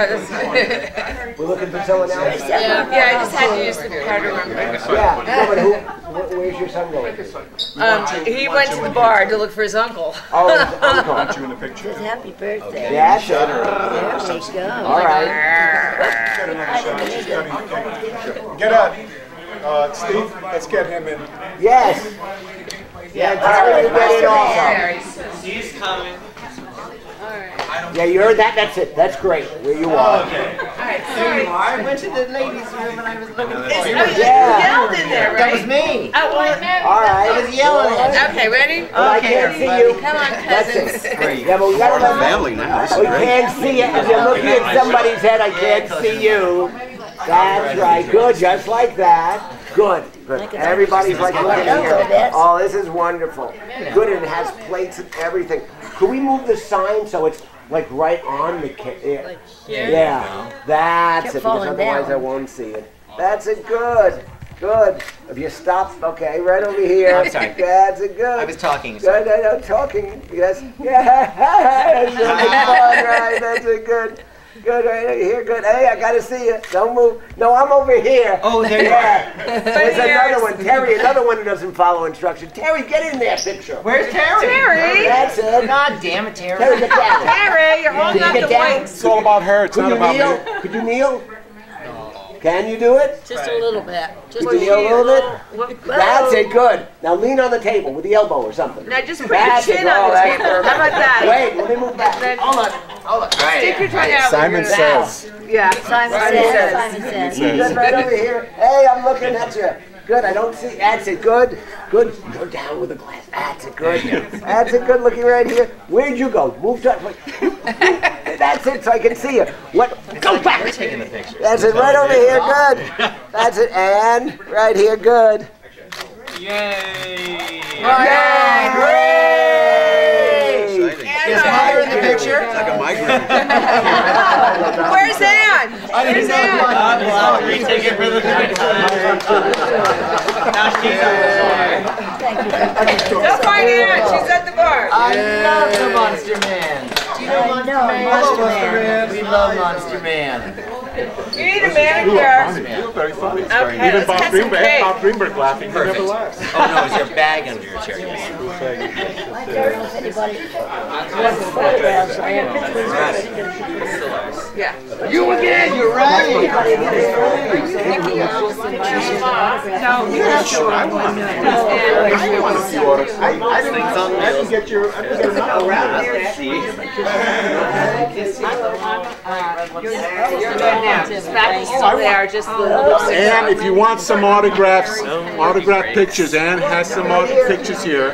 We're looking for someone else? Yeah, I just had to use the powder room. Yeah, no, but where's your son going? He went to the bar to look for his uncle. Oh, his uncle. Want you in the picture? Happy birthday. Yeah, There we go. all right. Get up. Steve, let's get him in. Yes. Yeah, Terry, you get it also. He's coming. Yeah, you heard that? That's it. That's great. Where you are. Alright, sorry. I went to the ladies' room and I was looking for you. Yeah. Yelled in there, right? That was me. Oh, well, All right. I was yelling at you. okay, ready? But I can't see you. Come on, cousins. Great. Yeah, but we Part gotta of the family now. This is We great. can't see you. If you're looking at somebody's head, I can't see you. That's right. Good, just like that. Good. Good. Everybody's like looking here. Oh, this is wonderful. Good, and it has plates and everything. Could we move the sign so it's like right on the yeah. Yeah. That's it, because otherwise I won't see it. That's it. Good. Good. If you stop, okay, right over here. I'm sorry. That's it. Good. I was talking. Good. I'm talking. Yes. Yeah. That's really fun, right? That's it. Good. Good, right over here, good. Hey, I gotta see you. Don't move. No, I'm over here. Oh, there you are. There's another one. Terry, another one who doesn't follow instruction. Terry, get in there, picture. Where's Terry? Terry! That's it. God damn it, Terry. Terry, get down. Terry, you're holding up the weights. It's all about her. It's not about me. Could you kneel? Can you do it? Just a little bit. Just Could you kneel a little bit? That's it, good. Now lean on the table with the elbow or something. Now just put That's your chin it. on Oh, the that's table. How perfect. about that? Wait, let me move back. Hold on. Hold on. Stick your tongue out. Simon says. Yeah. Simon says. Good, right over here. Hey, I'm looking at you. Good, I don't see. That's it, good. Good. Go down with the glass. That's it, good. That's it, good. Looking right here. Where'd you go? Move to. That's it, so I can see you. What? Go back. We're taking the picture. That's it, right over here. Good. That's it, and right here. Good. Yay! Yay! Is mother in the picture? It's like a migraine. Where's Ann? Where's Ann? Well, I'll retake it for the third time. Now she's at the bar. Go find Ann. She's at the bar. I love the Monster Man. Do you know Monster Man? Monster Man. We love Monster Man. You need a manicure. You were very funny. Okay, Even let's Bob cut some Greenberg, cake. Bob Greenberg laughing, he never Perfect. laughs. Oh no, is there a bag under your chair? I don't know if anybody wants photographs. I have pictures. Yeah. You again, you're right. No, you're not sure. I want to see autographs. I didn't get your. I didn't get enough around. You're good now. Back still there, just the lips. Ann, if you want some autographs, autograph pictures, Ann has some pictures here.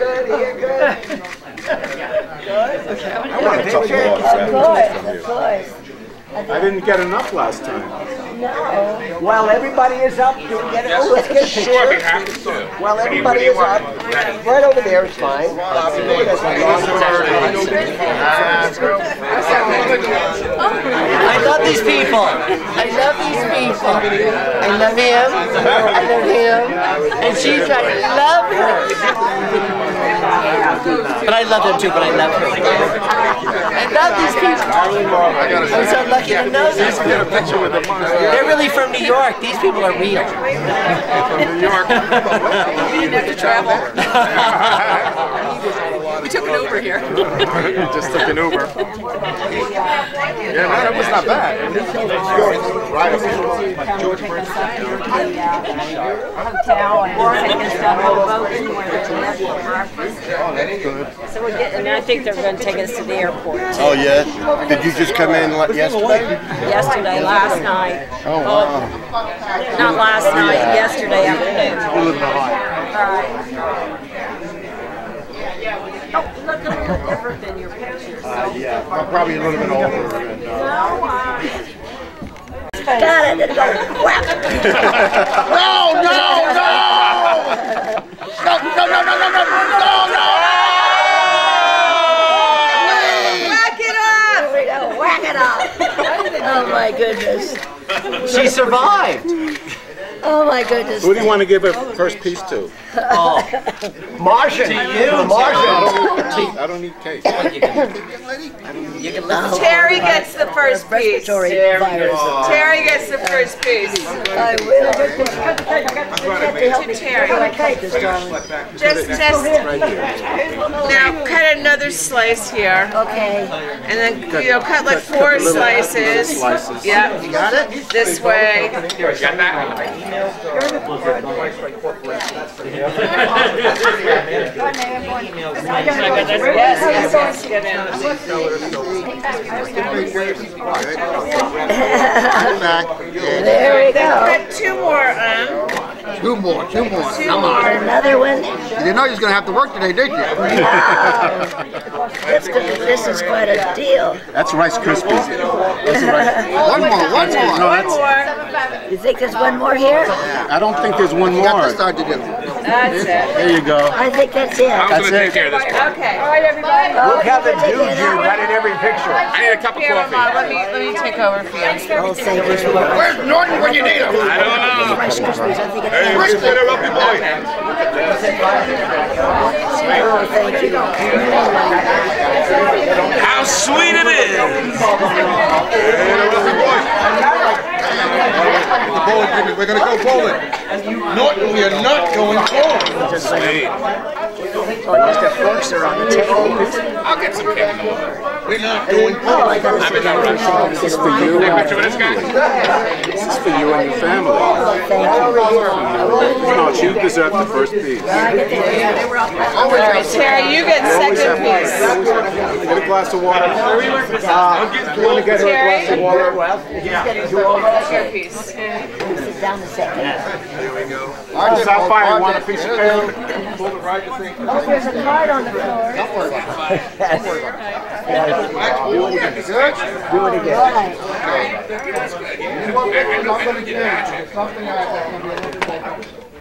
I want a couple autographs from you. Of course. I didn't get enough last time. No. While everybody is up, do we get it? Oh, let's get a picture. Sure, be happy to. While everybody is up, right over there is fine. I love these people. I love these people. I love him. I love him. And she's like, I love her. But I love them too, but I love her. I love these people. I'm so lucky to know these people. They're really from New York. These people are real. From New York. We didn't have to travel. We took an Uber here. You just took an Uber. Yeah, that was not bad. George hotel and take us down on the boat somewhere to breakfast. Oh, that's good. So we're getting, I think they're going to take us to the airport. Oh, yeah? Did you just come in yesterday? Yesterday, last night. Oh, wow. Not last night, yesterday afternoon. You live in Ohio. Right. Oh, look a little different than your pictures. Yeah, probably a little bit older. And, Got it. And go whack. No! Whack it up! Here we go. Whack it up. Oh my goodness. She survived. Oh my goodness. Who do you want to give a first piece to? Oh, Martian. to you, Martian. I don't need cake. You can let Terry gets the first piece. Terry gets the first piece. I will. To Terry. Just now cut another slice here. Okay. And then cut like 4 slices. Yep. You got it? This way. Got that? Yes. Get in. There we go. Cut 2 more. Two more. Come on. Another one. You didn't know you was going to have to work today, did you? This is quite a deal. That's Rice Krispies. One more. No, that's, You think there's one more here? I don't think there's one more. Got to start to do. That's it. There you go. I think that's it. I was going to take care of this. Okay. All right, everybody. Look how the dude you got in every picture. I need a cup of Here, coffee. Mama, let me take over for you. Oh, thank you. Where's Norton when you need him? I don't know. Rice Krispies. I think it's Hey, Rick, get her up, boy. Oh, thank you. How sweet it is. The bowling green, we're going to go bowling. Norton, we are not going bowling. Oh, just the forks are on the table. I'll get some cake. We're not going Oh, bowling. I got I'm in that rush. This is for you. Take a picture with this guy? This is for you and your family. No, you deserve the first piece. Terry, you get second piece. Get a glass of water. You want to get her a glass of water? Second piece. Sit down a second. Sapphire, you want a piece of cake? Pull it right to think. Oh, there's a card on the floor. Don't worry about it. Do it again.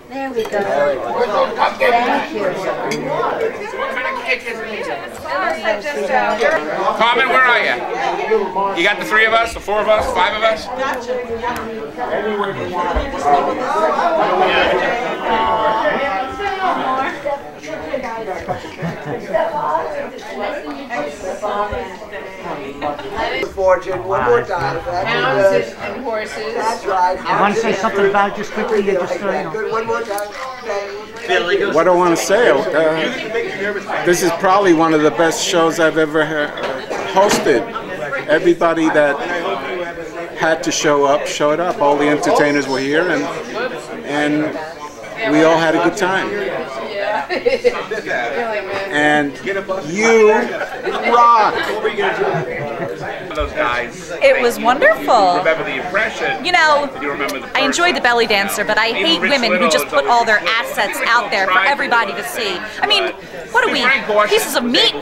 There we go. Thank you. Carmen, where are you? You got the 3 of us, the 4 of us, 5 of us? Fortune, one more time. Hounds and horses. That's right. You want to say something about it just quickly? Just, Good, one more time. What I want to say, this is probably one of the best shows I've ever hosted. Everybody that had to show up, showed up. All the entertainers were here, and we all had a good time. And you rock. Those guys. It was wonderful. Remember the impression? You know, You remember the I enjoy the belly dancer, but I hate women who just put all their assets out there for everybody to see. I mean, what are we, pieces of meat?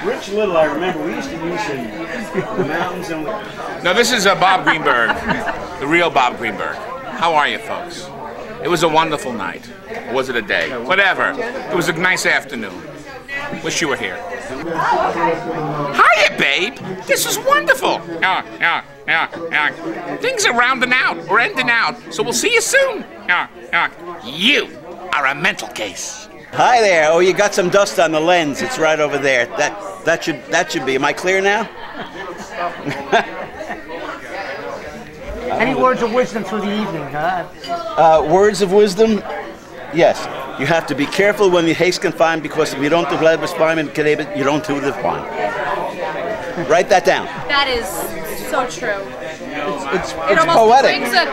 Rich Little, I remember, we used to use him in the mountains. And Now this is Bob Greenberg, the real Bob Greenberg. How are you, folks? It was a wonderful night. Or was it a day? Whatever. It was a nice afternoon. Wish you were here. Hiya, babe. This is wonderful. Things are rounding out or ending out, so we'll see you soon. You are a mental case. Hi there. Oh, you got some dust on the lens. It's right over there. That should be. Am I clear now? Any words of wisdom for the evening? Words of wisdom? Yes. You have to be careful when you haste confined, because if you don't do Leibesbein, you don't do the fine. Write that down. That is so true. It's It almost poetic. brings a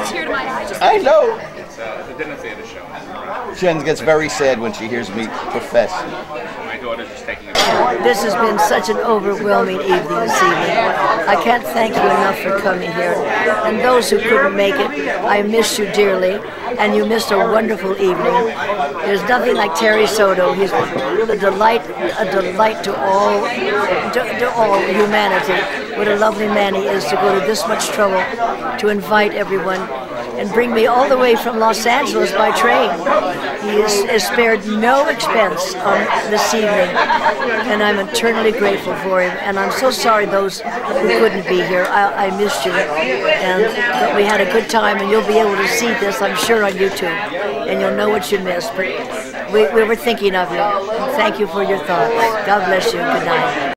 tear to my eye. I know. It's a dinner theater show. Jen gets very sad when she hears me profess. My daughter's just taking a This has been such an overwhelming evening this evening. I can't thank you enough for coming here. And those who couldn't make it, I miss you dearly, and you missed a wonderful evening. There's nothing like Terry Soto. He's a delight to all humanity. What a lovely man he is to go to this much trouble to invite everyone and bring me all the way from Los Angeles by train. He has spared no expense on this evening, and I'm eternally grateful for him. And I'm so sorry those who couldn't be here. I missed you, but we had a good time, and you'll be able to see this, I'm sure, on YouTube, and you'll know what you missed. But we were thinking of you. Thank you for your thoughts. God bless you. Good night.